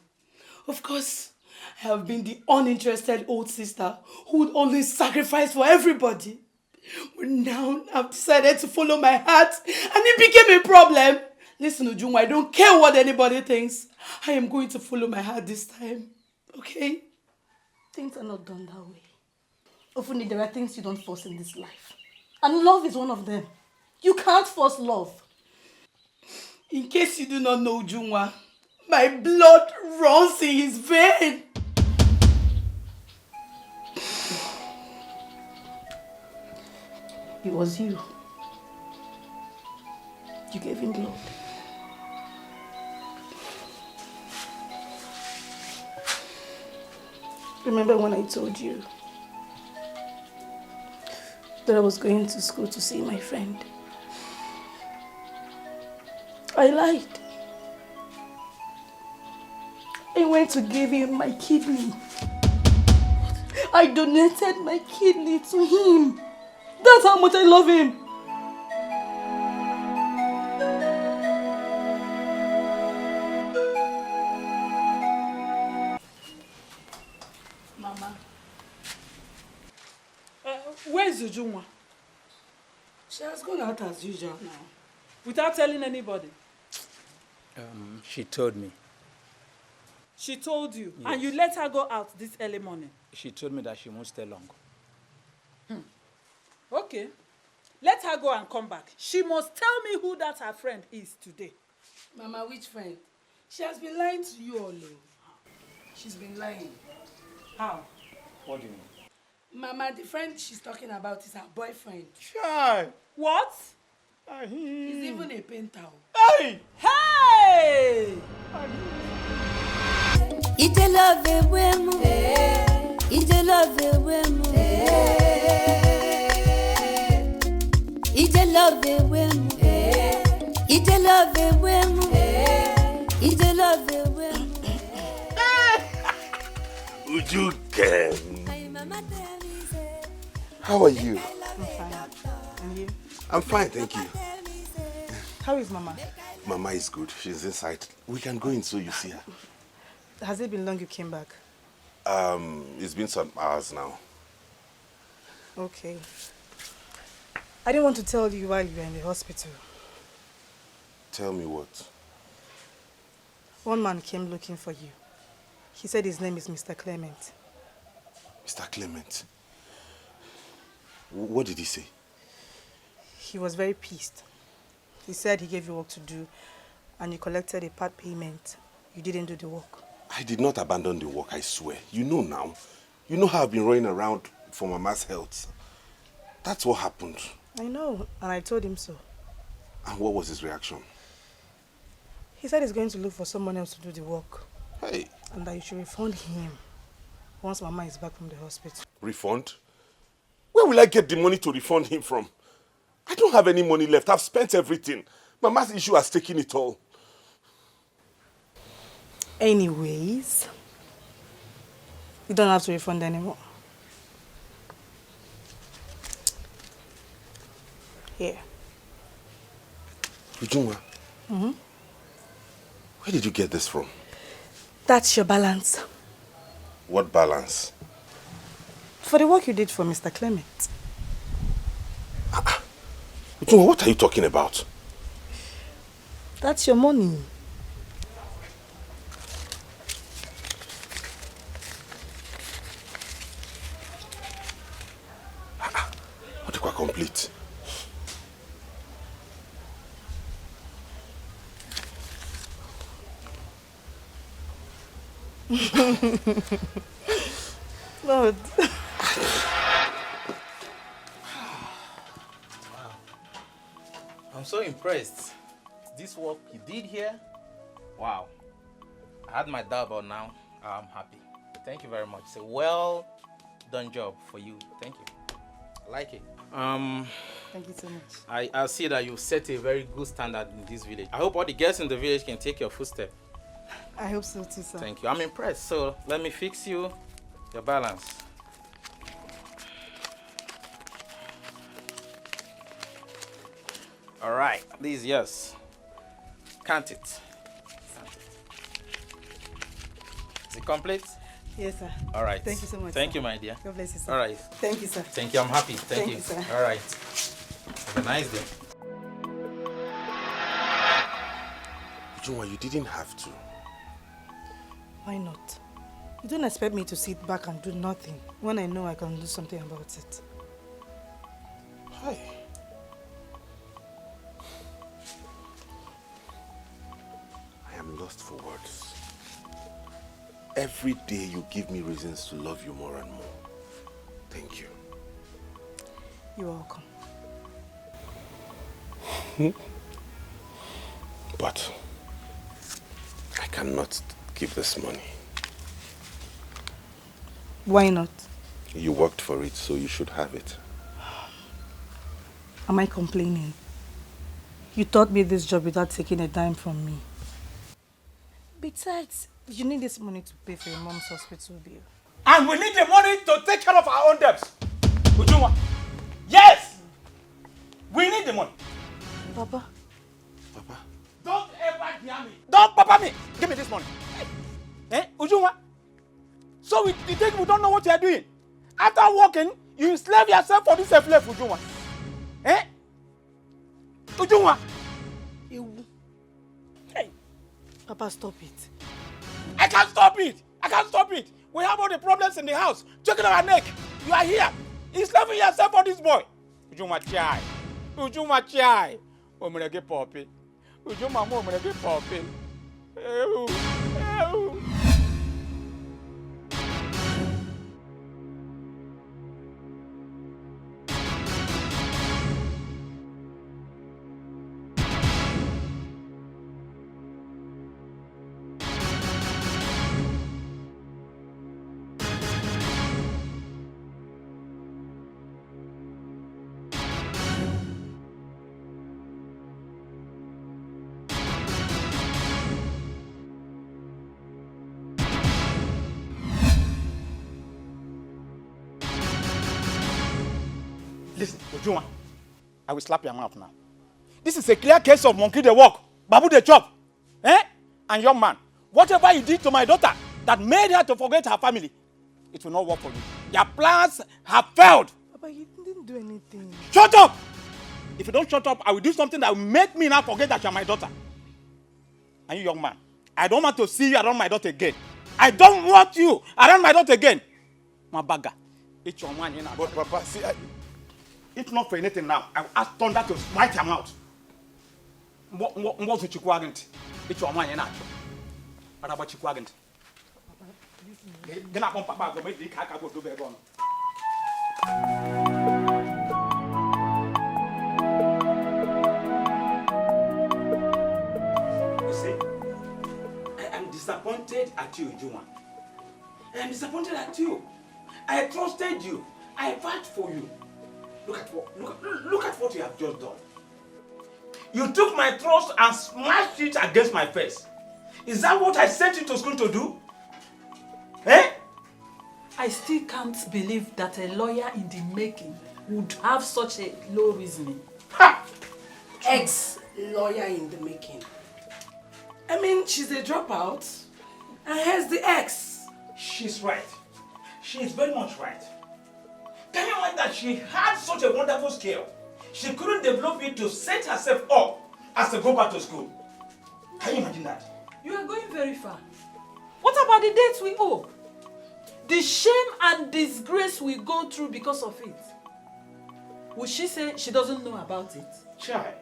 C: Of course, I have been the uninterested old sister who would always sacrifice for everybody. But now I've decided to follow my heart and it became a problem. Listen, Ujunwa, I don't care what anybody thinks. I am going to follow my heart this time. Okay?
H: Things are not done that way. Often there are things you don't force in this life. And love is one of them. You can't force love.
C: In case you do not know Ujunwa, my blood runs in his vein. It was you. You gave him blood. Remember when I told you that I was going to school to see my friend? I lied. I went to give him my kidney. I donated my kidney to him. That's how much I love him. Mama.
E: Where's Ujunwa?
C: She has gone out as usual now.
E: Without telling anybody?
I: She told me.
E: She told you?
I: Yes.
E: And you let her go out this early morning?
I: She told me that she won't stay long.
E: Okay. Let her go and come back. She must tell me who that her friend is today.
C: Mama, which friend? She has been lying to you all along. She's been lying.
E: How?
I: What do you mean?
C: Mama, the friend she's talking about is her boyfriend.
E: Shy. What?
C: He's even a painter.
E: Hey! Hey!
L: Ije love wemu, ije love wemu, ije love wemu, ije love wemu, ije love wemu.
D: Ugegbe. How are you?
H: I'm fine. And you?
D: I'm fine, thank you.
H: How is Mama?
D: Mama is good. She's inside. We can go in so you see her.
H: Has it been long you came back?
D: It's been some hours now.
H: Okay. I didn't want to tell you while you were in the hospital.
D: Tell me what?
H: One man came looking for you. He said his name is Mr. Clement.
D: Mr. Clement? What did he say?
H: He was very pissed. He said he gave you work to do and you collected a part payment. You didn't do the work.
D: I did not abandon the work, I swear. You know now. You know how I've been running around for Mama's health. That's what happened.
H: I know, and I told him so.
D: And what was his reaction?
H: He said he's going to look for someone else to do the work.
D: Hey.
H: And that you should refund him once Mama is back from the hospital.
D: Refund? Where will I get the money to refund him from? I don't have any money left. I've spent everything. Mama's issue has taken it all.
H: Anyways, you don't have to refund anymore. Here.
D: Ujunwa,
H: Mm-hmm.
D: where did you get this from?
H: That's your balance.
D: What balance?
H: For the work you did for Mr. Clement.
D: Ujunwa, what are you talking about?
H: That's your money.
D: What do I complete?
H: Lord.
I: I'm so impressed. This work you did here, wow. I had my doubt, but now I'm happy. Thank you very much. It's a well done job for you. Thank you. I like it.
H: Thank you so much.
I: I see that you set a very good standard in this village. I hope all the girls in the village can take your footstep.
H: I hope so too, sir.
I: Thank you. I'm impressed. So let me fix you your balance. All right, this is yours. Count it. Is it complete?
H: Yes, sir.
I: All right.
H: Thank you so much.
I: Thank
H: sir.
I: you, my dear.
H: God bless you, sir.
I: All right.
H: Thank you, sir.
I: Thank you. I'm happy. Thank you.
H: Sir.
I: All right. Have a nice day.
D: Ujunwa, you didn't have to.
H: Why not? You don't expect me to sit back and do nothing when I know I can do something about it.
D: Hi.
F: lost for words. Every day you give me reasons to love you more and more. Thank you.
H: You're welcome.
F: But I cannot keep this money.
H: Why not?
F: You worked for it, so you should have it.
H: Am I complaining? You taught me this job without taking a dime from me. Besides, you need this money to pay for your mom's hospital bill.
B: And we need the money to take care of our own debts. Ujunwa. Yes! We need the money.
H: Papa.
F: Papa.
B: Don't ever hear me. Don't papa me. Give me this money. Eh? Ujunwa. So you think we don't know what you are doing? After working, you enslave yourself for this self-life, Ujunwa. Eh? Ujunwa.
H: Hey. Papa, stop it.
B: I can't stop it. I can't stop it. We have all the problems in the house. Choking our neck. You are here. Enslaving yourself for this boy. Ujunwa chai. Ujunwa chai. Omerege poppy. Ujunwa mo omerege poppy. Ew. Ew. Listen, Ujunwa, I will slap your mouth now. This is a clear case of monkey they walk, babu they chop. Eh? And young man, whatever you did to my daughter that made her to forget her family, it will not work for you. Your plans have failed.
H: Papa, you didn't do anything.
B: Shut up! If you don't shut up, I will do something that will make me now forget that you're my daughter. And you, young man, I don't want to see you around my daughter again. I don't want you around my daughter again. My bagger. It's your man, you know.
F: But Papa, see,
B: if not for anything now, I will ask Thunder to smite your mouth. What's the chikwagant? It's your man, you know. What about chikwagant? Then I come Papa go make the kaka go do better. You see, I am disappointed at you, Ujunwa. I am disappointed at you. I trusted you. I fought for you. Look at what you have just done. You took my trust and smashed it against my face. Is that what I sent you to school to do? Eh?
E: I still can't believe that a lawyer in the making would have such a low reasoning.
B: Ha!
C: Ex-lawyer in the making. I mean, she's a dropout. And here's the ex.
B: She's right. She is very much right. Can you imagine that she had such a wonderful skill? She couldn't develop it to set herself up as to go back to school. Can you imagine that?
E: You are going very far. What about the debts we owe? The shame and disgrace we go through because of it. Would she say she doesn't know about it?
B: Child.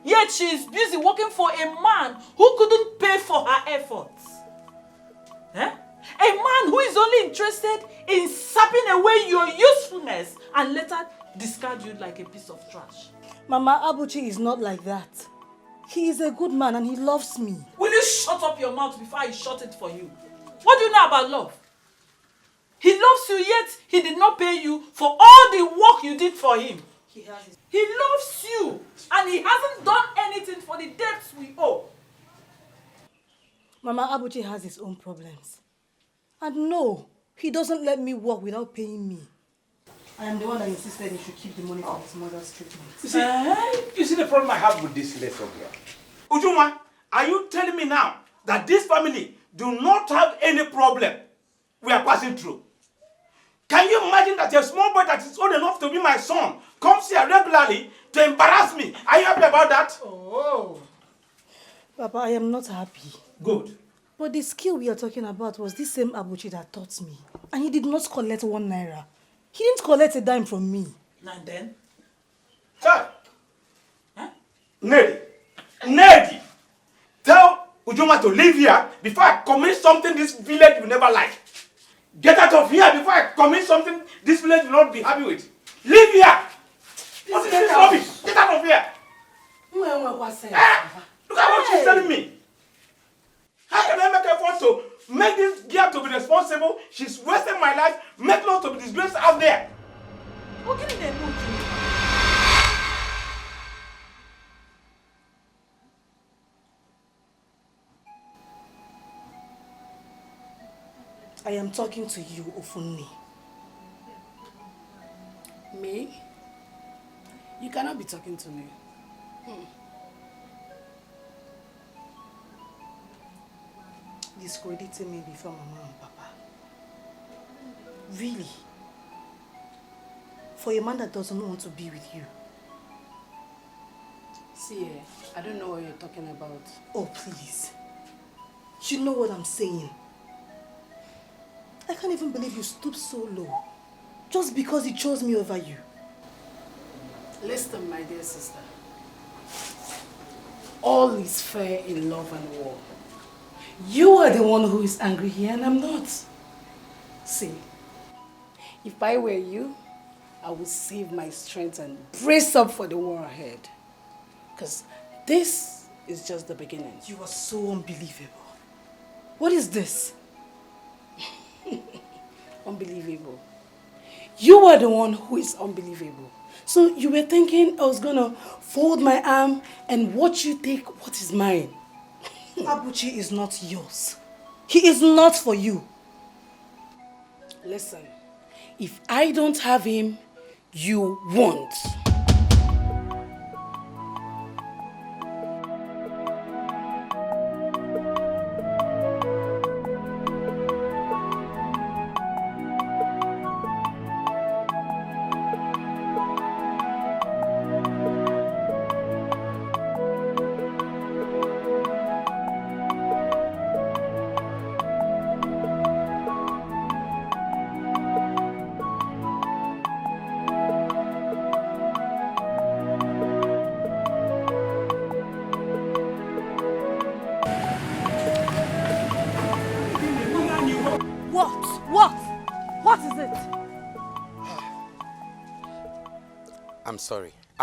E: Yet she is busy working for a man who couldn't pay for her efforts. Eh? A man who is only interested in sapping away your usefulness and later discard you like a piece of trash.
H: Mama, Abuchi is not like that. He is a good man and he loves me.
E: Will you shut up your mouth before I shut it for you? What do you know about love? He loves you, yet he did not pay you for all the work you did for him. He loves you and he hasn't done anything for the debts we owe.
H: Mama, Abuchi has his own problems. And no, he doesn't let me work without paying me. I am the one that insisted he should keep the money for his mother's treatment.
B: You see the problem I have with this lesson here? Ujunwa, are you telling me now that this family do not have any problem we are passing through? Can you imagine that a small boy that is old enough to be my son comes here regularly to embarrass me? Are you happy about that?
H: Oh. Papa, I am not happy.
B: Good.
H: But the skill we are talking about was this same Abuchi that taught me. And he did not collect 1 naira. He didn't collect a dime from me.
E: And then?
B: Sir. Huh? Nedi, tell
J: Would you want to live here before I commit something this village will never like? Get out of here before I commit something this village will not be happy with. Live here! What is this rubbish? Get out of here! Look at what she's telling me. How can I make effort to make this girl to be responsible? She's wasting my life, make love to be disgraced out there.
H: I am talking to you, Ofunni.
N: Me? You cannot be talking to me.
H: Discrediting me before Mama and Papa. Really? For a man that doesn't want to be with you.
N: See, I don't know what you're talking about.
H: Oh, please. You know what I'm saying. I can't even believe you stooped so low. Just because he chose me over you.
N: Listen, my dear sister. All is fair in love and war. You are the one who is angry here and I'm not. See, if I were you, I would save my strength and brace up for the war ahead. Because this is just the beginning.
H: You are so unbelievable. What is this?
N: Unbelievable. You are the one who is unbelievable. So you were thinking I was gonna fold my arm and watch you take what is mine.
H: Abuchi is not yours. He is not for you.
N: Listen, if I don't have him, you won't.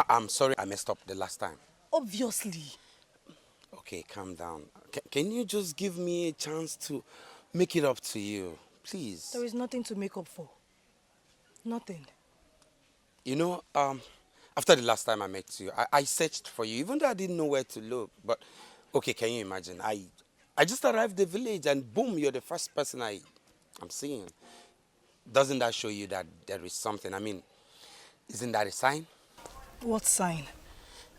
M: I'm sorry I messed up the last time.
H: Obviously.
M: Okay, calm down. Can you just give me a chance to make it up to you, please?
H: There is nothing to make up for. Nothing.
M: You know, after the last time I met you, I searched for you, even though I didn't know where to look. But, okay, can you imagine? I just arrived the village and boom, you're the first person I'm seeing. Doesn't that show you that there is something? I mean, isn't that a sign?
H: What sign?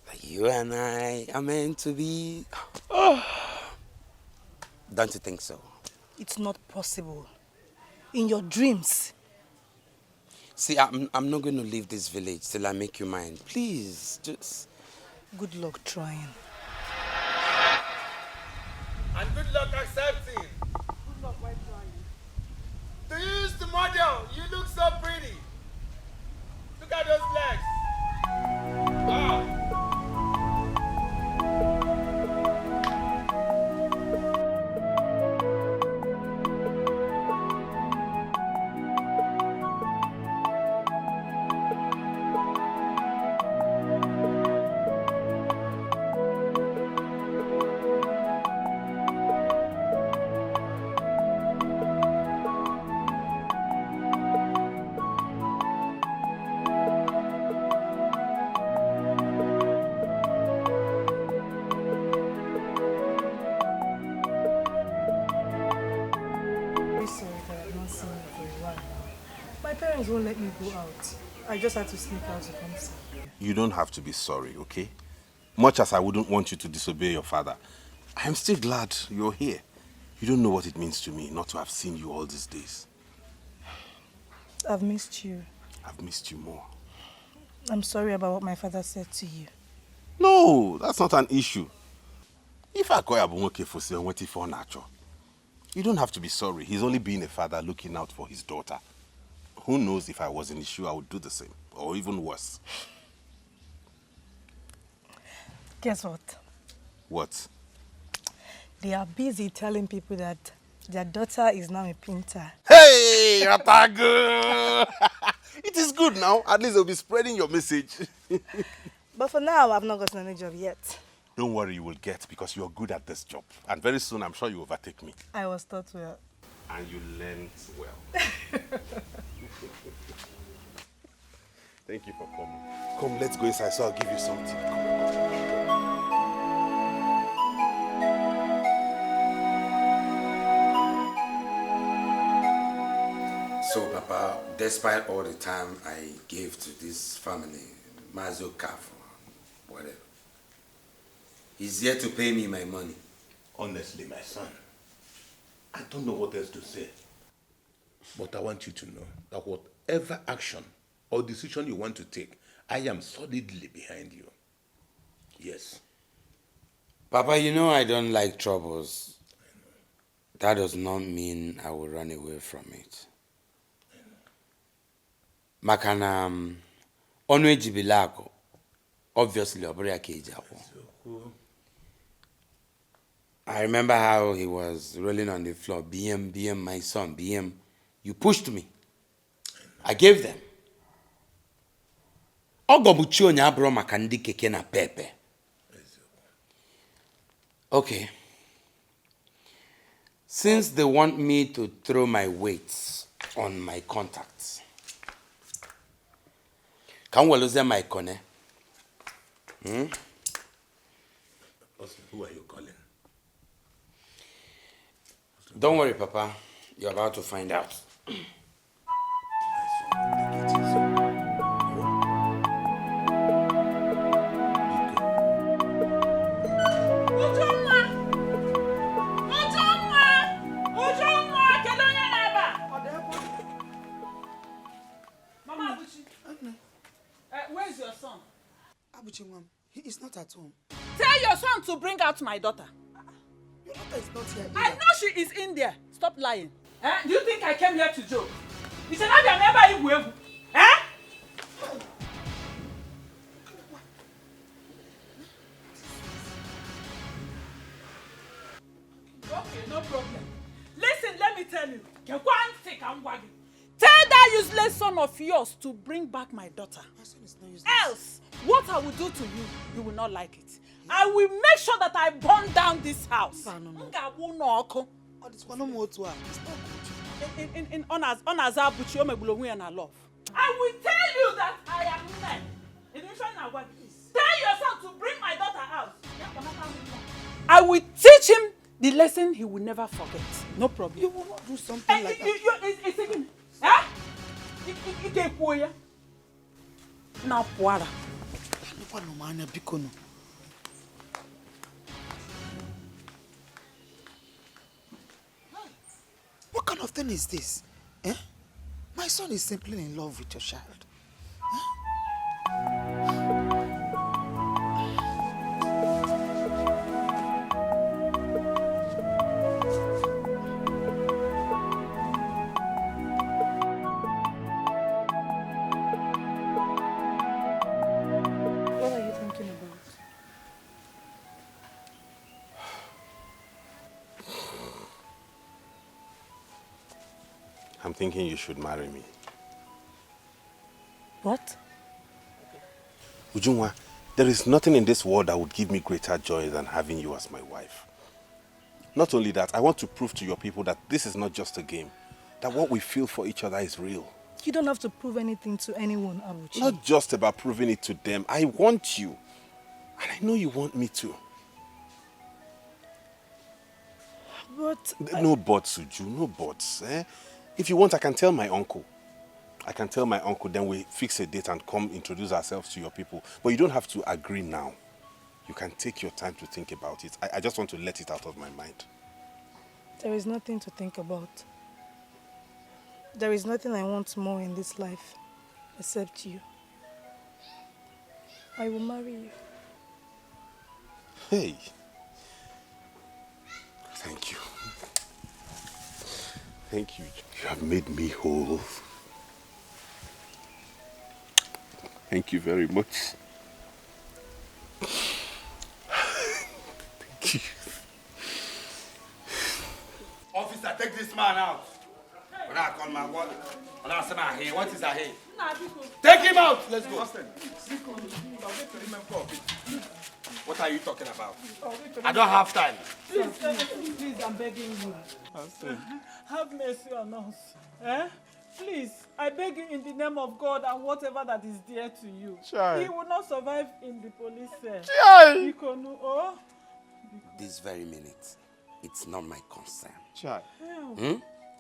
M: That you and I are meant to be. Oh. Don't you think so?
H: It's not possible. In your dreams.
M: See, I'm not going to leave this village till I make you mine. Please, just...
H: Good luck trying.
A: And good luck accepting.
N: Good luck while trying.
A: To use the model, you look so pretty. Look at those legs. Wow.
H: Won't let me go out. I just had to sneak out to come see you.
D: You don't have to be sorry, okay? Much as I wouldn't want you to disobey your father, I'm still glad you're here. You don't know what it means to me not to have seen you all these days.
H: I've missed you.
D: I've missed you more.
H: I'm sorry about what my father said to you.
D: No, that's not an issue. If I call Abunwoke for say what for nature, you don't have to be sorry. He's only being a father looking out for his daughter. Who knows, if I was in his shoe, I would do the same, or even worse.
H: Guess what?
D: What?
H: They are busy telling people that their daughter is now a painter.
D: Hey, Atago! It is good now. At least they'll be spreading your message.
H: But for now, I've not gotten any job yet.
D: Don't worry, you will get because you're good at this job. And very soon, I'm sure you overtake me.
H: I was taught well.
D: And you learned well. Thank you for coming. Come, let's go inside so I'll give you something. Come.
M: So, Papa, despite all the time I gave to this family, Mazo Kafo, whatever, he's yet to pay me my money.
F: Honestly, my son, I don't know what else to say. But I want you to know that whatever action or decision you want to take, I am solidly behind you. Yes.
M: Papa, you know I don't like troubles. That does not mean I will run away from it. Makana Onuoha Lago, obviously, I remember how he was rolling on the floor. BM, my son, BM. You pushed me. I gave them. Okay. Since they want me to throw my weights on my contacts, can we lose my cone?
F: Who are you calling?
M: Don't worry, Papa. You're about to find out.
E: Where's your son?
K: Abuchi, he is not at home.
E: Tell your son to bring out my daughter.
K: Your daughter is not here either.
E: I know she is in there. Stop lying. Do you think I came here to joke? You should not be a member of Ugegbe. Okay, no problem. Listen, let me tell you. Tell that useless son of yours to bring back my daughter.
K: My son is not useless.
E: Else, what I will do to you, you will not like it. I will make sure that I burn down this house.
K: No.
E: In honors Abuchi Omegbulowu and love. I will tell you that I am men. Tell your son to bring my daughter out. I will teach him the lesson he will never forget. No problem.
K: You will not do something like that.
E: It's again. Huh? Now, Puara.
K: What kind of thing is this? Eh? My son is simply in love with your child.
H: What are you thinking about?
D: I'm thinking you should marry me.
H: What?
D: Ujungwa, there is nothing in this world that would give me greater joy than having you as my wife. Not only that, I want to prove to your people that this is not just a game, that what we feel for each other is real.
H: You don't have to prove anything to anyone, Abuchi.
D: Not just about proving it to them. I want you. And I know you want me too.
H: But...
D: No buts, Uju, no buts. Eh? If you want, I can tell my uncle. Then we fix a date and come introduce ourselves to your people. But you don't have to agree now. You can take your time to think about it. I just want to let it out of my mind.
H: There is nothing to think about. There is nothing I want more in this life except you. I will marry you.
D: Hey. Thank you. Thank you. You have made me whole. Thank you very much. Thank you.
A: man out. When I call my what? When I say my hair, what is that hair? Take him out. Let's go. What are you talking about? I don't have time.
E: Please, I'm begging you. Have mercy on us. Eh? Please, I beg you in the name of God and whatever that is dear to you.
B: Child.
E: He will not survive in the police cell.
B: Child.
E: Oh?
M: This very minute, it's not my concern.
B: Child.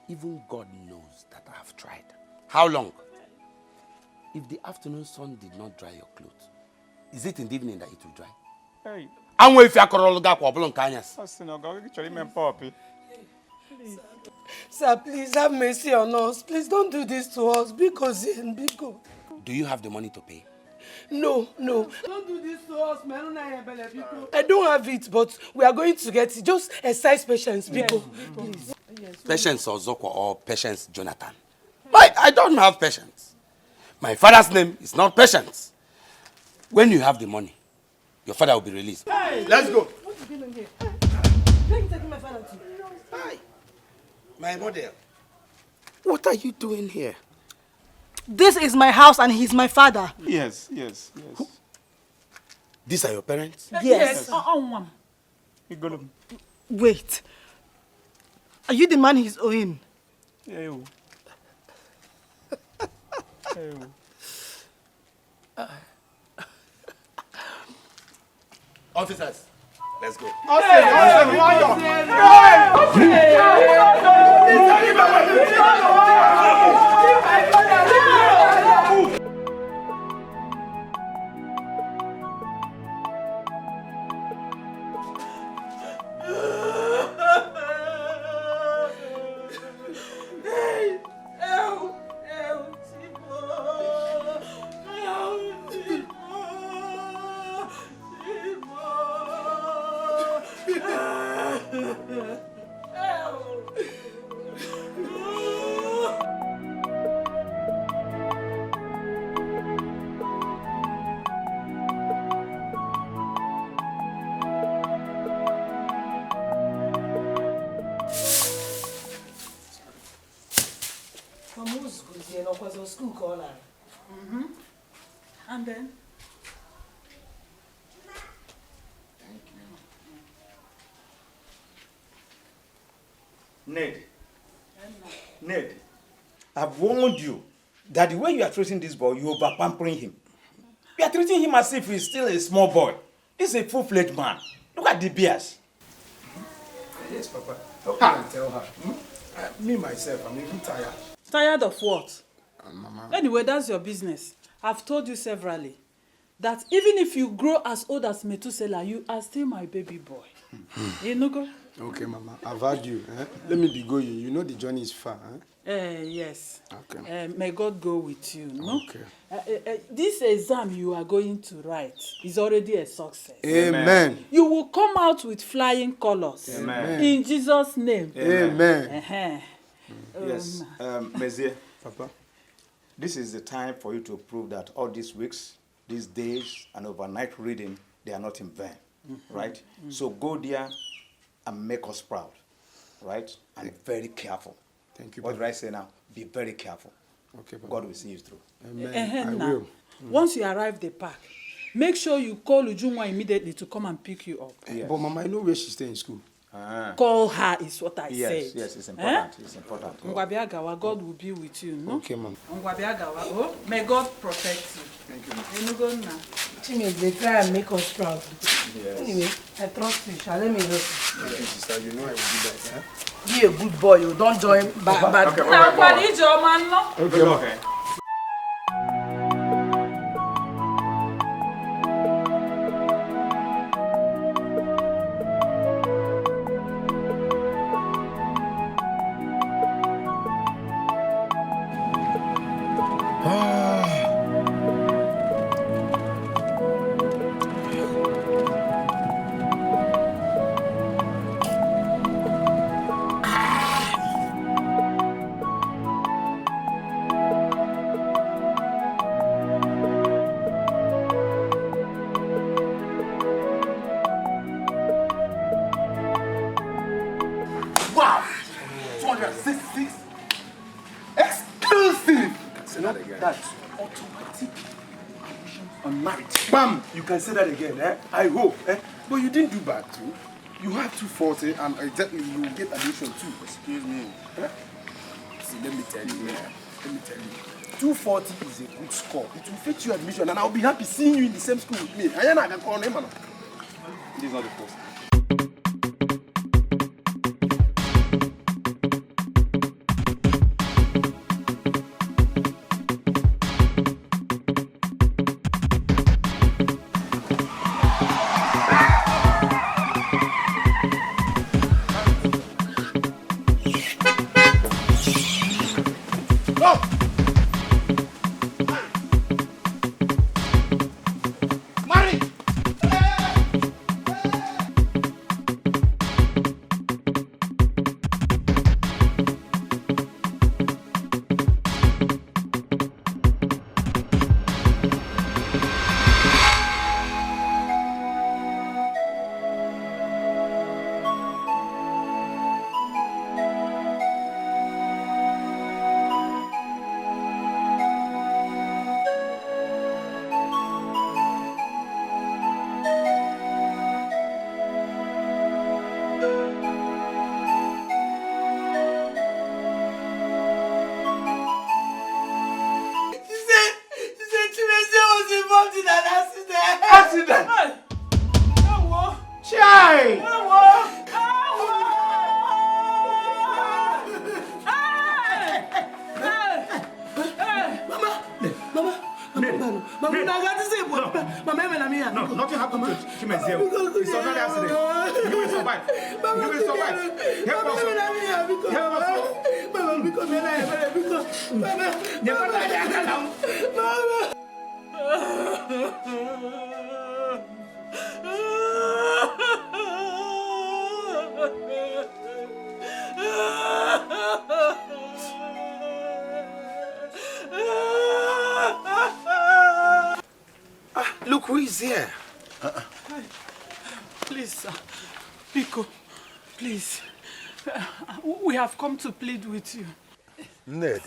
M: Even God knows that I have tried. How long? If the afternoon sun did not dry your clothes, is it in the evening that it will dry?
B: Hey.
M: I'm waiting for your problem.
N: Please. Sir, please have mercy on us. Please don't do this to us. Because
M: do you have the money to pay?
N: No. Don't do this to us, man. I don't have it, but we are going to get it. Just exercise patience, people. Please.
M: Patience Ozokwa or Patience Jonathan? I don't have patience. My father's name is not Patience. When you have the money, your father will be released.
N: Hey,
A: let's go.
N: What are you doing here? Where are you taking my father to?
M: Hi. My model. What are you doing here?
H: This is my house and he's my father.
B: Yes.
M: These are your parents?
H: Yes. Wait. Are you the man he's owing?
B: Hey.
A: Officers, let's go.
N: School caller.
E: And then?
B: Ned, I've warned you that the way you are treating this boy, you are pampering him. You are treating him as if he's still a small boy. He's a full-fledged man. Look at the beers.
J: Yes, Papa. How can I tell her? Me, myself, I'm even tired.
E: Tired of what?
J: Mama.
E: Anyway, that's your business. I've told you severally that even if you grow as old as Methuselah, you are still my baby boy. You know, go?
J: Okay, Mama. I've heard you. Let me be going. You know the journey is far.
E: Yes.
J: Okay.
E: May God go with you. No?
J: Okay.
E: This exam you are going to write is already a success.
J: Amen.
E: You will come out with flying colors.
B: Amen.
E: In Jesus' name.
J: Amen.
B: Yes. Messiah, Papa, this is the time for you to prove that all these weeks, these days, and overnight reading, they are not in vain. Right? So go there and make us proud. Right? And very careful.
J: Thank you.
B: What did I say now? Be very careful.
J: Okay, Papa.
B: God will see you through.
J: Amen. I will.
E: Once you arrive the park, make sure you call Ujunwa immediately to come and pick you up.
J: Yes. But Mama, I know where she stays in school.
E: Call her is what I said.
B: Yes, it's important. It's important.
E: Ngwabiagawa, God will be with you, no?
J: Okay, Mom.
E: Ngwabiagawa, may God protect you.
J: Thank you, Mom.
N: Chimez, they try and make us proud.
B: Yes.
N: Anyway, I trust you. Shall let me help you?
J: Okay, sister, you know I will do that.
N: Be a good boy. You don't join bad.
B: Okay.
J: That's automatic unmarried. Bam! You can say that again, eh? I hope, eh? But you didn't do bad too. You have 240 and exactly you will get admission too. Excuse me. Eh? See, let me tell you, man. Let me tell you. 240 is a good score. It will fetch you admission and I'll be happy seeing you in the same school with me. I can call him, man. This is not the first.
M: Look who is here.
E: Please, sir. Pico, please. We have come to plead with you.
F: Ned,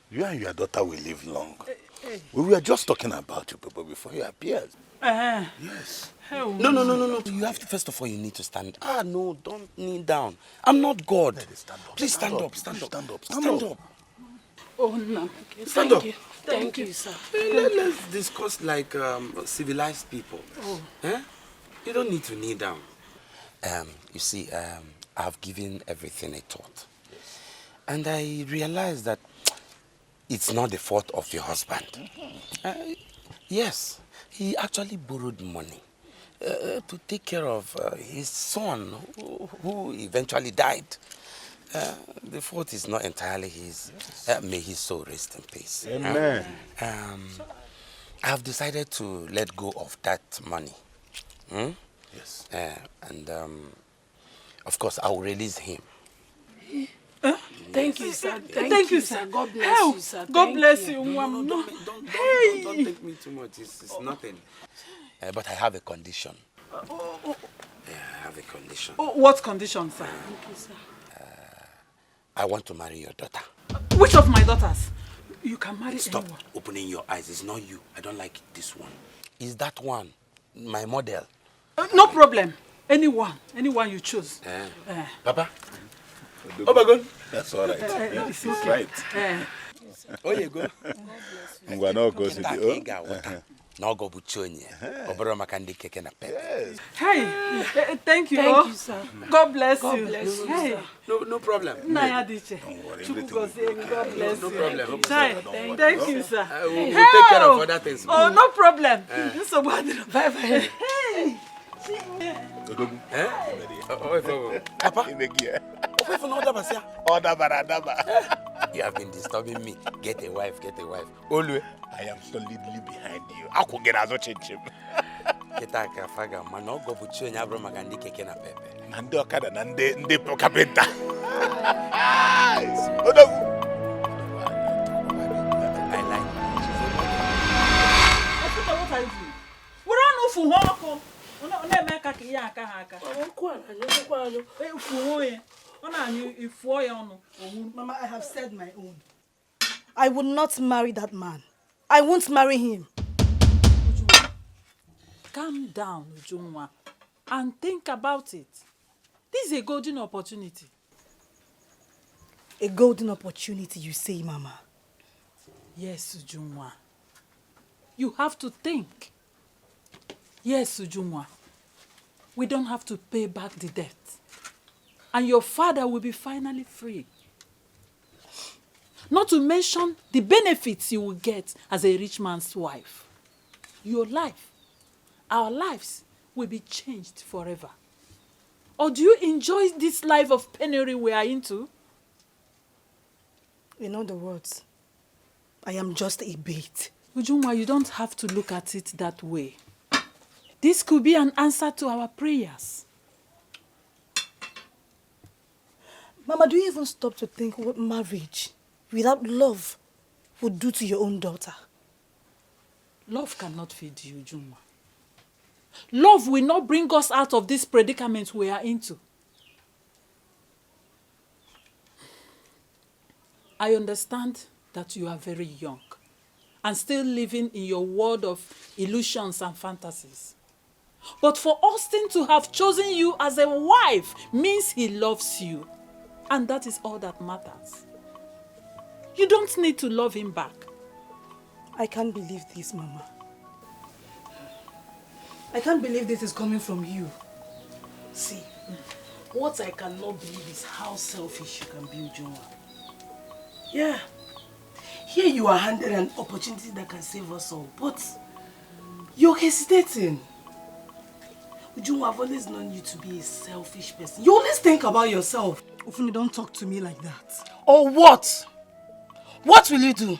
F: you and your daughter will live long. We were just talking about you people before you appeared. Yes.
M: No. You have to, first of all, you need to stand. No, don't kneel down. I'm not God. Please stand up. Stand up.
E: Oh, no. Okay,
M: Stand up.
E: Thank you, sir.
M: Let's discuss like civilized people.
E: Oh.
M: Eh? You don't need to kneel down. You see, I've given everything a thought. And I realized that it's not the fault of your husband. Yes, he actually borrowed money to take care of his son who eventually died. The fault is not entirely his. May his soul rest in peace.
F: Amen.
M: I have decided to let go of that money.
F: Yes.
M: And of course, I will release him.
N: Thank you, sir.
E: Thank you, sir.
N: God bless you, sir.
E: God bless you.
M: Don't take me too much. It's nothing. But I have a condition. I have a condition.
E: What condition, sir?
N: Thank you, sir.
M: I want to marry your daughter.
E: Which of my daughters? You can marry
M: Stop
E: anyone.
M: opening your eyes. It's not you. I don't like this one. Is that one my model?
E: No problem. Anyone you choose.
M: Papa?
F: Oh my God. That's all right.
E: It's
F: It's
E: okay.
F: right.
M: Oh, you go.
F: I'm going to go to
M: the no go buchonye. Oboro makandi keke na pepe.
E: Hey, thank you.
N: Thank you, sir.
E: God bless
N: God
E: you.
N: bless you,
E: Hey.
N: sir.
M: No problem.
E: Naya Diche.
F: Don't worry,
E: God bless
M: No
E: you.
M: problem.
E: Thank you, sir.
M: We'll take care of other things.
E: Oh, no problem. So bad. Bye-bye. Hey.
M: Papa? You have been disturbing me. Get a wife. Always.
F: I am solidly behind you. I could get as a chinchim.
M: Ketaka faga mano go buchonye abro makandi keke na pepe.
F: Nande okada nande kapenta.
M: I like
E: What are you doing? We don't know for what. Ona emeka ka ya aka ha aka. Mama, I have said my own.
H: I would not marry that man. I won't marry him.
E: Calm down, Ujunwa, and think about it. This is a golden opportunity.
H: A golden opportunity, you say, Mama?
E: Yes, Ujunwa. You have to think. Yes, Ujunwa. We don't have to pay back the debt. And your father will be finally free. Not to mention the benefits you will get as a rich man's wife. Your life, our lives will be changed forever. Or do you enjoy this life of penury we are into?
H: In other words, I am just a bait.
E: Ujunwa, you don't have to look at it that way. This could be an answer to our prayers.
H: Mama, do you even stop to think what marriage without love would do to your own daughter?
E: Love cannot feed you, Ujunwa. Love will not bring us out of this predicament we are into. I understand that you are very young and still living in your world of illusions and fantasies. But for Austin to have chosen you as a wife means he loves you. And that is all that matters. You don't need to love him back.
H: I can't believe this, Mama. I can't believe this is coming from you.
N: See, what I cannot believe is how selfish you can be, Ujunwa. Yeah. Here you are handed an opportunity that can save us all, but you're hesitating. Ujunwa, I've always known you to be a selfish person. You always think about yourself.
H: Ofuni, don't talk to me like that.
N: Or what? What will you do?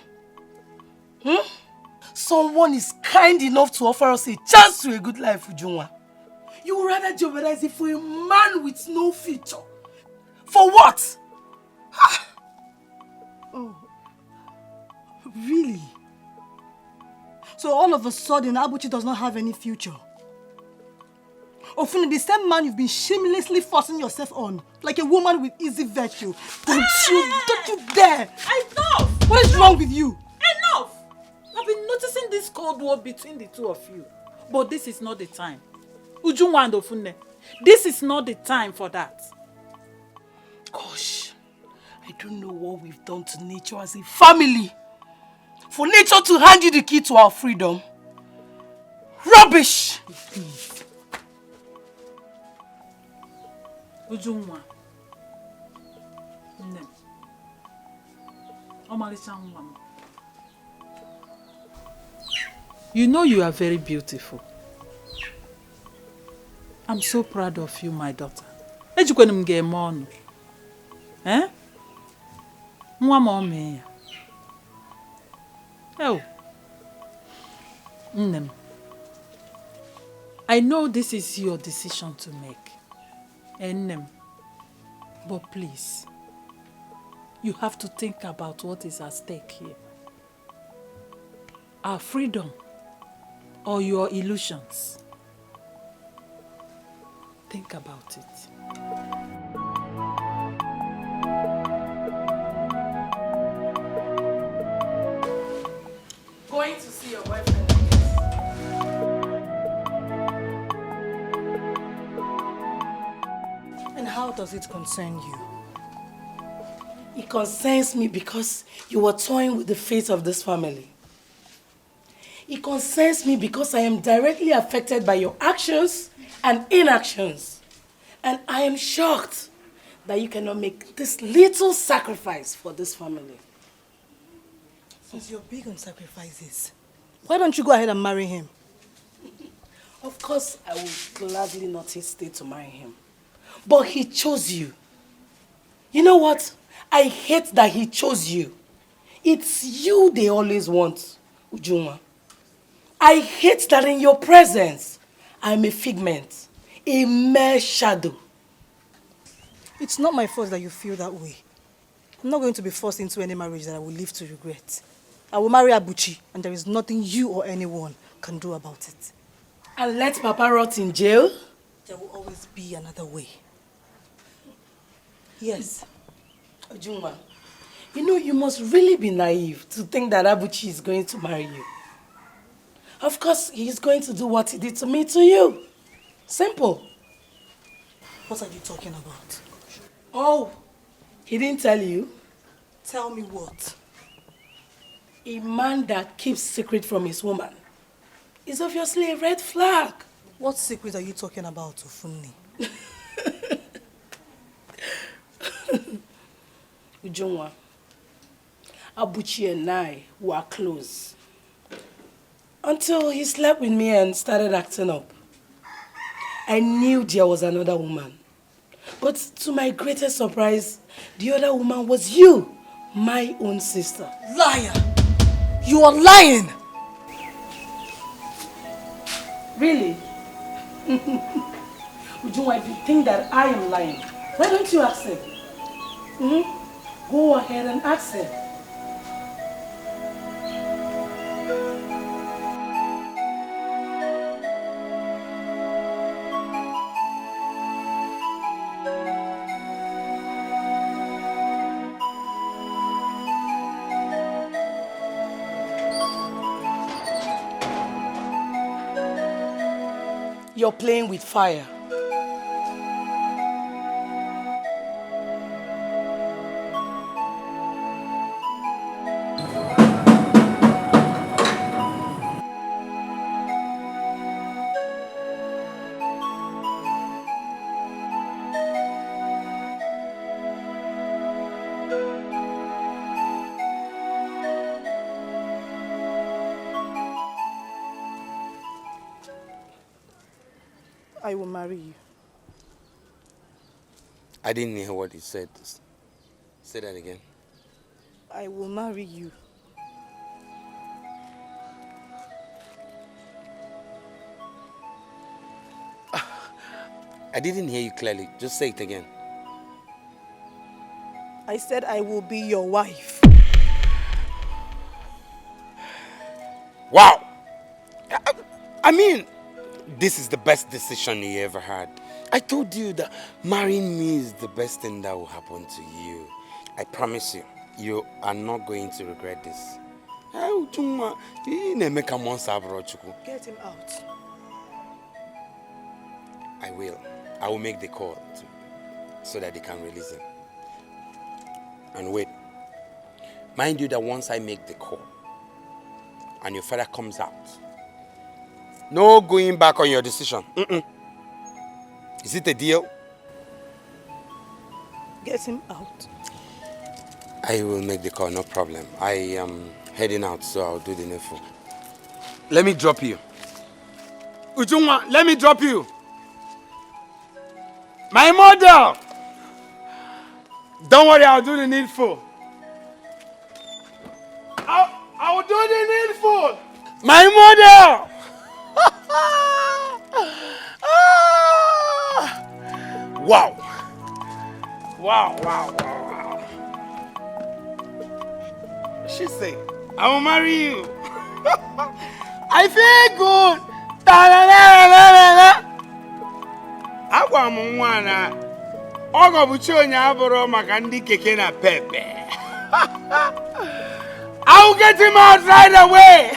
N: Someone is kind enough to offer us a chance to a good life, Ujunwa. You would rather jeopardize it for a man with no future. For what?
H: Oh, really? So all of a sudden, Abuchi does not have any future? Ofuni, the same man you've been shamelessly forcing yourself on, like a woman with easy virtue. Don't you dare!
E: Enough!
H: What is wrong with you?
E: Enough! I've been noticing this cold war between the two of you. But this is not the time. Ujunwa and Ofune, this is not the time for that.
N: Gosh, I don't know what we've done to nature as a family. For nature to hand you the key to our freedom. Rubbish!
E: Please. Ujunwa. Nne. Omalisha nwa m. You know you are very beautiful. I'm so proud of you, my daughter. Ejikweni m ga-eme ọnụ. Nwa m ome ya. Oh. Nne m. I know this is your decision to make. Nne m. But please, you have to think about what is at stake here. Our freedom or your illusions. Think about it.
N: Going to see your boyfriend, I guess.
H: And how does it concern you?
N: It concerns me because you were toying with the fate of this family. It concerns me because I am directly affected by your actions and inactions. And I am shocked that you cannot make this little sacrifice for this family.
H: Since you're big on sacrifices, why don't you go ahead and marry him?
N: Of course, I would gladly not hesitate to marry him. But he chose you. You know what? I hate that he chose you. It's you they always want, Ujunwa. I hate that in your presence, I'm a figment, a mere shadow.
H: It's not my fault that you feel that way. I'm not going to be forced into any marriage that I will live to regret. I will marry Abuchi, and there is nothing you or anyone can do about it.
N: And let Papa rot in jail?
H: There will always be another way. Yes.
N: Ujunwa, You know, you must really be naive to think that Abuchi is going to marry you. Of course, he's going to do what he did to me to you. Simple.
H: What are you talking about?
N: Oh, he didn't tell you?
H: Tell me what?
N: A man that keeps secret from his woman is obviously a red flag.
H: What secret are you talking about, Ofunni?
N: Ujungwa, Abuchi and I were close. Until he slept with me and started acting up. I knew there was another woman. But to my greatest surprise, the other woman was you, my own sister.
H: Liar! You are lying!
N: Really? Ujungwa, if you think that I am lying, why don't you ask him? Go ahead and ask him. You're playing with fire. I will marry you.
M: I didn't hear what you said. Say that again.
H: I will marry you.
M: I didn't hear you clearly. Just say it again.
H: I said I will be your wife.
M: Wow! I mean, this is the best decision you ever had. I told you that marrying me is the best thing that will happen to you. I promise you, you are not going to regret this.
H: Get him out.
M: I will. I will make the call so that they can release him. And wait. Mind you that once I make the call and your father comes out, no going back on your decision. Is it a deal?
H: Get him out.
M: I will make the call, no problem. I am heading out, so I'll do the needful. Let me drop you.
A: Ujungwa, let me drop you. My mother! Don't worry, I'll do the needful. I'll do the needful. My mother! Wow. Wow. She said, I will marry you. I feel good. Agwa m nwa na ogo buchi onye abụrụ maka ndị keke na pepe. I'll get him out right away.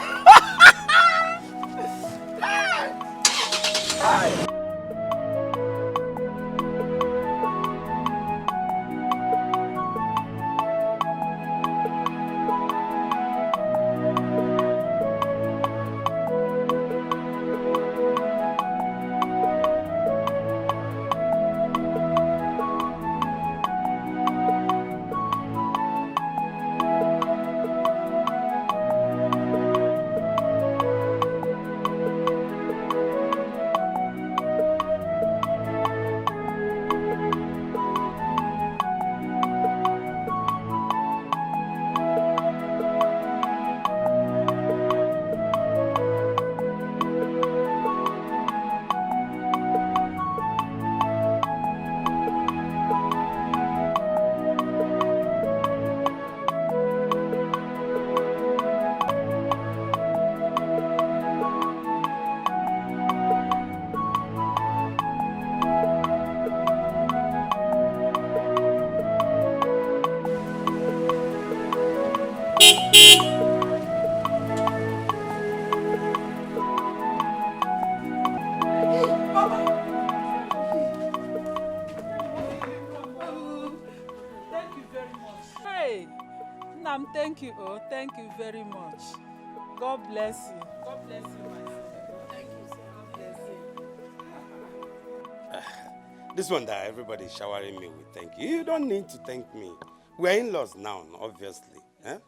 E: Thank you, oh, thank you very much. God bless you. God bless you, my son. Thank you, sir. God bless you.
M: This one that everybody's showering me with thank you. You don't need to thank me. We're in-laws now, obviously. Eh?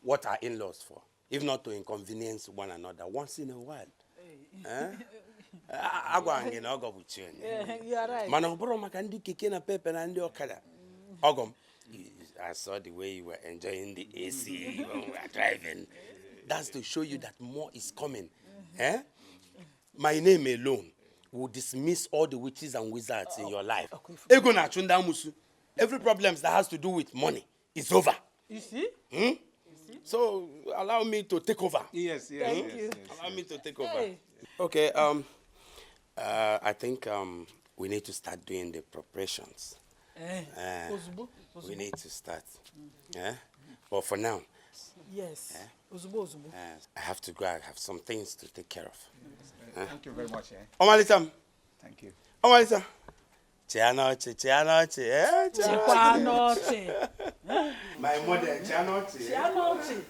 M: What are in-laws for? If not to inconvenience one another once in a while. Eh? Agwangin ogo buchen.
E: You are right.
M: Man oboro makandi keke na pepe na ndi okada. Ogom, I saw the way you were enjoying the AC when we were driving. That's to show you that more is coming. Eh? My name alone will dismiss all the witches and wizards in your life. Ego na chunda musu. Every problem that has to do with money is over.
E: You see?
M: Hmm? So allow me to take over.
B: Yes.
E: Thank you.
M: Allow me to take over. Okay. I think we need to start doing the preparations. We need to start. But for now.
E: Yes.
M: I have to go. I have some things to take care of.
B: Thank you very much.
M: Omalisam.
B: Thank you.
M: Omalisam. Chianoche. My mother, Chianoche.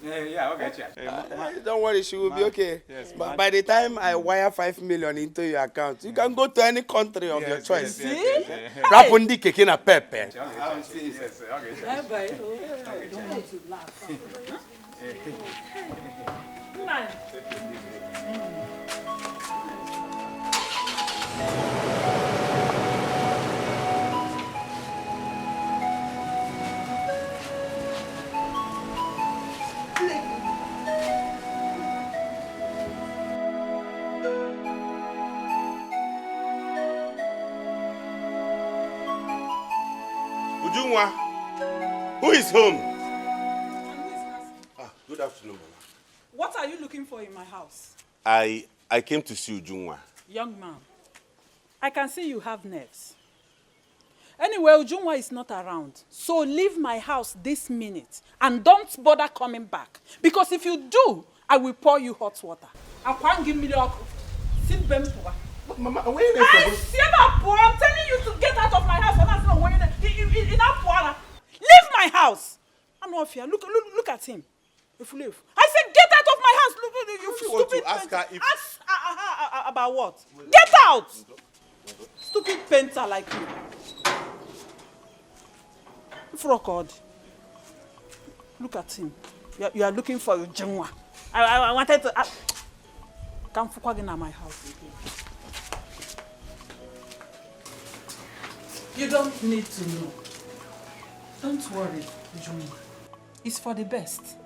B: Yeah, okay,
M: Don't worry, she will be okay.
B: Yes,
M: but by the time I wire 5 million into your account, you can go to any country of your choice.
E: See?
M: Rapundi keke na pepe.
B: Yes, okay.
E: Bye-bye. Don't want to laugh.
D: Ujungwa, who is home? Good afternoon, Mama.
E: What are you looking for in my house?
D: I came to see Ujungwa.
E: Young man, I can see you have nerves. Anyway, Ujungwa is not around. So leave my house this minute and don't bother coming back. Because if you do, I will pour you hot water. I can't give me the
D: Mama, where are you?
E: I'm telling you to get out of my house. Leave my house. I'm not fear. Look at him. If you leave, I said get out of my house. Look, you
D: want
E: stupid.
D: to ask her if...
E: Ask about what? Get out. Stupid painter like you. Frogod. Look at him. You are looking for Ujungwa. I wanted to. Come for in my house. You don't need to know. Don't worry, Ujungwa. It's for the best.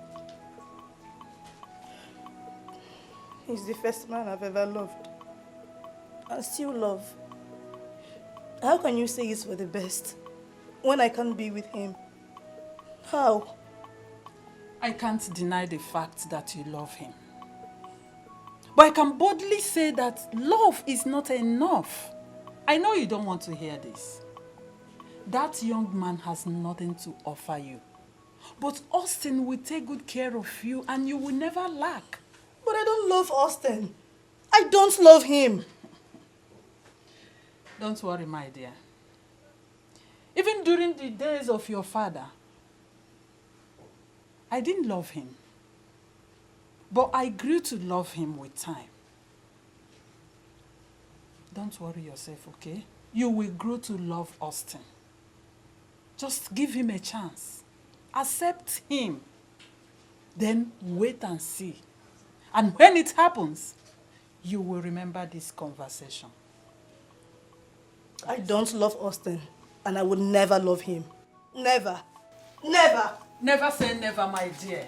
H: He's the first man I've ever loved. And still love. How can you say it's for the best when I can't be with him? How?
E: I can't deny the fact that you love him. But I can boldly say that love is not enough. I know you don't want to hear this. That young man has nothing to offer you. But Austin will take good care of you and you will never lack.
H: But I don't love Austin. I don't love him.
E: Don't worry, my dear. Even during the days of your father, I didn't love him. But I grew to love him with time. Don't worry yourself, okay? You will grow to love Austin. Just give him a chance. Accept him. Then wait and see. And when it happens, you will remember this conversation.
H: I don't love Austin, and I would never love him. Never. Never.
E: Never say never, my dear.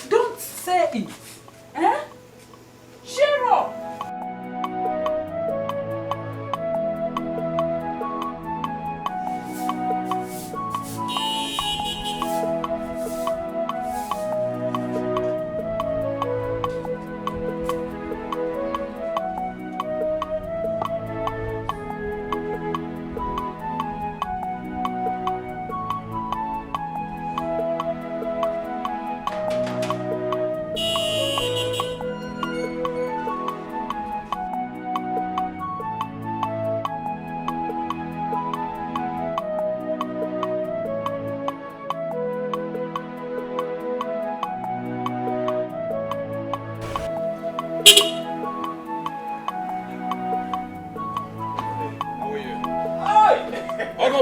E: Don't say it. Eh? Cheer up.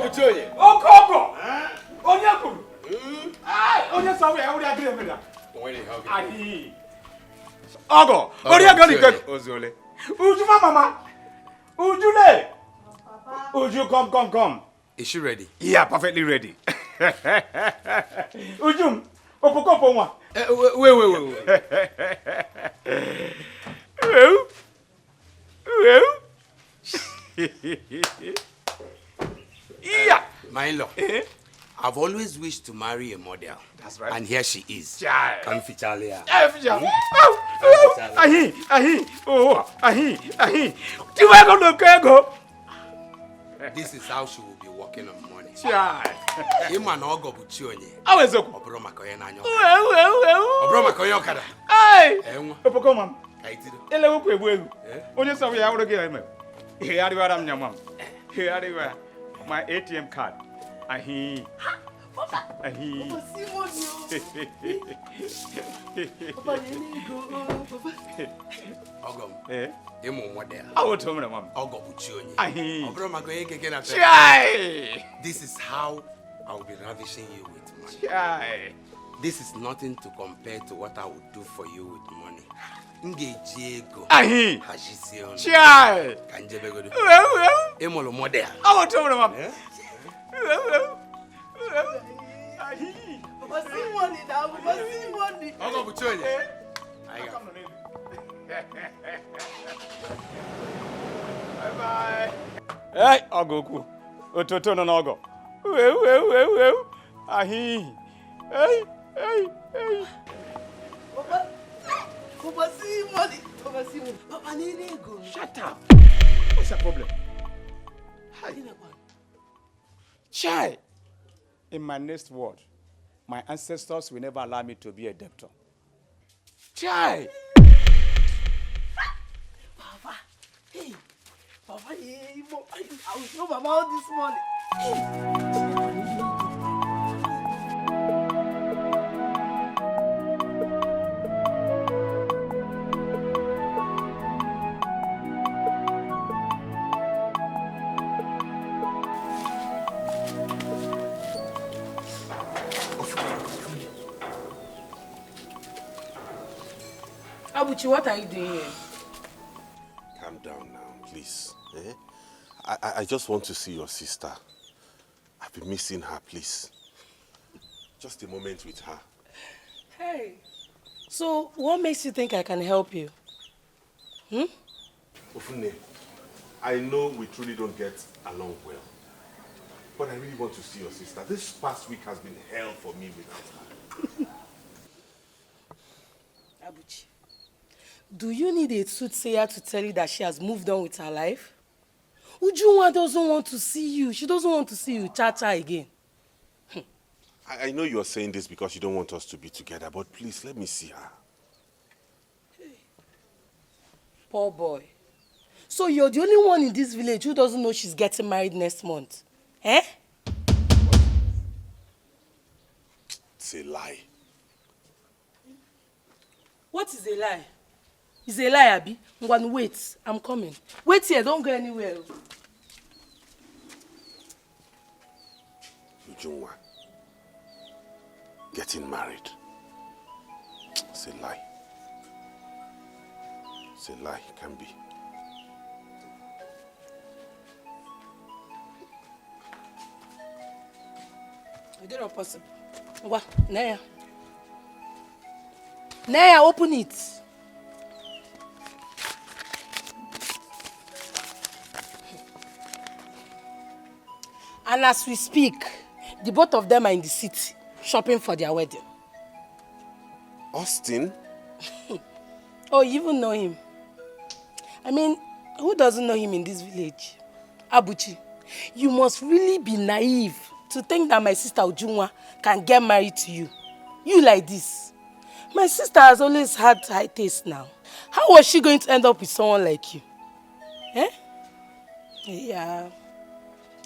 A: Buchoye.
B: Ogo. Onyakuru. Onye sawe ya uri agire meda. Ahi. Ogo. Ori agani ke ozole. Uju mama. Ujule. Uju come.
M: Is she ready?
B: Yeah, perfectly ready. Ujum. Opokopo nwa.
M: Wait.
B: Yeah.
M: My in-law, I've always wished to marry a model.
B: That's right.
M: And here she is.
B: Child.
M: Come Fichalia.
B: Ahi. Tiwago.
M: This is how she will be walking on morning.
B: Child.
M: Iman ogo buchionye.
B: Awezoko.
M: Obro makoye na nyo.
B: Well.
M: Obro makoye okada.
B: Hey.
M: Enwa.
B: Opoko mam.
M: Kaitido.
B: Ele wo kwebu egu. Onye sawe ya uri ge eme. He ariwa ram nyamam. He ariwa my ATM card. Ahi.
C: Papa.
B: Ahi.
C: Papa Simon. Papa Nenigo. Papa.
M: Ogom. Imo model.
B: Awo to me mam.
M: Ogo buchionye.
B: Ahi.
M: Obro makoye keke na.
B: Chai.
M: This is how I will be ravishing you with money.
B: Chai.
M: This is nothing to compare to what I would do for you with money. Ngejego.
B: Ahi.
M: Hashision.
B: Chai.
M: Kanjebegodo.
B: Well.
M: Emolo model.
B: Awo to me mam. Well. Ahi.
C: Papa Simon now. Papa Simon.
M: Ogo buchonye.
B: Bye. Hey, Ogoku. Ototo no nogo. Well. Ahi. Hey.
C: Papa Simon. Papa Nenigo.
B: Shut up. What's the problem? Chai. In my next word, my ancestors will never allow me to be a debtor. Chai.
C: Papa. Hey. Papa, I will show Mama all this morning. Abuchi, what are you doing here?
D: Calm down now, please. I just want to see your sister. I've been missing her, please. Just a moment with her.
N: Hey. So, what makes you think I can help you?
D: Ofune, I know we truly don't get along well. But I really want to see your sister. This past week has been hell for me without her.
N: Abuchi, do you need a soothsayer to tell you that she has moved on with her life? Ujunwa doesn't want to see you. She doesn't want to see you cha-cha again.
D: I know you're saying this because you don't want us to be together, but please, let me see her.
N: Poor boy. So you're the only one in this village who doesn't know she's getting married next month? Eh?
D: It's a lie.
N: What is a lie? It's a lie, Abi. Ngwan, wait. I'm coming. Wait here. Don't go anywhere.
D: Ujunwa, getting married. It's a lie. It's a lie. It can be.
N: Is it not possible? What? Naya. Naya, open it. And as we speak, the both of them are in the city, shopping for their wedding.
D: Austin?
N: Oh, you even know him? I mean, who doesn't know him in this village? Abuchi, you must really be naive to think that my sister Ujunwa can get married to you. You like this. My sister has always had high taste now. How was she going to end up with someone like you? Eh? Yeah.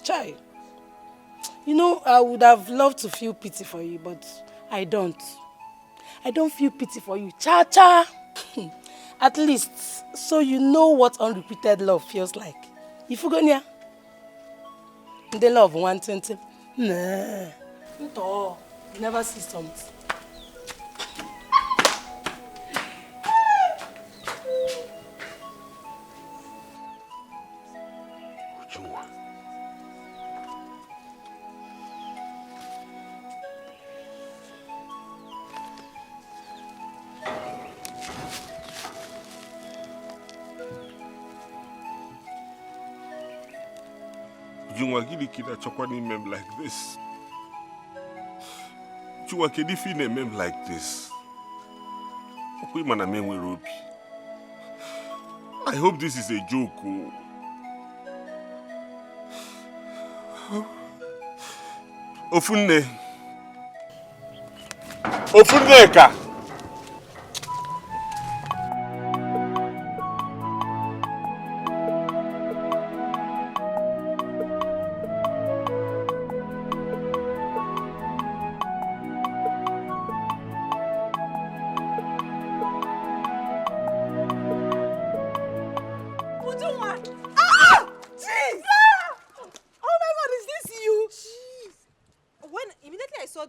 N: Chai. You know, I would have loved to feel pity for you, but I don't. I don't feel pity for you. Cha-cha! At least, so you know what unrequited love feels like. Ifugonia. The love 120. Nah. No, you never see something.
D: Ujunwa. Ujunwa, gini kina chokwa ni mem like this? Ujunwa, kedi fi ne mem like this? Okwe mana mem we ropi. I hope this is a joke. Ofunne. Ofunneka.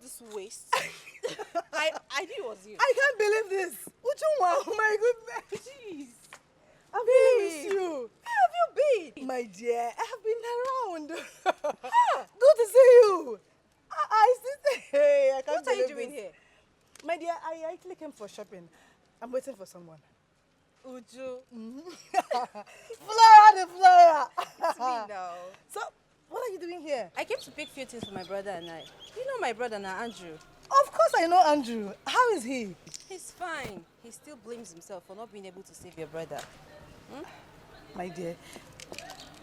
E: This waist. I knew it was you.
H: I can't believe this. Ujunwa, oh my goodness.
E: Jeez.
H: I've missed you.
E: Where have you been?
H: My dear, I have been around. Good to see you. I still hey, I can't
E: What are you
H: believe
E: doing
H: this.
E: here?
H: My dear, I actually came for shopping. I'm waiting for someone.
E: Uju.
H: Flora the Flora.
E: It's me now.
H: So, what are you doing here?
E: I came to pick few things for my brother and I. You know my brother now, Andrew.
H: Of course I know Andrew. How is he?
E: He's fine. He still blames himself for not being able to save your brother.
H: My dear,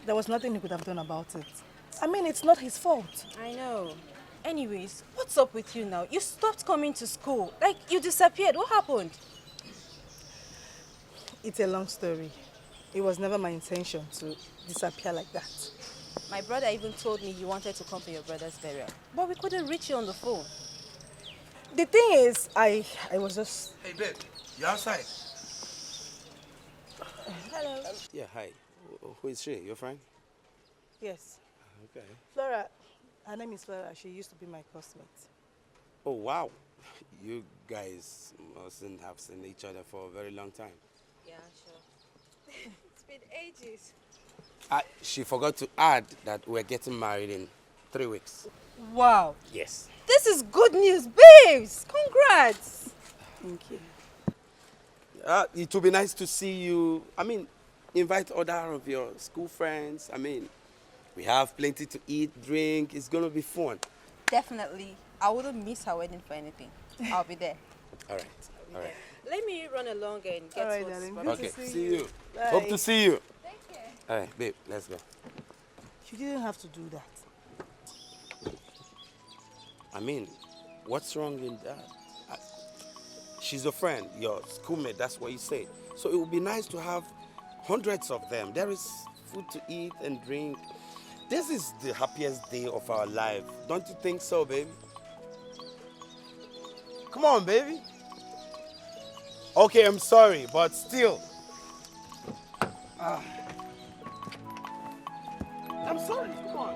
H: there was nothing he could have done about it. I mean, it's not his fault.
E: I know. Anyways, what's up with you now? You stopped coming to school. Like, you disappeared. What happened?
H: It's a long story. It was never my intention to disappear like that.
E: My brother even told me you wanted to come to your brother's burial, but we couldn't reach you on the phone.
H: The thing is, I was just...
M: Hey, babe, you outside?
E: Hello.
M: Yeah, hi. Who is she? Your friend?
H: Yes.
M: Okay.
H: Flora, her name is Flora. She used to be my classmate.
M: Oh, wow. You guys mustn't have seen each other for a very long time.
E: Yeah, sure. It's been ages.
M: She forgot to add that we're getting married in 3 weeks.
E: Wow.
M: Yes.
E: This is good news, babes. Congrats.
H: Thank you.
M: It would be nice to see you. I mean, invite other of your school friends. I mean, we have plenty to eat, drink. It's going to be fun.
E: Definitely. I wouldn't miss her wedding for anything. I'll be there.
M: All right. All right.
E: Let me run along and get
H: All right,
E: what's
H: darling.
E: promised.
M: Okay,
H: to see
M: see
H: you.
M: you.
H: Bye.
M: Hope to see you.
E: Take care.
M: All right, babe, let's go.
H: You didn't have to do that.
M: I mean, what's wrong in that? She's a friend, your schoolmate, that's what you said. So it would be nice to have hundreds of them. There is food to eat and drink. This is the happiest day of our life. Don't you think so, baby? Come on, baby. Okay, I'm sorry, but still. I'm sorry, come on.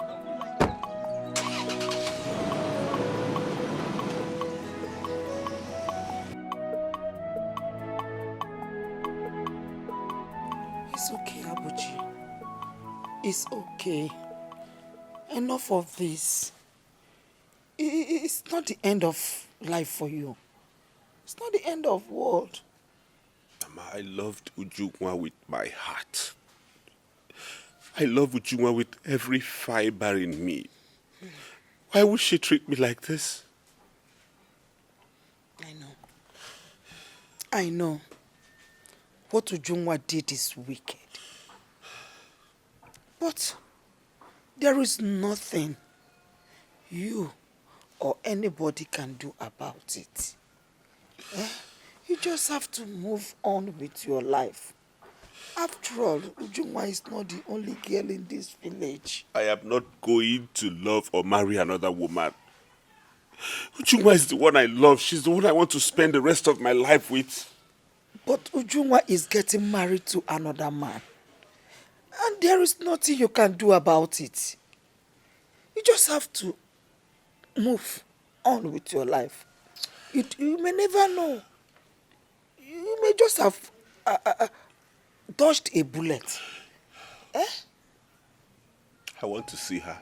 K: It's okay, Abuji. It's okay. Enough of this. It's not the end of life for you. It's not the end of world.
D: Mama, I loved Ujunwa with my heart. I love Ujunwa with every fiber in me. Why would she treat me like this?
K: I know. What Ujunwa did is wicked. But there is nothing you or anybody can do about it. You just have to move on with your life. After all, Ujunwa is not the only girl in this village.
D: I am not going to love or marry another woman. Ujunwa is the one I love. She's the one I want to spend the rest of my life with.
K: But Ujunwa is getting married to another man. And there is nothing you can do about it. You just have to move on with your life. You may never know. You may just have dodged a bullet. Eh?
D: I want to see her.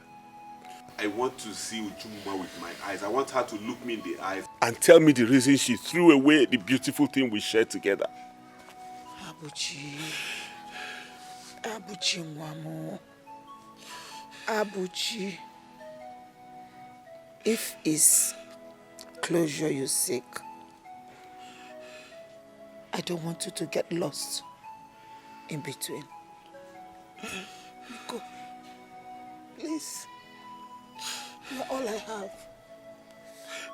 D: I want to see Ujuma with my eyes. I want her to look me in the eyes and tell me the reason she threw away the beautiful thing we shared together.
K: Abuchi. Abuchi Mwamo. Abuchi. If it's closure you seek, I don't want you to get lost in between. Go. Please. You're all I have.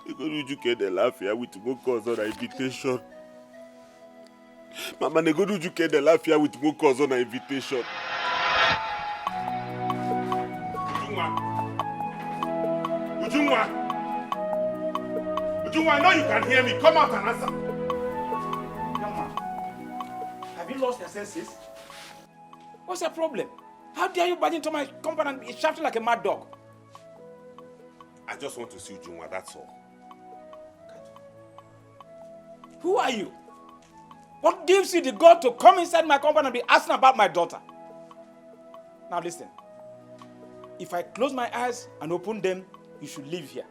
D: You go to get the laugh here with more cause on invitation. Mama, you go to get the laugh here with more cause on invitation. Ujungwa, I know you can hear me. Come out and answer.
B: Young man, have you lost your senses? What's your problem? How dare you barge into my compound and be shouting like a mad dog?
D: I just want to see Ujungwa, that's all.
B: Who are you? What gives you the God to come inside my compound and be asking about my daughter? Now listen. If I close my eyes and open them, you should leave here.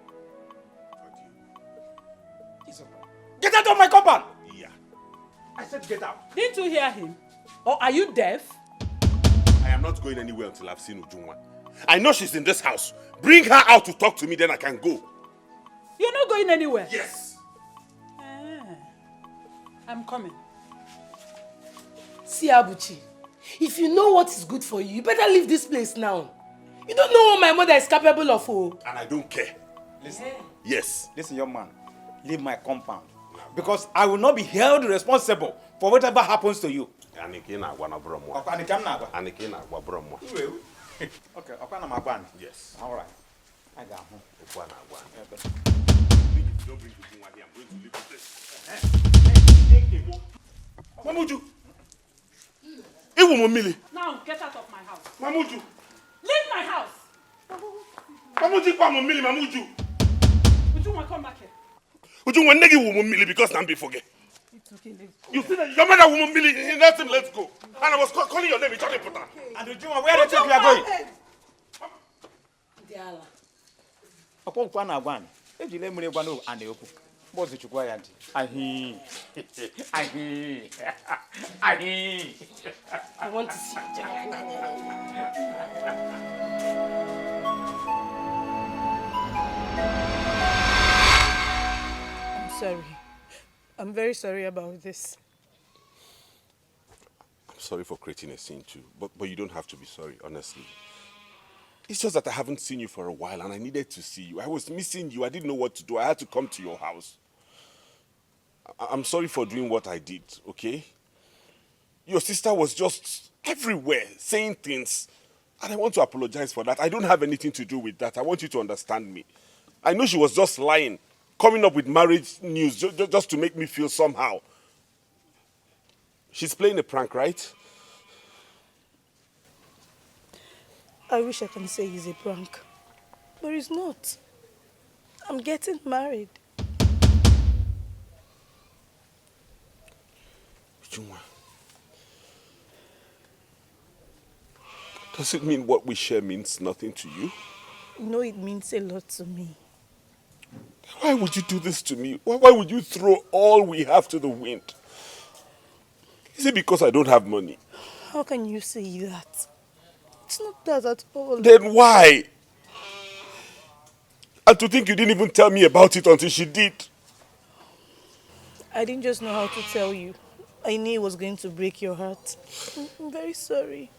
B: Get out of my compound!
D: Yeah.
B: I said get out.
E: Didn't you hear him? Or are you deaf?
D: I am not going anywhere until I've seen Ujungwa. I know she's in this house. Bring her out to talk to me, then I can go.
E: You're not going anywhere?
D: Yes.
E: I'm coming.
N: See, Abuchi, if you know what is good for you, you better leave this place now. You don't know what my mother is capable of. Oh.
D: And I don't care.
B: Listen.
D: Yes.
B: Listen, young man. Leave my compound. Because I will not be held responsible for whatever happens to you. Okay,
D: yes.
B: All right. I got home.
D: Don't bring Ujungwa here. I'm going to leave this. Mamuju.
E: Now get out of my house.
D: Mamuju.
E: Leave my house.
D: Mamuju, Mamuju.
E: Ujungwa, come back here.
D: Ujungwa, negi wumumili because I'm forget.
E: It's okay, let's go.
D: You see that your mother wumumili, let him, let's go. And I was calling your name, it's not important.
B: And Ujungwa, where do you think we are going?
N: Diala.
B: Upon Kwana, if you let me know, and you what's it you quiet? I
N: want to see you.
H: I'm sorry. I'm very sorry about this.
D: I'm sorry for creating a scene too, but you don't have to be sorry, honestly. It's just that I haven't seen you for a while and I needed to see you. I was missing you. I didn't know what to do. I had to come to your house. I'm sorry for doing what I did, okay? Your sister was just everywhere saying things. And I want to apologize for that. I don't have anything to do with that. I want you to understand me. I know she was just lying, coming up with marriage news just to make me feel somehow. She's playing a prank, right?
H: I wish I can say it's a prank, but it's not. I'm getting married.
D: Ujungwa, does it mean what we share means nothing to you?
H: You know it means a lot to me.
D: Why would you do this to me? Why would you throw all we have to the wind? Is it because I don't have money?
H: How can you say that? It's not that at all.
D: Then why? And to think you didn't even tell me about it until she did.
H: I didn't just know how to tell you. I knew it was going to break your heart. I'm very sorry.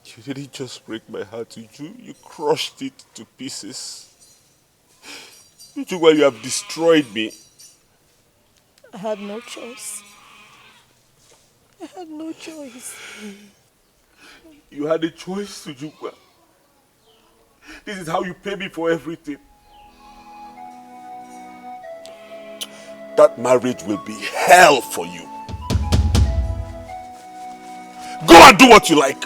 D: You didn't just break my heart, you crushed it to pieces. Ujungwa, you have destroyed me.
H: I had no choice. I had no choice.
D: You had a choice, Ujungwa. This is how you pay me for everything. That marriage will be hell for you. Go and do what you like.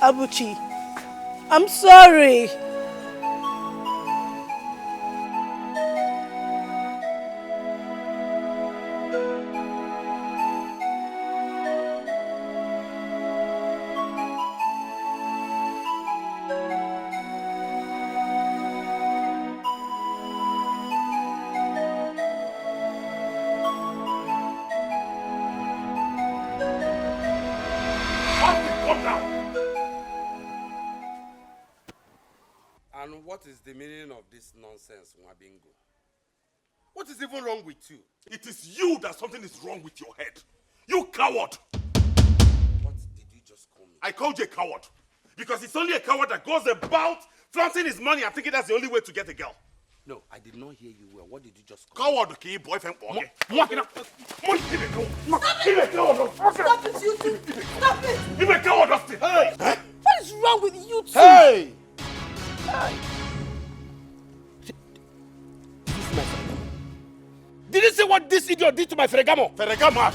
H: Abuchi, I'm sorry.
D: Come down.
M: And what is the meaning of this nonsense, Mwabingo? What is even wrong with you?
D: It is you that something is wrong with your head. You coward.
M: What did you just call me?
D: I called you a coward. Because it's only a coward that goes about flaunting his money and thinking that's the only way to get a girl.
M: No, I did not hear you well. What did you just call
D: Coward, okay, boyfriend. Okay.
C: Stop it! Stop it, you two! Stop it!
D: You're a coward, Austin.
C: Hey! What is wrong with you two?
A: Hey! Did you see what this idiot did to my Ferragamo?
D: Ferragamo,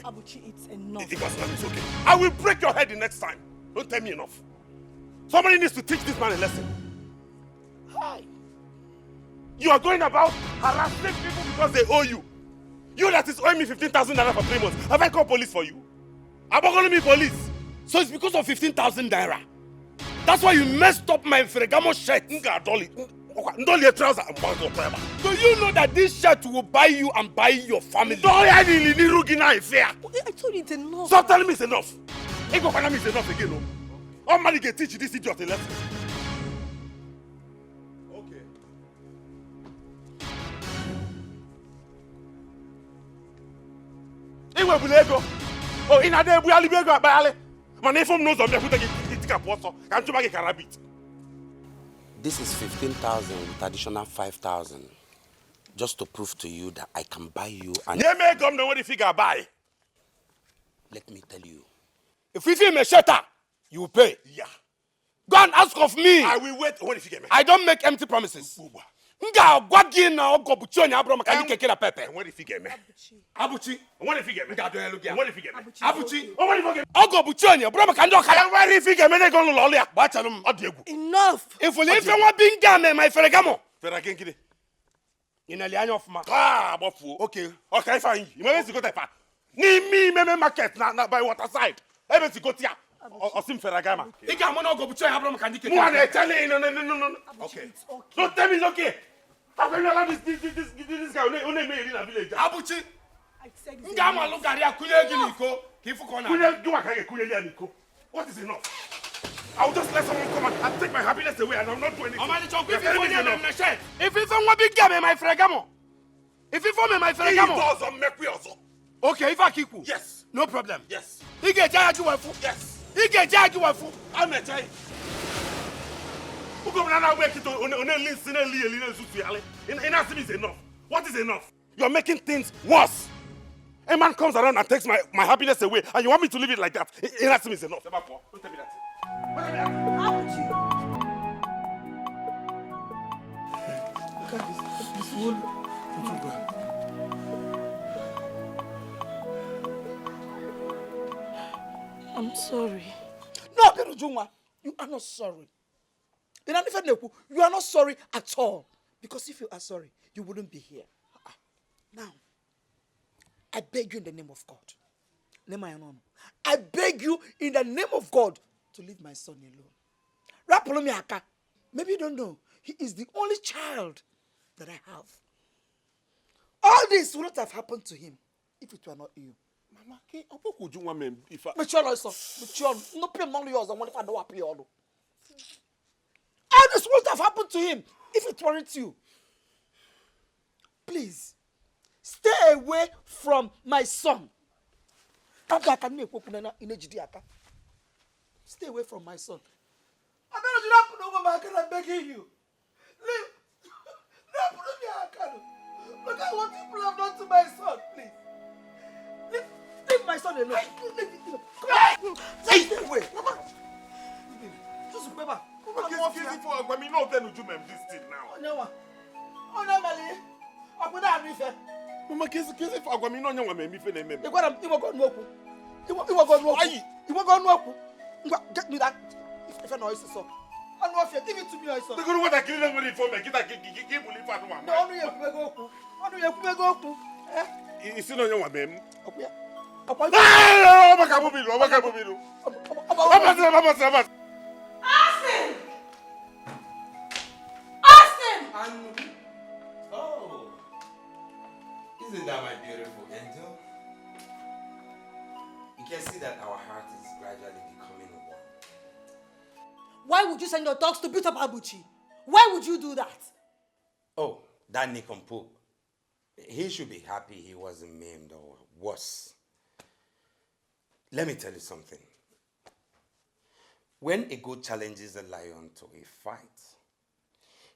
H: Abuchi, it's enough.
D: It's okay. I will break your head the next time. Don't tell me enough. Somebody needs to teach this man a lesson. Hi. You are going about harassing people because they owe you. You that is owing me 15,000 naira for 3 months. Have I called police for you? I'm not calling me police.
A: So it's because of 15,000 naira. That's why you messed up my Ferragamo shirt.
D: Do you
A: know that this shirt will buy you and buy your family?
C: I told you it's enough.
D: Stop telling me it's enough. It's enough again. All money can teach this idiot a lesson. Okay. Iwe bulego. Oh, ina de bu alibego abale. Man if knows of me put it ka poso. Kan tuma ke karabit.
M: This is 15,000 with additional 5,000. Just to prove to you that I can buy you and...
D: You may come know what the figure buy.
M: Let me tell you.
A: If you feel me shutter, you will pay.
D: Yeah.
A: Go and ask of me.
D: I will wait. What if you get me?
A: I don't make empty promises. Nga gwagi na ogo buchoni abro makani keke na pepe.
D: What if you get me?
A: Abuchi.
D: What if you get me?
A: Nga do elugia.
D: What if you get me?
A: Abuchi.
D: What if you get me?
A: Ogo buchoni abro makani okada.
D: What if you get me? They go no lolia.
A: Bachalum.
D: Adiegu.
C: Enough.
A: If we live one binga me my Ferragamo.
D: Ferragamo.
A: Inalianya of ma.
D: Ah, bofu.
A: Okay.
D: Okay, fine. You may go type. Ni me market na by water side. Ebe si go tia. Osim Ferragamo.
A: Ika mo no go buchoni abro makani keke.
D: No, no. Okay. Don't tell me it's okay. How can you allow this guy only made in a village?
A: Abuchi. Nga ma lugari akuye giniko. Kifu kona.
D: What is enough? I'll just let someone come and take my happiness away and I'll not do anything.
A: If you want big game, my Ferragamo. If you form my Ferragamo. Okay, if I kick you.
D: Yes.
A: No problem.
D: Yes.
A: He get charge you wafu.
D: Yes.
A: He get charge you wafu.
D: I'm a child. Who come now work it on listen is enough. What is enough? You're making things worse. A man comes around and takes my happiness away, and you want me to leave it like that? Inasim is enough. Don't tell me that.
J: Look at this wood.
C: I'm sorry.
K: No, Benujunwa, you are not sorry. You are not sorry at all. Because if you are sorry, you wouldn't be here. Now, I beg you in the name of God. I beg you in the name of God to leave my son alone. Maybe you don't know. He is the only child that I have. All this would not have happened to him if it were not you.
D: Mama, what would you want me if I...
K: All this would have happened to him if it weren't you. Please, stay away from my son. Stay away from my son. I'm begging you. Leave. Look at what people have done to my son, please. Leave my son alone. Stay away. Just remember.
D: This thing now. Mama, kesi for Agwami no nwa me fe na meme.
K: Get me that. If I know it's so. Give it to me, son.
D: The good what I kill them with for me. Give believe for one.
K: No, you go.
D: It's no nwa meme.
K: Austin!
M: Oh, isn't that my beautiful angel? can see that our heart is gradually becoming one.
H: Why would you send your dogs to beat up Abuchi? Why would you do that?
M: Oh, that nincompoop. He should be happy he wasn't maimed or worse. Let me tell you something. When a goat challenges a lion to a fight,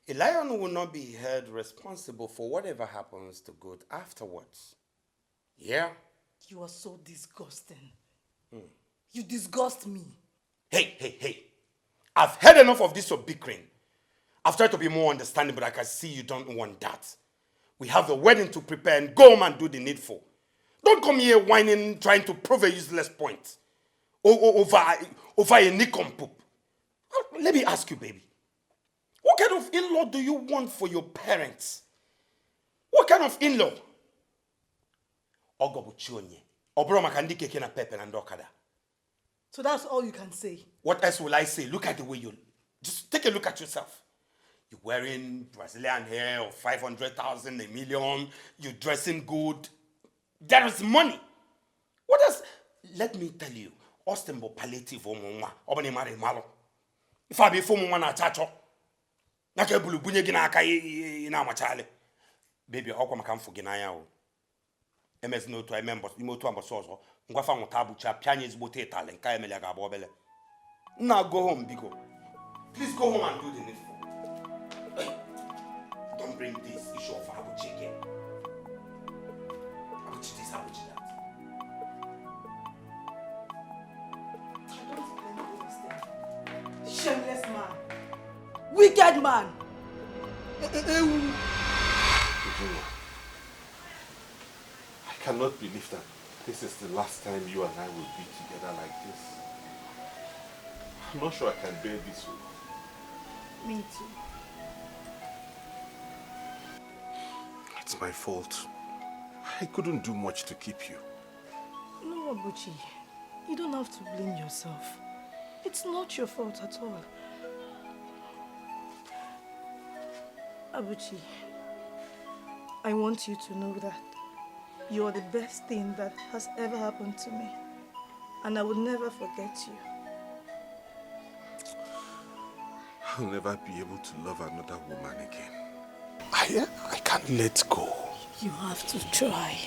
M: a lion will not be held responsible for whatever happens to goat afterwards. Yeah?
H: You are so disgusting. You disgust me.
M: Hey. I've had enough of this your bickering. I've tried to be more understanding, but I can see you don't want that. We have a wedding to prepare and go home and do the needful. Don't come here whining, trying to prove a useless point. Over a nincompoop. Let me ask you, baby. What kind of in-law do you want for your parents? What kind of in-law?
H: So that's all you can say?
M: What else will I say? Look at the way you... Just take a look at yourself. You're wearing Brazilian hair of 500,000, a million. You're dressing good. There is money. What else? Let me tell you. Austin bo palliative omunwa. Obani mare malo. If I be for mama na chacho. Nake bulu bunye gina aka ina machale. Baby, okwa makam fu gina ya o. MS no to I member imoto ambosozo. Ngwa fa ngutabu cha pianye ezigbote itale nka emele ga abobele. Now go home, Bigo. Please go home and do the needful. Hey, don't bring this issue of Abuchi again. Abuchi this, Abuchi that.
H: Shameless man. Wicked man.
F: I cannot believe that this is the last time you and I will be together like this. I'm not sure I can bear this one.
H: Me too.
F: It's my fault. I couldn't do much to keep you.
H: No, Abuchi. You don't have to blame yourself. It's not your fault at all. Abuchi, I want you to know that you are the best thing that has ever happened to me. And I will never forget you.
F: I'll never be able to love another woman again. I can't let go.
H: You have to try.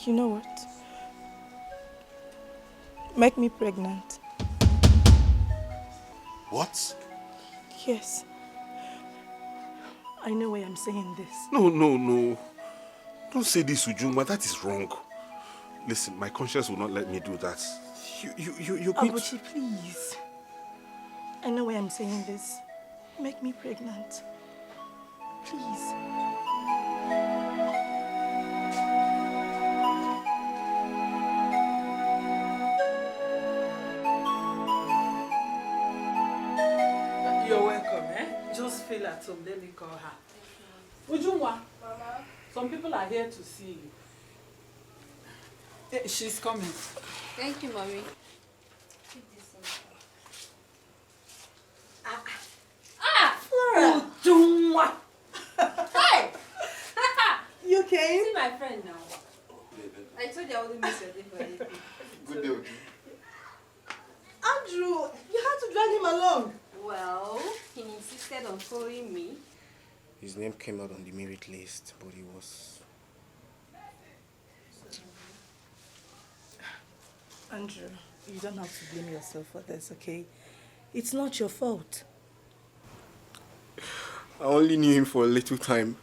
H: You know what? Make me pregnant.
F: What?
H: Yes. I know why I'm saying this.
F: No. Don't say this, Ujungwa. That is wrong. Listen, my conscience will not let me do that. You're going to...
H: Abuchi, please. I know why I'm saying this. Make me pregnant. Please.
E: You're welcome, eh? Just feel at home. Let me call her. Ujungwa. Mama. Some people are here to see you. She's coming.
P: Thank you, Mommy.
E: Flora! Ujungwa!
P: Hi!
H: You came?
P: See my friend now. I told you I wouldn't miss your day for anything.
F: Good day, Uju.
H: Andrew, you had to drag him along.
P: Well, he insisted on following me.
Q: His name came out on the merit list, but he was...
H: Andrew, you don't have to blame yourself for this, okay? It's not your fault.
Q: I only knew him for a little time,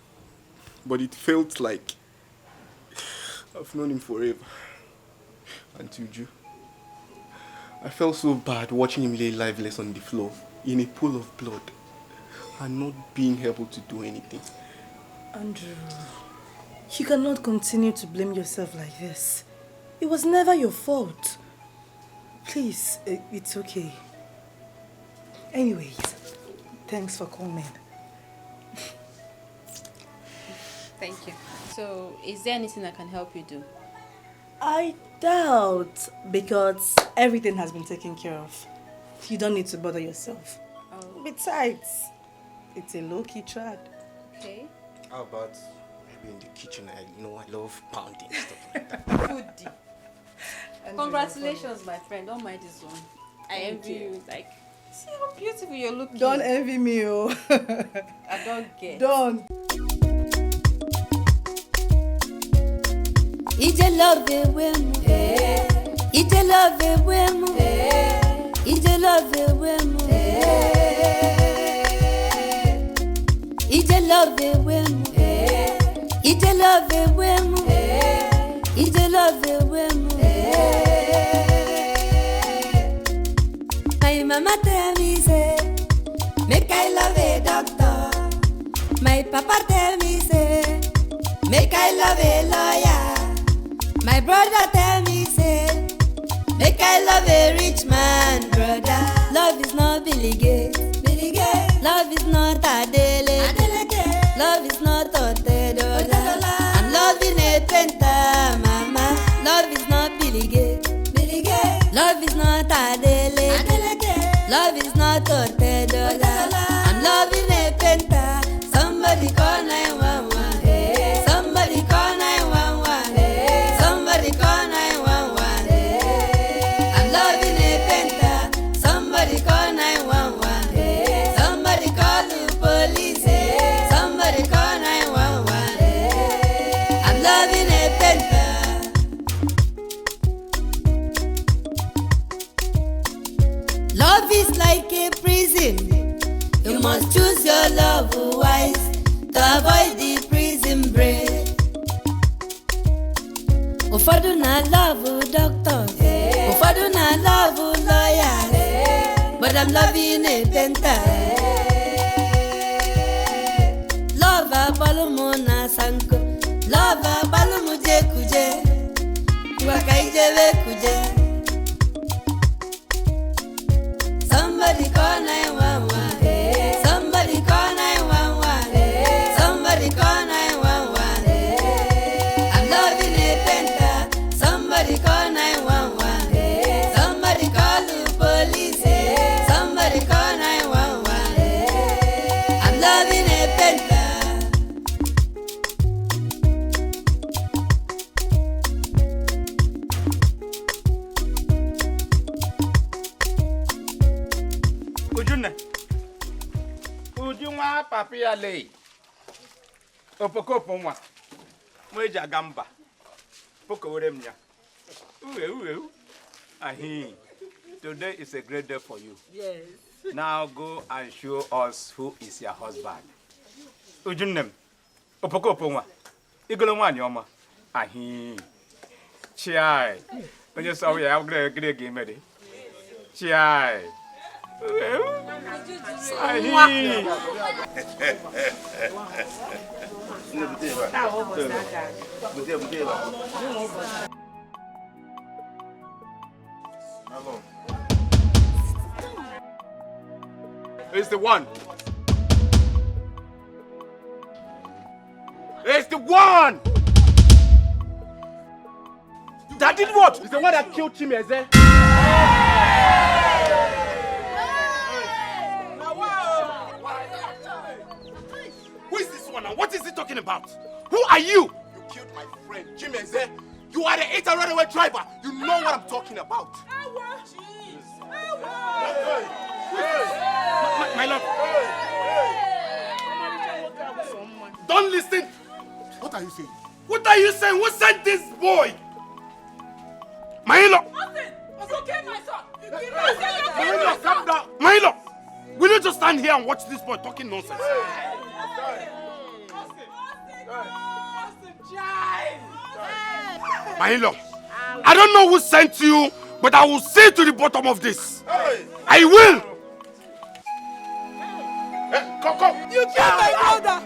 Q: but it felt like I've known him forever. And Tuju, I felt so bad watching him lay lifeless on the floor in a pool of blood and not being able to do anything.
H: Andrew, you cannot continue to blame yourself like this. It was never your fault. Please, it's okay. Anyways, thanks for coming.
P: Thank you. So, is there anything I can help you do?
H: I doubt, because everything has been taken care of. You don't need to bother yourself.
P: Oh.
H: Besides,
G: It's a low-key trad.
P: Okay.
Q: How about maybe in the kitchen? I love pounding stuff like that.
P: Foodie. Congratulations, my friend. Don't mind this one. I envy you. Like, see how beautiful you're looking.
G: Don't envy me, oh.
P: I don't get.
G: Don't.
L: Ije love wemu. Ije love wemu. Ije love wemu. Ije love wemu. Ije love wemu. Ije love wemu. My mama tell me say, make I love a doctor. My papa tell me say, make I love a lawyer. My brother tell me say, make I love a rich man, brother. Love is not Billy Gates. Billy Gates. Love is not Adele. Love is not Otedola. I'm loving a penta, mama. Love is not Billy Gates. Billy Gates. Love is not Adele. Love is not Otedola. I'm loving a penta. Somebody call 911. Somebody call 911. Somebody call 911. I'm loving a penta. Somebody call 911. Somebody call the police. Somebody call 911. I'm loving a penta. Love is like a prison. You must choose your love wise to avoid the prison break. Ụfọdụ na love doctors, ụfọdụ na love lawyers, but I'm loving a penta. Love abalumu na sanko, love abalumu je kuje, waka ijebe kuje. Somebody call 911. Somebody call 911. Somebody call 911. I'm loving a penta. Somebody call 911. Somebody call the police. Somebody call 911. I'm loving a penta.
B: Ujunwa papia lei. Opokopo nwa. Mweja gamba. Poko uremnya. Uwe. Ahi. Today is a great day for you.
E: Yes.
B: Now go and show us who is your husband. Ujunnem. Opokopo nwa. Igolo nwa nyoma. Ahi. Chiai. Onye saw ya gre game de. Chiai. It's the one. It's the one. That did what? It's the one that killed Chimeze.
A: Who is this one and what is he talking about? Who are you?
Q: You killed my friend, Chimeze. You are the 8 runaway driver. You know what I'm talking about.
A: My love. Don't listen.
Q: What are you saying?
A: What are you saying? Who sent this boy? Milo. Milo, calm down. Milo, will you just stand here and watch this boy talking nonsense? Milo, I don't know who sent you, but I will see to the bottom of this. I will. Come.
C: You killed my brother.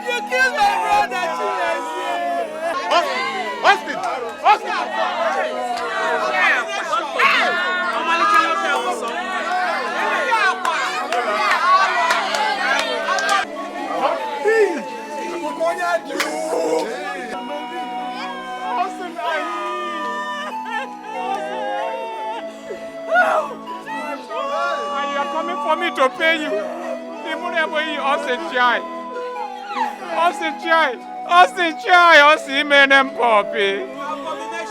C: You killed my brother,
A: Austin!
B: to pay you. The money I'm going to Austin Chai. Austin Chai. Austin Chai. Austin Menem Poppy.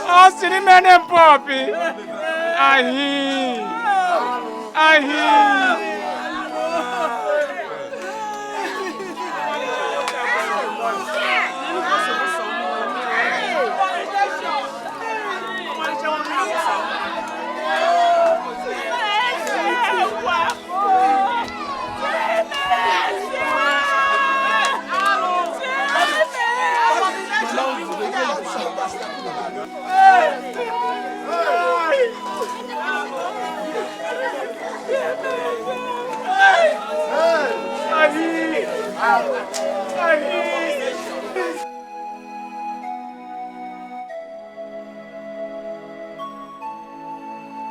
B: Austin Menem Poppy. Ahi. Ahi.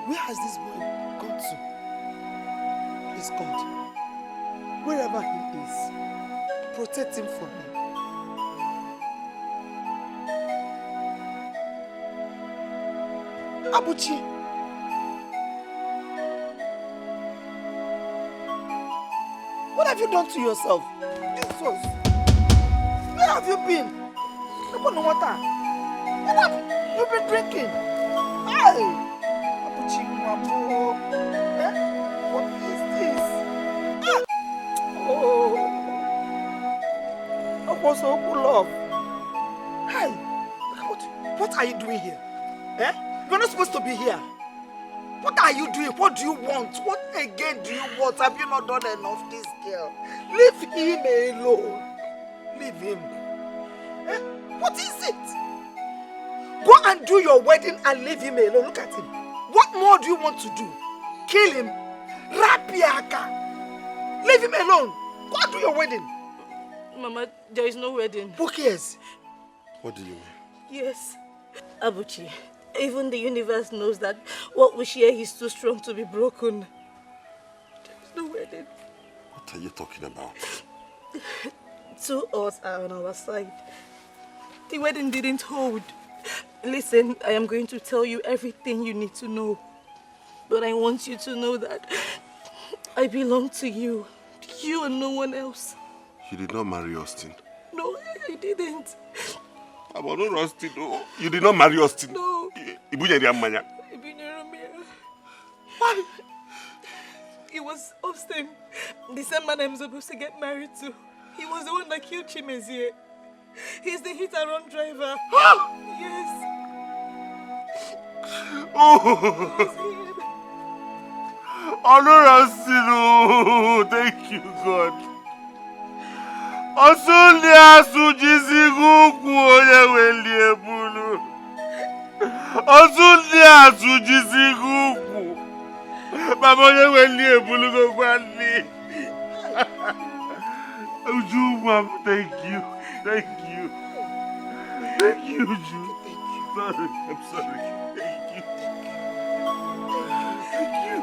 K: Where has this boy gone to? Please, God, wherever he is, protect him from me. Abuchi! What have you done to yourself? Jesus! Where have you been? Look on the water. What have you been drinking? Hey! Abuchi, Mamo. Eh? What is this? Ah! Oh! I was so full of. Hey! What are you doing here? Eh? You're not supposed to be here. What are you doing? What do you want? What again do you want? Have you not done enough this girl? Leave him alone. Leave him. Eh? What is it? Go and do your wedding and leave him alone. Look at him. What more do you want to do? Kill him? Rapiaka. Leave him alone. Go and do your wedding.
G: Mama, there is no wedding.
K: Who cares?
D: What do you mean?
G: Yes. Abuchi, even the universe knows that what we share is too strong to be broken. There is no wedding.
D: What are you talking about?
G: Two odds are on our side. The wedding didn't hold. Listen, I am going to tell you everything you need to know. But I want you to know that I belong to you. You and no one else.
D: You did not marry Austin.
G: No, I didn't.
D: About no Austin, no. You did not marry Austin.
G: No.
D: Why?
G: It was Austin, the same man I'm supposed to get married to. He was the one that killed Chimezie. He's the hit-and-run driver. Yes.
D: Oh, thank you, God. Osulia sujiziguku oye welie bulu. Osulia sujiziguku. Baba oye welie bulu go kwani. Uju, Mom, thank you. Thank you. Thank you, Uju. Sorry, I'm sorry. Thank you. Thank you.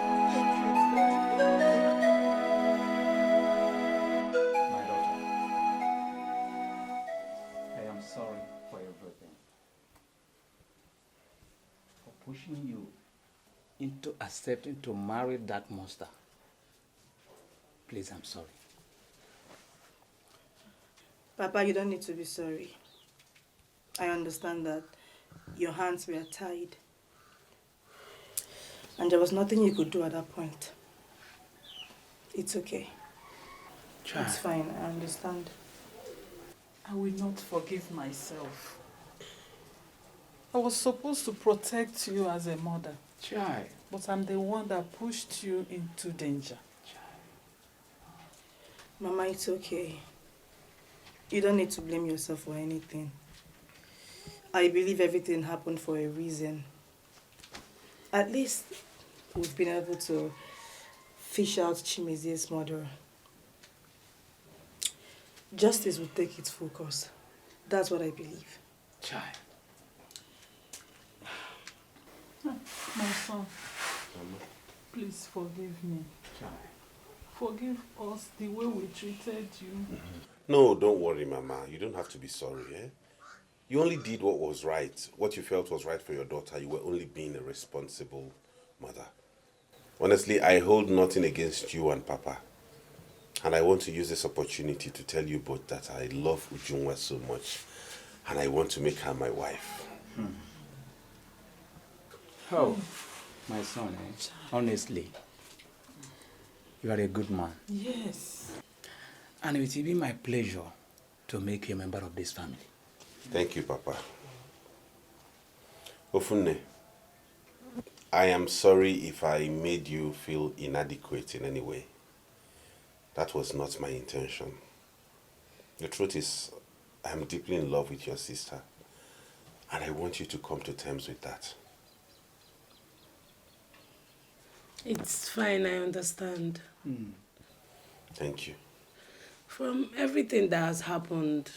B: My daughter, I am sorry for everything. For pushing you into accepting to marry that monster. Please, I'm sorry.
G: Papa, you don't need to be sorry. I understand that your hands were tied. And there was nothing you could do at that point. It's okay.
E: Child.
G: It's fine, I understand.
E: I will not forgive myself. I was supposed to protect you as a mother.
B: Child.
E: But I'm the one that pushed you into danger.
G: Mama, it's okay. You don't need to blame yourself for anything. I believe everything happened for a reason. At least we've been able to fish out Chimezie's murderer. Justice will take its full course. That's what I believe.
B: Child.
E: My son, please forgive me.
B: Child.
E: Forgive us the way we treated you.
D: No, don't worry, Mama. You don't have to be sorry, eh? You only did what was right. What you felt was right for your daughter. You were only being a responsible mother. Honestly, I hold nothing against you and Papa. And I want to use this opportunity to tell you both that I love Ujunwa so much. And I want to make her my wife.
B: Oh, my son, honestly, you are a good man.
E: Yes.
B: And it will be my pleasure to make you a member of this family.
D: Thank you, Papa. Ofunne, I am sorry if I made you feel inadequate in any way. That was not my intention. The truth is, I am deeply in love with your sister. And I want you to come to terms with that.
N: It's fine, I understand.
D: Thank you.
N: From everything that has happened,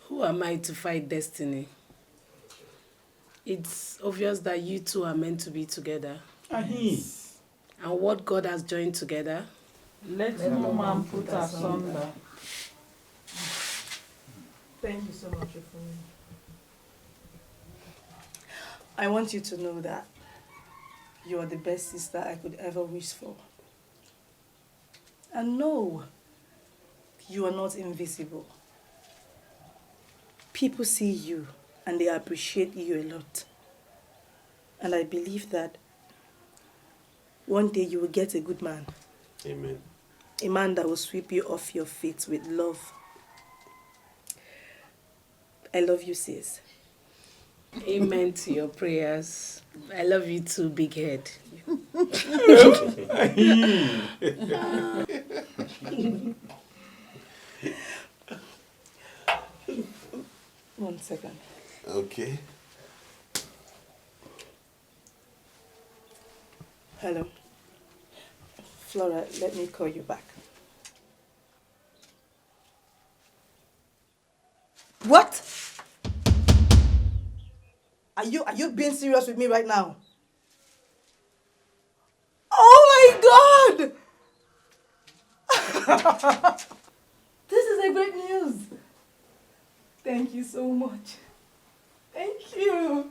N: who am I to fight destiny? It's obvious that you two are meant to be together. And what God has joined together,
E: Let no man put asunder.
H: Thank you so much, Ifeanyi. I want you to know that you are the best sister I could ever wish for. And no, you are not invisible. People see you and they appreciate you a lot. And I believe that one day you will get a good man.
D: Amen.
H: A man that will sweep you off your feet with love. I love you, sis.
N: Amen to your prayers. I love you too, big head.
H: 1 second.
D: Okay.
H: Hello. Flora, let me call you back. What? Are you being serious with me right now? Oh my God! This is a great news. Thank you so much. Thank you.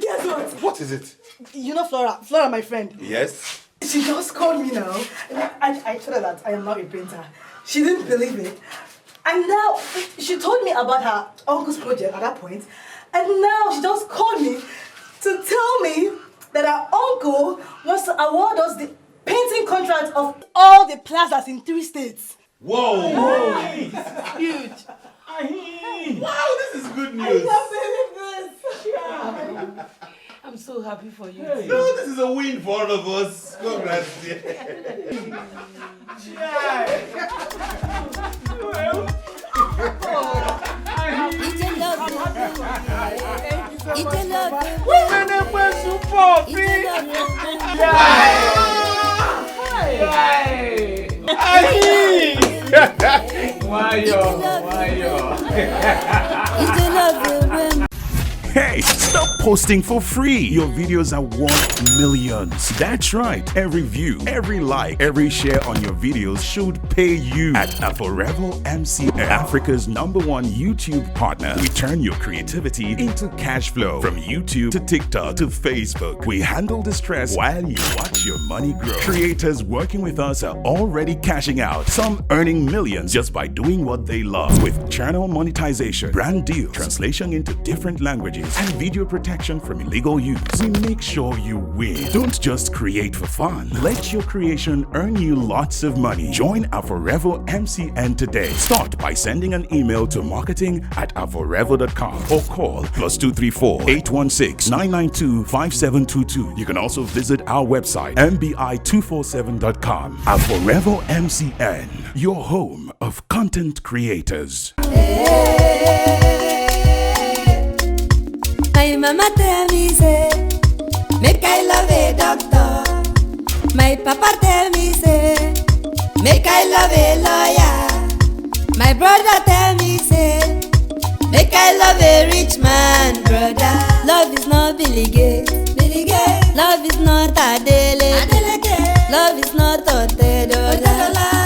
H: Guess what?
D: What is it?
H: You know Flora, my friend.
D: Yes?
H: She just called me now. I told her that I am not a painter. She didn't believe it. And now she told me about her uncle's project at that point. And now she just called me to tell me that her uncle wants to award us the painting contract of all the plazas in 3 states.
D: Whoa!
H: Nice. Huge.
D: Wow, this is good news.
H: I can't believe this.
N: Yeah. I'm so happy for you.
D: No, this is a win for all of us. Congrats.
R: Hey, stop posting for free. Your videos are worth millions. That's right. Every view, every like, every share on your videos should pay you. At Forever MCN, Africa's #1 YouTube partner, we turn your creativity into cash flow. From YouTube to TikTok to Facebook, we handle the stress while you watch your money grow. Creators working with us are already cashing out, some earning millions just by doing what they love. With channel monetization, brand deals, translation into different languages, and video protection from illegal use, we make sure you win. Don't just create for fun. Let your creation earn you lots of money. Join our Forever MCN today. Start by sending an email to marketing@forever.com or call +234 816 992 5722. You can also visit our website mbi247.com. Our Forever MCN, your home of content creators.
L: My mama tell me say, make I love a doctor. My papa tell me say, make I love a lawyer. My brother tell me say, make I love a rich man, brother. Love is not Billy Gates. Love is not Ajaelo. Love is not Debtor.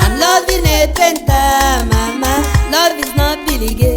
L: I'm loving a painter, mama. Love is not Billy Gates.